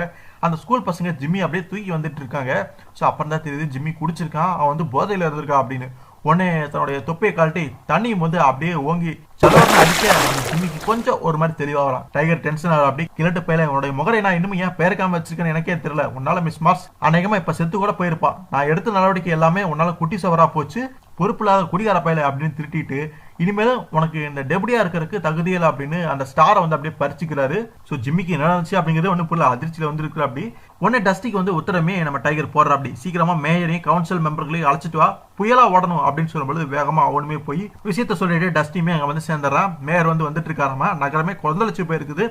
அந்த ஸ்கூல் பசங்க ஜிம்மி அப்படியே தூக்கி வந்துட்டு இருக்காங்க. ஸோ அப்புறம் தான் தெரியுது ஜிம்மி குடிச்சிருக்கான், அவன் வந்து போதையில இருந்திருக்கா அப்படின்னு. உடனே தன்னுடைய தொப்பியை கழட்டி தண்ணியும் வந்து அப்படியே ஓங்கி செலவரனை அடிக்க ஜிம்மிக்கு கொஞ்சம் ஒரு மாதிரி தெளிவா வரான். டைகர் டென்ஷன் ஆகும், அப்படி கிழட்டு பையில உன்னுடைய முகரை நான் இன்னும் ஏன் பேருக்காம வச்சிருக்கேன்னு எனக்கே தெரியல, உன்னால மிஸ் மார்ஸ் அநேகமா இப்ப செத்து கூட போயிருப்பா, நான் எடுத்த நடவடிக்கை எல்லாமே உன்னால குட்டி சவரா போச்சு, பொறுப்பில்லாத குடிகார பையில அப்படின்னு திருட்டிட்டு இனிமேலும் உனக்கு இந்த டெபுடியா இருக்கிறதுக்கு தகுதியில அப்படின்னு அந்த ஸ்டாரை வந்து அப்படியே பறிச்சுக்கிறாரு. ஸோ ஜிம்மிக்கு என்ன நடந்துச்சு அப்படிங்கிறது ஒன்றும் புரியல, அதிர்ச்சியில வந்து இருக்கிற. அப்படி உடனே டஸ்டிக்கு வந்து உத்தரமே நம்ம டைகர் போடுற, அப்படி சீக்கிரமா மேயரையும் கவுன்சில் மெம்பர்களையும் அழைச்சிட்டு வா, புயலா ஓடணும் அப்படின்னு சொல்லும்போது வேகமா அவனுமே போய் விஷயத்த சொல்லிட்டு டஸ்டியுமே அங்க வந்து சேர்ந்துடுறான். மேயர் வந்து வந்துட்டு இருக்காராமா, நகரமே கொந்தளிச்சு போயிருக்குது,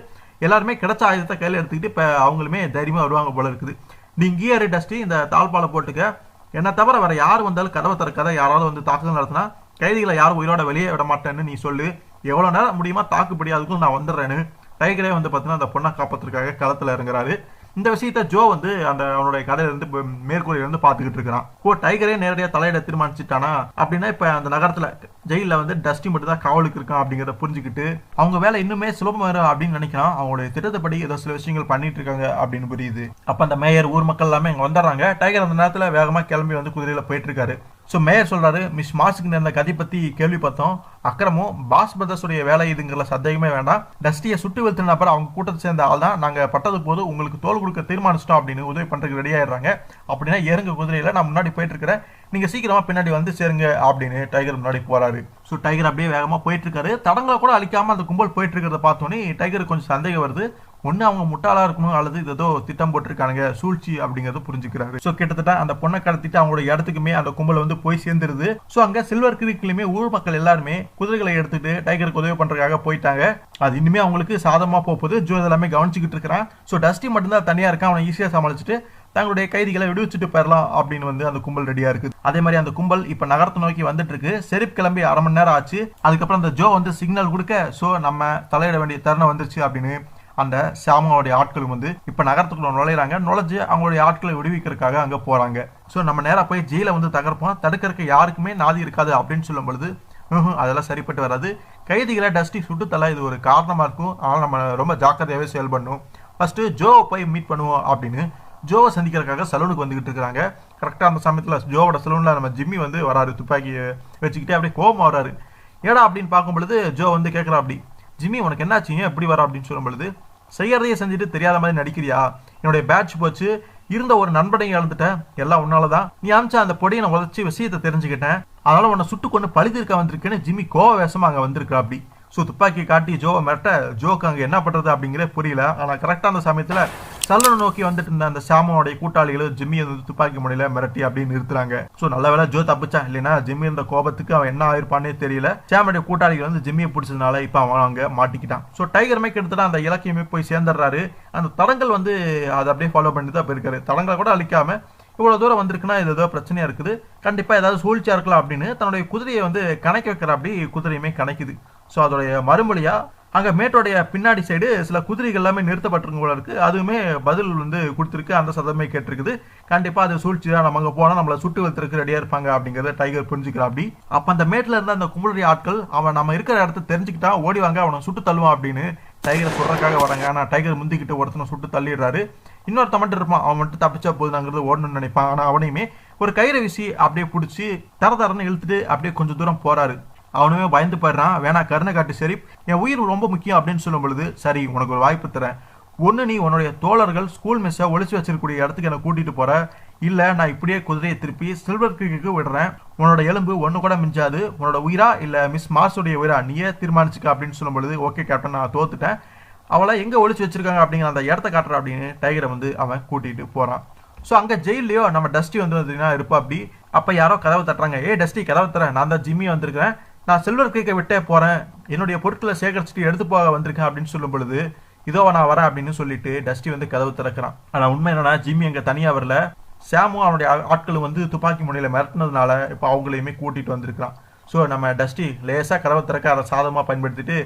எல்லாருமே கிடைச்ச ஆயுதத்தை கையில எடுத்துக்கிட்டு இப்ப அவங்களுமே தைரியமா வருவாங்க போல இருக்குது. நீ இங்கேயே டஸ்டி இந்த தாழ்பாலை போட்டுக்க, என்ன தவிர வேற யார் வந்தாலும் கதவை திறக்காத, யாராவது வந்து தாக்குதல் நடத்தினா கைதிகளை யாரும் உயிரோட வெளியே விட மாட்டேன்னு நீ சொல்லு, எவ்வளவு நேரம் முடியுமா தாக்குப்படி, அதுக்கும் நான் வந்துடுறேன்னு டைகரே வந்து பாத்தீங்கன்னா அந்த பொண்ணை காப்பாத்துறதுக்காக களத்துல இறங்குறாரு. இந்த விஷயத்த ஜோ வந்து அந்த அவனுடைய கதையில இருந்து மேற்கூரையில இருந்து பாத்துக்கிட்டு இருக்கிறான். டைகரே நேரடியா தலையிட தீர்மானிச்சுட்டானா அப்படின்னா இப்ப அந்த நகரத்துல ஜெயில வந்து டஸ்டி மட்டும் தான் காவலுக்கு இருக்கான் அப்படிங்கறத புரிஞ்சுக்கிட்டு அவங்க வேலை இன்னுமே சுலபமா அப்படின்னு நினைக்கிறான். அவங்களுடைய திட்டத்தைப்படி ஏதோ சில விஷயங்கள் பண்ணிட்டு இருக்காங்க அப்படின்னு புரியுது. அப்ப அந்த மேயர் ஊர் மக்கள் எல்லாமே இங்க வந்துடுறாங்க. டைகர் அந்த நேரத்துல வேகமா கிளம்பி வந்து குதிரையில போயிட்டு இருக்காரு. ஸோ மேயர் சொல்றாரு, மிஸ் மார்ஸுக்கு நேர்ந்த கதை பத்தி கேள்விப்பட்டோம். அக்கிரமும் பாஸ் பிரதர்ஸுடைய வேலை இதுங்கிற சந்தேகமே வேண்டாம். டஸ்டியை சுட்டு வெளுத்தின அப்புறம் அவங்க கூட்டத்தை சேர்ந்த ஆள் தான். நாங்க பட்டது போது உங்களுக்கு தோல் கொடுக்க தீர்மானிச்சிட்டோம் அப்படின்னு உதவி பண்றதுக்கு ரெடி ஆயிடுறாங்க. அப்படின்னா ஏறுங்க குதிரையில, நான் முன்னாடி போயிட்டு இருக்கிறேன், நீங்க சீக்கிரமா பின்னாடி வந்து சேருங்க அப்படின்னு டைகர் முன்னாடி போறாரு. ஸோ டைகர் அப்படியே வேகமா போயிட்டு இருக்காரு. தடங்களை கூட அழிக்காம அந்த கும்பல் போயிட்டு இருக்கிறத பார்த்தோன்னே டைகருக்கு கொஞ்சம் சந்தேகம் வருது. ஒன்னு அவங்க முட்டாளா இருக்கணும் அல்லது இது ஏதோ திட்டம் போட்டிருக்கானுங்க, சூழ்ச்சி அப்படிங்கறது புரிஞ்சுக்கிறாரு. சோ கிட்டத்தட்ட அந்த பொண்ணை கடத்திட்டு அவங்களோட இடத்துக்குமே அந்த கும்பல் வந்து போய் சேர்ந்துருது. சோ அங்க சில்வர் கிரீக்லயுமே ஊர் மக்கள் எல்லாருமே குதிரைகளை எடுத்துட்டு டைகருக்கு உதவி பண்றதுக்காக போயிட்டாங்க. அது இனிமே அவங்களுக்கு சாதமா போகுது. ஜோ எல்லாமே கவனிச்சுக்கிட்டு இருக்கிறான். சோ டஸ்டி மட்டும்தான் தனியா இருக்கான். அவனை ஈஸியா சமாளிச்சுட்டு தங்களுடைய கைதிகளை விடுவிச்சுட்டு போயிடலாம் அப்படின்னு வந்து அந்த கும்பல் ரெடியா இருக்கு. அதே மாதிரி அந்த கும்பல் இப்ப நகரத்தை நோக்கி வந்துட்டு இருக்கு. செரிப் கிளம்பி 1/2 மணி நேரம் ஆச்சு. அதுக்கப்புறம் அந்த ஜோ வந்து சிக்னல் கொடுக்க சோ நம்ம தலையிட வேண்டிய தருணம் வந்துருச்சு அப்படின்னு அந்த சாமாவுடைய ஆட்கள் வந்து இப்ப நகரத்துக்குள்ள நுழையிறாங்க. நுழைஞ்சு அவங்களுடைய ஆட்களை விடுவிக்கிறதுக்காக அங்க போறாங்க. சோ நம்ம நேரா போய் ஜெயில வந்து தகர்ப்போம், தடுக்கிறதுக்கு யாருக்குமே நாதி இருக்காது அப்படின்னு சொல்லும் பொழுது அதெல்லாம் சரிப்பட்டு வராது. கைதிகளை டஸ்டி சுட்டு தலை இது ஒரு காரணமா இருக்கும். ஆனால் நம்ம ரொம்ப ஜாக்கிரதையாவே செயல்படணும். ஃபர்ஸ்ட் ஜோவை போய் மீட் பண்ணுவோம் அப்படின்னு ஜோவை சந்திக்கிறதுக்காக சலூனுக்கு வந்துகிட்டு இருக்காங்க. கரெக்டா அந்த சமயத்துல ஜோவோட சலூன்ல நம்ம ஜிம்மி வந்து வராரு. துப்பாக்கி வச்சுக்கிட்டே அப்படியே கோபமா வராரு. ஏடா அப்படின்னு பார்க்கும் பொழுது ஜோ வந்து கேட்கறா, அப்படி ஜிம்மி உனக்கு என்னாச்சுங்க எப்படி வர அப்படின்னு சொல்லும் பொழுது, செய்யறதையே செஞ்சுட்டு தெரியாத மாதிரி நடிக்கிறியா, என்னுடைய பேட்ச் போச்சு, இருந்த ஒரு நண்பனையும் இழந்துட்டேன், எல்லாம் உன்னாலதான், நீ அமிச்ச அந்த பொடியை நான் உதச்சி விஷயத்தை தெரிஞ்சுக்கிட்டேன், அதனால உன்னை சுட்டு கொண்டு பழிதிருக்க வந்திருக்கேன்னு ஜிம்மி கோவ வேஷமா அங்க வந்திருக்கா. அப்படி ஸோ துப்பாக்கி காட்டி ஜோவை மிரட்ட ஜோக்கு அங்கே என்ன பண்றது அப்படிங்கிற புரியல. ஆனால் கரெக்டாக அந்த சமயத்தில் சல்லனை நோக்கி வந்துட்டு இருந்த அந்த சாமாவுடைய கூட்டாளிகளும் ஜிம்மியை வந்து துப்பாக்கி முனையில மிரட்டி அப்படின்னு நிறுத்துறாங்க. ஸோ நல்ல வேலை ஜோ தப்பிச்சா, இல்லைன்னா ஜிம்மி இருந்த கோபத்துக்கு அவன் என்ன ஆயிருப்பானே தெரியல. சாமுடைய கூட்டாளிகள் வந்து ஜிம்மியை பிடிச்சதுனால இப்போ அவன் அங்கே மாட்டிக்கிட்டான். ஸோ டைகருமே கிட்டத்தட்ட அந்த இலக்கியமே போய் சேர்ந்துடுறாரு. அந்த தடங்கள் வந்து அதை அப்படியே ஃபாலோ பண்ணிட்டு தான் போயிருக்காரு. தடங்களை கூட அழிக்காம இவ்வளவு தூரம் வந்திருக்குன்னா இது ஏதோ பிரச்சனையா இருக்குது, கண்டிப்பா ஏதாவது சூழ்ச்சியா இருக்கலாம் அப்படின்னு தன்னுடைய குதிரையை வந்து கணக்க வைக்கிற அப்படி குதிரையுமே கணக்குது. ஸோ அதோடைய மறுமொழியா அங்க மேட்டோடைய பின்னாடி சைடு சில குதிரைகள் எல்லாமே நிறுத்தப்பட்டிருக்கும் போல இருக்கு. அதுவுமே பதில் வந்து கொடுத்துருக்கு. அந்த சதமே கேட்டிருக்குது. கண்டிப்பா அது சூழ்ச்சி தான், நம்ம அங்க போனா நம்மள சுட்டு வைத்திருக்கு ரெடியா இருப்பாங்க அப்படிங்கறத டைகர் புரிஞ்சுக்கிறா. அப்படி அப்ப அந்த மேட்ல இருந்த அந்த கும்பலுடைய ஆட்கள் அவன் நம்ம இருக்கிற இடத்த தெரிஞ்சுக்கிட்டா ஓடிவாங்க, அவனை சுட்டு தள்ளுவான் அப்படின்னு டைகரை சொல்றதுக்காக வராங்க. ஆனா டைகர் முந்திக்கிட்டு ஒருத்தனை சுட்டு தள்ளிடுறாரு. இன்னொருத்த மட்டும் இருப்பான், அவன் மட்டும் தப்பிச்சா போதுங்கிறது ஓடணும்னு நினைப்பான். ஆனா அவனையுமே ஒரு கயிறை வீசி அப்படியே பிடிச்சி தரன்னு இழுத்துட்டு அப்படியே கொஞ்சம் தூரம் போறாரு. அவனுமே பயந்து போயிடுறான். வேணா கருணை காட்டு சரி, என் உயிர் ரொம்ப முக்கியம் அப்படின்னு சொல்லும் பொழுது, சரி உனக்கு ஒரு வாய்ப்பு தரேன், ஒன்னு நீ உன்னுடைய தோழர்கள் ஸ்கூல் மிஸ்ஸை ஒளிச்சு வச்சிருக்கக்கூடிய இடத்துக்கு என்ன கூட்டிட்டு போற, இல்ல நான் இப்படியே குதிரையை திருப்பி சில்வர் கிரீக்கு விடுறேன், உன்னோட எலும்பு ஒண்ணு கூட மிஞ்சாது, உன்னோட உயிரா இல்ல மிஸ் மார்ஸுடைய உயிரா நீயே தீர்மானிச்சுக்க அப்படின்னு சொல்லும் பொழுது, ஓகே கேப்டன் நான் தோத்துட்டேன், அவளை எங்க ஒளிச்சு வச்சிருக்காங்க அப்படிங்கிற அந்த இடத்த காட்டுற அப்படின்னு டைகரை வந்து அவன் கூட்டிட்டு போறான். ஸோ அங்கே ஜெயிலையோ நம்ம டஸ்டி வந்து இருப்பா. அப்படி அப்போ யாரோ கதவை தட்டுறாங்க. ஏ டஸ்டி கதவை தரேன், நான் தான் ஜிம்மி வந்திருக்கிறேன், நான் சில்வர் கிரீக்கை விட்டே போறேன், என்னுடைய பொருட்களை சேகரிச்சுட்டு எடுத்து போக வந்திருக்கேன் அப்படின்னு சொல்லும் பொழுது, இதோ நான் வரேன் அப்படின்னு சொல்லிட்டு டஸ்டி வந்து கதவு திறக்கிறான். ஆனா உண்மை என்னன்னா ஜிம்மி அங்க தனியா வரல. சாமும் அவனுடைய ஆட்களும் வந்து துப்பாக்கி முனையில மிரட்டினதுனால இப்போ அவங்களையுமே கூட்டிட்டு வந்திருக்கான். ஸோ நம்ம டஸ்டி லேசா கதவை திறக்க அதை சாதகமாக பயன்படுத்திட்டு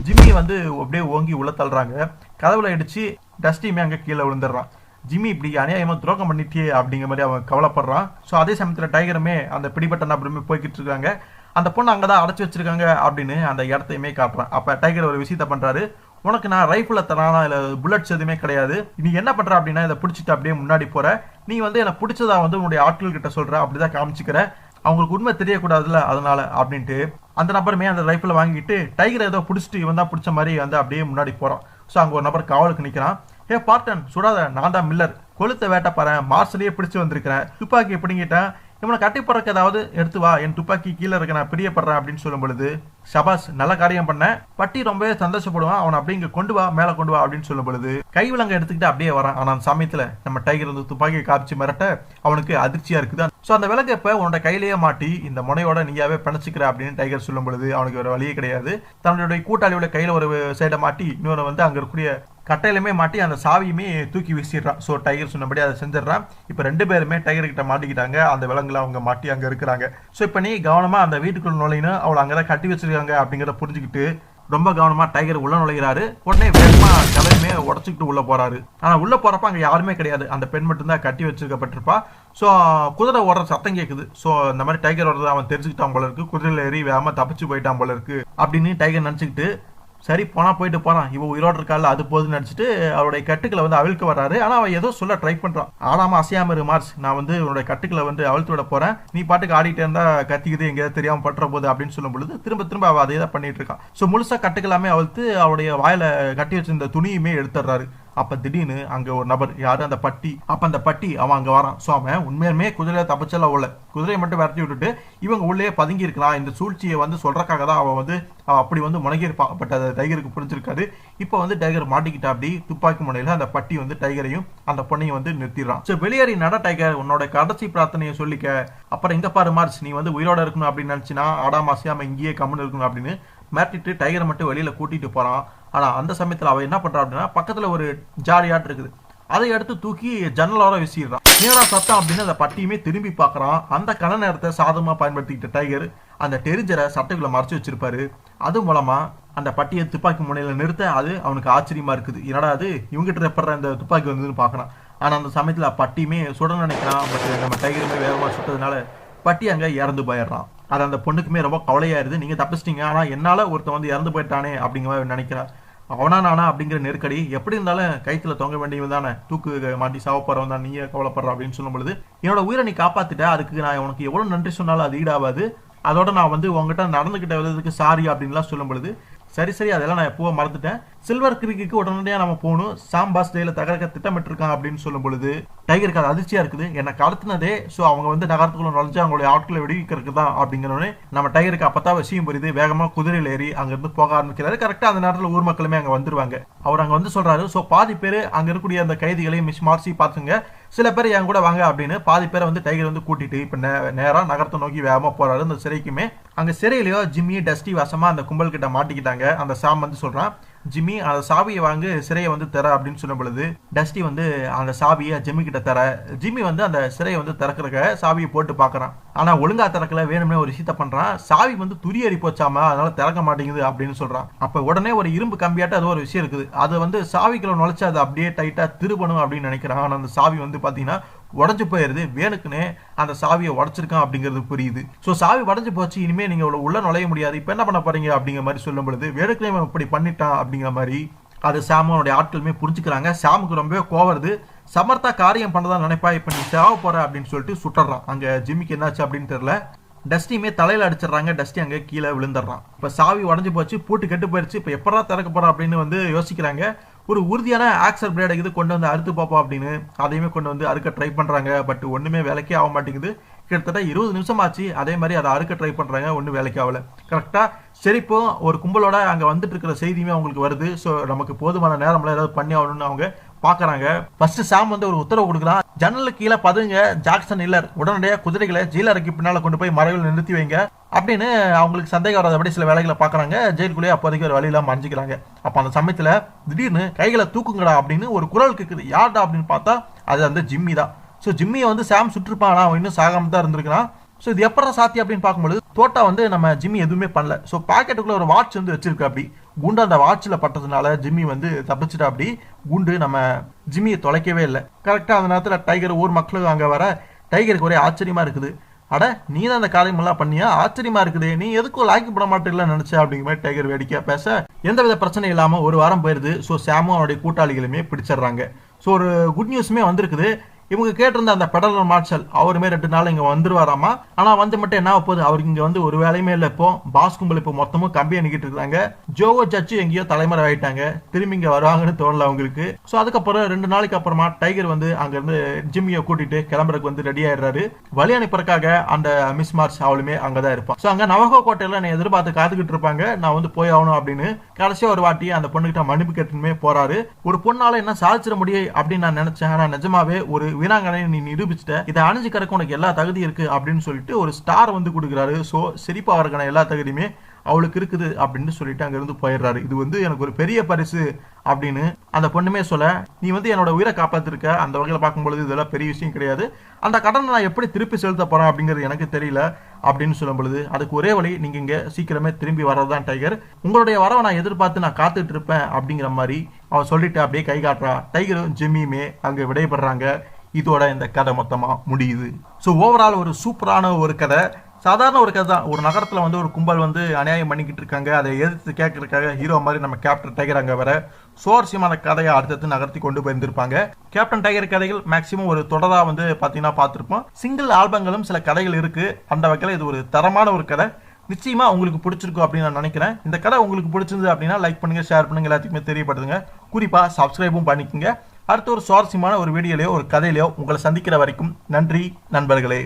ஜிம்மியை வந்து அப்படியே ஓங்கி உள்ள தள்ளுறாங்க. கதவுல அடிச்சு டஸ்டியுமே அங்கே கீழே விழுந்துடுறான். ஜிம்மி இப்படி அநியாயமா துரோகம் பண்ணிட்டே அப்படிங்கிற மாதிரி அவன் கவலைப்படுறான். ஸோ அதே சமயத்தில் டைகருமே அந்த பிடிபட்ட நபருமே போய்கிட்டு இருக்காங்க. அந்த பொண்ணு அங்கதான் அடைச்சு வச்சிருக்காங்க அப்படின்னு அந்த இடத்தையுமே காட்டுறான். அப்ப டைகர் ஒரு விஷயத்த பண்றாரு, உனக்கு நான் ரைஃபிள தரானா இல்ல புல்லட்ஸ் எதுவுமே கிடையாது, நீ என்ன பண்ற அப்படின்னா இதை பிடிச்சிட்டு அப்படியே முன்னாடி போற, நீ வந்து என்ன பிடிச்சதா வந்து உன்னுடைய ஆட்கள் கிட்ட சொல்ற, அப்படிதான் காமிச்சுக்கிற, அவங்களுக்கு உண்மை தெரியக்கூடாதுல்ல அதனால அப்படின்ட்டு அந்த நபருமே அந்த ரைஃபிளை வாங்கிட்டு டைகர் ஏதோ பிடிச்சிட்டு இவன் தான் பிடிச்ச மாதிரி வந்து அப்படியே முன்னாடி போறான். ஸோ அங்க ஒரு நபர் காவலுக்கு நிக்கிறான். ஏ பார்ட்டன் சுடாத, நான் தான் மில்லர், கொளுத்த வேட்டை பாரு, மார்ஸ்லயே பிடிச்சு வந்திருக்கிறேன், துப்பாக்கி எப்படிங்கிட்டேன், இவனை கட்டி போறக்கு ஏதாவது எடுத்து வா, என் துப்பாக்கி கீழே இருக்க நான் பிரியப்படுறேன் அப்படின்னு சொல்லும் பொழுது, ஷபாஸ் நல்ல காரியம் பண்ண, பட்டி ரொம்பவே சந்தோஷப்படுவான், அவன் அப்படியே இங்க கொண்டு வா, மேல கொண்டு வா அப்படின்னு சொல்லும் பொழுது கைவிலங்க எடுத்துக்கிட்டு அப்படியே வரான். ஆனா அந்த சமயத்துல நம்ம டைகர் வந்து துப்பாக்கியை காமிச்சு மிரட்ட அவனுக்கு அதிர்ச்சியா இருக்குது. ஸோ அந்த விலங்கு இப்ப உன்னோட கையிலேயே மாட்டி இந்த முனையோட நீயாவே பிணைச்சிக்கிற அப்படின்னு டைகர் சொல்லும் பொழுது அவனுக்கு ஒரு வழியே கிடையாது. தன்னுடைய கூட்டாளியோட கையில ஒரு சைடை மாட்டி இன்னொரு வந்து அங்க இருக்கக்கூடிய கட்டையிலுமே மாட்டி அந்த சாவியுமே தூக்கி வீசிடுறான். ஸோ டைகர் சொன்னபடி அதை செஞ்சிடறான். இப்போ 2 பேருமே டைகர் கிட்ட மாட்டிக்கிட்டாங்க. அந்த விலங்குல அவங்க மாட்டி அங்க இருக்கிறாங்க. ஸோ இப்போ நீ கவனமா அந்த வீட்டுக்குள்ள நுழையின்னு அவளை அங்கதான் கட்டி வச்சிருக்காங்க அப்படிங்கிறத புரிஞ்சுக்கிட்டு ரொம்ப கவனமா டைகர் உள்ள நுழைகிறாரு. உடனே வேகமா எல்லாத்தையுமே உடச்சிக்கிட்டு உள்ள போறாரு. ஆனா உள்ள போறப்ப அங்க யாருமே கிடையாது, அந்த பெண் மட்டும்தான் கட்டி வச்சிருக்கப்பட்டிருப்பா. ஸோ குதிரை ஓடுற சத்தம் கேட்குது. ஸோ இந்த மாதிரி டைகர் ஓடுறது அவன் தெரிஞ்சுக்கிட்டான் போல இருக்கு, குதிரையில ஏறி வேகமா தப்பிச்சு போயிட்டான் போல இருக்கு அப்படின்னு டைகர் நினைச்சுக்கிட்டு சரி போனா போயிட்டு போறான், இவ உயிரோடு இருக்கால அது போதுன்னு நினைச்சிட்டு அவருடைய கட்டுக்களை வந்து அவிழ்க்க வர்றாரு. ஆனா அவன் ஏதோ சொல்ல ட்ரை பண்றான். ஆடாம அசையாம இரு மார்ஸ், நான் வந்து உன்னுடைய கட்டுக்களை வந்து அவிழ்த்து விட போறேன், நீ பாட்டுக்கு ஆடிட்டே இருந்தா கத்திக்குது எங்கேயாவது தெரியாம பட்டுற போது அப்படின்னு சொல்லும் பொழுது திரும்ப திரும்ப அவ அதே தான் பண்ணிட்டு இருக்கான். ஸோ முழுசா கட்டுக்கலாமே அவிழ்த்து அவருடைய வாயில கட்டி வச்சிருந்த துணியுமே எடுத்துடுறாரு. அப்ப திடீர்னு அங்க ஒரு நபர், யாரு அந்த பட்டி. அப்ப அந்த பட்டி அவன் அங்க வரான். ஸோ அவன் உண்மையுமே குதிரையில தப்பிச்சல உள்ள குதிரையை மட்டும் விரட்டி விட்டுட்டு இவங்க உள்ளே பதுங்கி இருக்கலாம். இந்த சூழ்ச்சியை வந்து சொல்றக்காக தான் அவன் வந்து அப்படி வந்து முனகிருப்பான். பட் அது டைகருக்கு புரிஞ்சிருக்காது. இப்போ வந்து டைகர் மாட்டிக்கிட்டா அப்படி துப்பாக்கி முனையில அந்த பட்டி வந்து டைகரையும் அந்த பொண்ணையும் வந்து நிறுத்திடுறான். ஸோ வெளியேறி நட டைகர், உன்னோட கடைசி பிரார்த்தனையை சொல்லிக்க. அப்புறம் இங்க பாரு மார்ச், நீ வந்து உயிரோட இருக்கணும் அப்படின்னு நினைச்சினா ஆடாமாசியாம இங்கேயே கம்முன்னு இருக்கணும் அப்படின்னு மிரட்டிட்டு டைகரை மட்டும் வெளியில கூட்டிட்டு போறான். ஆனா அந்த சமயத்துல அவன் என்ன பண்றான் அப்படின்னா பக்கத்துல ஒரு ஜாலியாட் இருக்குது, அதை எடுத்து தூக்கி ஜன்னலோட வீசிடுறான். நேரா சத்தம் அப்படின்னு அந்த பட்டியுமே திரும்பி பார்க்கறான். அந்த கன நேரத்தை சாதகமா பயன்படுத்திக்கிட்ட டைகர் அந்த டெரிஞ்சரை சட்டைகளை மறைச்சு வச்சிருப்பாரு. அது மூலமா அந்த பட்டியை துப்பாக்கி முனையில நிறுத்த அது அவனுக்கு ஆச்சரியமா இருக்குது. என்னடா அது இவங்கிட்ட எப்பற இந்த துப்பாக்கி வந்ததுன்னு பார்க்கறான். ஆனா அந்த சமயத்துல பட்டியுமே சுட நினைக்கிறான். பட் நம்ம டைகருமே வேகமா சுட்டதுனால பட்டி அங்க இறந்து போயிடுறான். அது அந்த பொண்ணுக்குமே ரொம்ப கவலையாயிருது, நீங்க தப்பிச்சிட்டீங்க ஆனா என்னால ஒருத்தன் வந்து இறந்து போயிட்டானே அப்படிங்கிற மாதிரி நினைக்கிறா. அவனா நானா அப்படிங்கிற நெருக்கடி, எப்படி இருந்தாலும் கைத்துல தொங்க வேண்டியவன் தானே, தூக்கு மாட்டி சாவ போறவன் தான், நீயே கவலைப்படுற அப்படின்னு சொல்லும் பொழுது என்னோட உயிரை நீ காப்பாத்திட்ட, அதுக்கு நான் உனக்கு எவ்வளவு நன்றி சொன்னாலும் அது ஈடாவாது, அதோட நான் வந்து உங்ககிட்ட நடந்துகிட்ட விதத்துக்கு சாரி அப்படின்லாம் சொல்லும் பொழுது சரி சரி அதெல்லாம் நான் எப்போ மறந்துட்டேன், சில்வர் கிரிக்கு உடனடியாக நம்ம போகணும், சாம் பாஸ் டேல தகர்க்க திட்டமிட்டு இருக்கான் அப்படின்னு சொல்லும் பொழுது டைகருக்கு அது அதிர்ச்சியா இருக்குது. என்னை கடத்தினதே ஸோ அவங்க வந்து நகரத்துக்குள்ள நுழைஞ்சு அவங்களுடைய ஆட்களை விடுவிக்கிறதுக்கு தான் அப்படிங்கிறோடனே நம்ம டைகருக்கு அப்பதான் விஷயம் புரியுது. வேகமா குதிரையில் ஏறி அங்கிருந்து போக ஆரம்பிக்கிறாரு. கரெக்டா அந்த நேரத்தில் ஊர் மக்களுமே அங்க வந்துருவாங்க. அவர் அங்க வந்து சொல்றாரு, ஸோ பாதி பேர் அங்க இருக்கக்கூடிய அந்த கைதிகளையும் மிஸ் மார்சி பாத்துங்க, சில பேர் என் கூட வாங்க அப்படின்னு பாதி பேரை வந்து டைகர் வந்து கூட்டிட்டு இப்ப நேரா நகரத்தை நோக்கி வேகமா போறாரு. அந்த சிறைக்குமே அங்க சிறையிலயோ ஜிம்மி டஸ்டி வசமா அந்த கும்பல் கிட்ட மாட்டிக்கிட்டாங்க. அந்த சாம் வந்து சொல்றான், ஜிம்மி அந்த சாவியை வாங்க சிறையை வந்து தர அப்படின்னு சொல்லும் பொழுது டஸ்டி வந்து அந்த சாவியை ஜிம்மி கிட்ட தர, ஜிம்மி வந்து அந்த சிறையை வந்து திறக்கிறக்க சாவியை போட்டு பாக்குறான். ஆனா ஒழுங்கா திறக்கல, வேணும்னே ஒரு விஷயத்த பண்றான், சாவி வந்து துரியறி போச்சாம அதனால திறக்க மாட்டேங்குது அப்படின்னு சொல்றான். அப்ப உடனே ஒரு இரும்பு கம்பியாட்ட அது ஒரு விஷயம் இருக்குது, அது வந்து சாவிக்குள்ள நுழைச்சு அது அப்படியே டைட்டா திருப்பணும் அப்படின்னு நினைக்கிறான். ஆனா அந்த சாவி வந்து பாத்தீங்கன்னா உடஞ்சு போயிருது, வேணுக்குன்னு அந்த சாவியை உடச்சிருக்கான் அப்படிங்கிறது புரியுது. ஸோ சாவி உடஞ்சு போச்சு, இனிமே நீங்க உள்ள நுழைய முடியாது, இப்ப என்ன பண்ண போறீங்க அப்படிங்கிற மாதிரி சொல்லும் பொழுது வேணுக்குனே இப்படி பண்ணிட்டான் அப்படிங்கிற மாதிரி அது சாமோனுடைய ஆட்களுமே புரிஞ்சுக்கிறாங்க. சாமுக்கு ரொம்பவே கோவருது, சமர்த்தா காரியம் பண்ணதா நினைப்பா, இப்ப நீ சேவ போற அப்படின்னு சொல்லிட்டு சுட்டுறான். அங்க ஜிம்மிக்கு என்னாச்சு அப்படின்னு தெரியல, டஸ்டியுமே தலையில அடிச்சிடறாங்க, டஸ்டி அங்க கீழே விழுந்துடுறான். இப்ப சாவி உடஞ்சு போச்சு, பூட்டு கெட்டு போயிருச்சு, இப்ப எப்படா திறக்க போறோம் அப்படின்னு வந்து யோசிக்கிறாங்க. ஒரு உறுதியான ஆக்சர் பிளேட் இது கொண்டு வந்து அறுத்து பார்ப்போம் அப்படின்னு அதையுமே கொண்டு வந்து அறுக்க ட்ரை பண்றாங்க. பட் ஒண்ணுமே வேலைக்கே ஆக மாட்டேங்குது. கிட்டத்தட்ட 20 நிமிஷம் ஆச்சு, அதே மாதிரி அதை அறுக்க ட்ரை பண்றாங்க, ஒன்றும் வேலைக்கு ஆகல. கரெக்டா சரிப்போ ஒரு கும்பலோட அங்க வந்துட்டு இருக்கிற செய்தியுமே அவங்களுக்கு வருது. ஸோ நமக்கு போதுமான நேரம்ல ஏதாவது பண்ணி ஆகணும்னு அவங்க பாக்குறாங்க. ஃபர்ஸ்ட் சாம் வந்து ஒரு உத்தரவு கொடுக்குறான், ஜன்னலுக்கு கீழே பதுங்க, ஜாக்சன் இல்லர் உடனடியாக குதிரைகளை ஜெயில் அறைக்கு பின்னால கொண்டு போய் மறைவில் நிறுத்தி வைங்க அப்படின்னு அவங்களுக்கு சந்தேகம் வராதபடி சில வேலைகளை பாக்குறாங்க. ஜெயிலுக்குள்ளேயே அப்போதைக்கு ஒரு வழியெல்லாம் மறைஞ்சிக்கிறாங்க. அப்ப அந்த சமயத்துல திடீர்னு கைகளை தூக்குங்கடா அப்படின்னு ஒரு குரல் கேட்குது. யார்டா அப்படின்னு பார்த்தா அது அந்த ஜிம்மி தான். ஸோ ஜிம்மியை வந்து சாம் சுற்றுப்பானா, அவன் இன்னும் சாகாம தான் இருந்திருக்கிறான். ஸோ இது எப்பறம் சாத்தி அப்படின்னு பார்க்கும்போது தோட்டா வந்து நம்ம ஜிம்மி எதுவுமே பண்ணல. ஸோ பாக்கெட்டுக்குள்ள ஒரு வாட்ச் வந்து வச்சிருக்க, அப்படி குண்டு அந்த வாட்சில் பட்டதுனால ஜிம்மி வந்து தப்பிச்சுட்டா. அப்படி குண்டு நம்ம ஜிம்மியை தொலைக்கவே இல்லை. கரெக்டாக அந்த நேரத்தில் டைகர் ஊர் மக்களும் அங்கே வர டைகருக்கு ஒரே ஆச்சரியமா இருக்குது. அட நீ தான் அந்த காரியமெல்லாம் பண்ணியா, ஆச்சரியமா இருக்குது, நீ எதுக்கும் லாக்கி போட மாட்டேங்கல நினைச்ச அப்படிங்கிற மாதிரி டைகர் வேடிக்கையா பேச எந்தவித பிரச்சனை இல்லாமல் ஒரு வாரம் போயிருது. ஸோ சாமும் அவருடைய கூட்டாளிகளுமே பிடிச்சிடுறாங்க. ஸோ ஒரு குட் நியூஸுமே வந்திருக்குது. இவங்க கேட்டிருந்த அந்த பெடரல் மார்ஷல் அவருமே 2 நாள் இங்க வந்துருவாராமா. ஆனா வந்து மட்டும் என்ன போகுது, அவருக்கு இங்க வந்து ஒரு வேலையுமே இல்லை. இப்போ பாஸ் கும்பல் இப்போ மொத்தமும் கம்பி அணிக்கிட்டு இருக்காங்க. ஜோவோ ஜட்ஜு எங்கேயோ தலைமறை ஆயிட்டாங்க, திரும்பி இங்க வருவாங்கன்னு தோணல அவங்களுக்கு. ஸோ அதுக்கப்புறம் 2 நாளைக்கு அப்புறமா டைகர் வந்து அங்க இருந்து ஜிம்மியை கூட்டிட்டு கிளம்புறதுக்கு வந்து ரெடி ஆயிடுறாரு. வழி அனுப்புறதுக்காக அந்த மிஸ் மார்ச் அவளுமே அங்கதான் இருப்பான். ஸோ அங்க நவகோ கோட்டையில என்னை எதிர்பார்த்து காத்துக்கிட்டு இருப்பாங்க, நான் வந்து போய் ஆகணும் அப்படின்னு கடைசியா ஒரு வாட்டி அந்த பொண்ணுகிட்ட மன்னிப்பு கேட்டுமே போறாரு. ஒரு பொண்ணால என்ன சாதிச்சிட முடியும் அப்படின்னு நான் நினைச்சேன், ஆனா நிஜமாவே ஒரு வீராங்கனை நீ நிரூபிச்சிட்ட, இதை அணிஞ்சுக்கிறதுக்கு உனக்கு எல்லா தகுதி இருக்கு அப்படின்னு சொல்லிட்டு ஒரு ஸ்டார் வந்து கொடுக்குறாரு. ஸோ சிரிப்பா அவருக்கான எல்லா தகுதியுமே அவளுக்கு இருக்குது அப்படின்னு சொல்லிட்டு அங்க இருந்து போயிடுறாரு. இது வந்து எனக்கு ஒரு பெரிய பரிசு அப்படின்னு அந்த பொண்ணுமே சொல்ல, நீ வந்து என்னோட உயிரை காப்பாத்திருக்க, அந்த வகையில் பார்க்கும்பொழுது இதெல்லாம் பெரிய விஷயம் கிடையாது, அந்த கடனை நான் எப்படி திருப்பி செலுத்த போறேன் அப்படிங்கிறது எனக்கு தெரியல அப்படின்னு சொல்லும் பொழுது அதுக்கு ஒரே வழி, நீங்க இங்க சீக்கிரமே திரும்பி வர்றதுதான் டைகர், உங்களுடைய வரவை நான் எதிர்பார்த்து நான் காத்துட்டு இருப்பேன் அப்படிங்கிற மாதிரி அவன் சொல்லிட்டு அப்படியே கை காட்டுறா. டைகரும் ஜிம்மியுமே அங்கே விடைபெறாங்க. இதோட இந்த கதை மொத்தமாக முடியுது. ஸோ ஓவரால் ஒரு சூப்பரான ஒரு கதை. சாதாரண ஒரு கதை தான். ஒரு நகரத்தில் வந்து ஒரு கும்பல் வந்து அநியாயம் பண்ணிக்கிட்டு இருக்காங்க. அதை எதிர்த்து கேட்கறதுக்காக ஹீரோ மாதிரி நம்ம கேப்டன் டைகர் அங்கே வர சுவாரஸ்யமான கதையை அடுத்தடுத்து நகர்த்தி கொண்டு போயிருந்திருப்பாங்க. கேப்டன் டைகர் கதைகள் மேக்சிமம் ஒரு தொடராக வந்து பார்த்தீங்கன்னா பார்த்துருப்போம். சிங்கிள் ஆல்பங்களும் சில கதைகள் இருக்கு. அந்த வகையில் இது ஒரு தரமான ஒரு கதை. நிச்சயமா உங்களுக்கு பிடிச்சிருக்கும் அப்படின்னு நான் நினைக்கிறேன். இந்த கதை உங்களுக்கு பிடிச்சிருந்தது அப்படின்னா லைக் பண்ணுங்க, ஷேர் பண்ணுங்க, எல்லாத்துக்குமே தெரியப்படுத்துங்க. குறிப்பா சப்ஸ்கிரைபும் பண்ணிக்கோங்க. அடுத்த ஒரு சுவாரஸ்யமான ஒரு வீடியோலையோ ஒரு கதையிலையோ உங்களை சந்திக்கிற வரைக்கும் நன்றி நண்பர்களே.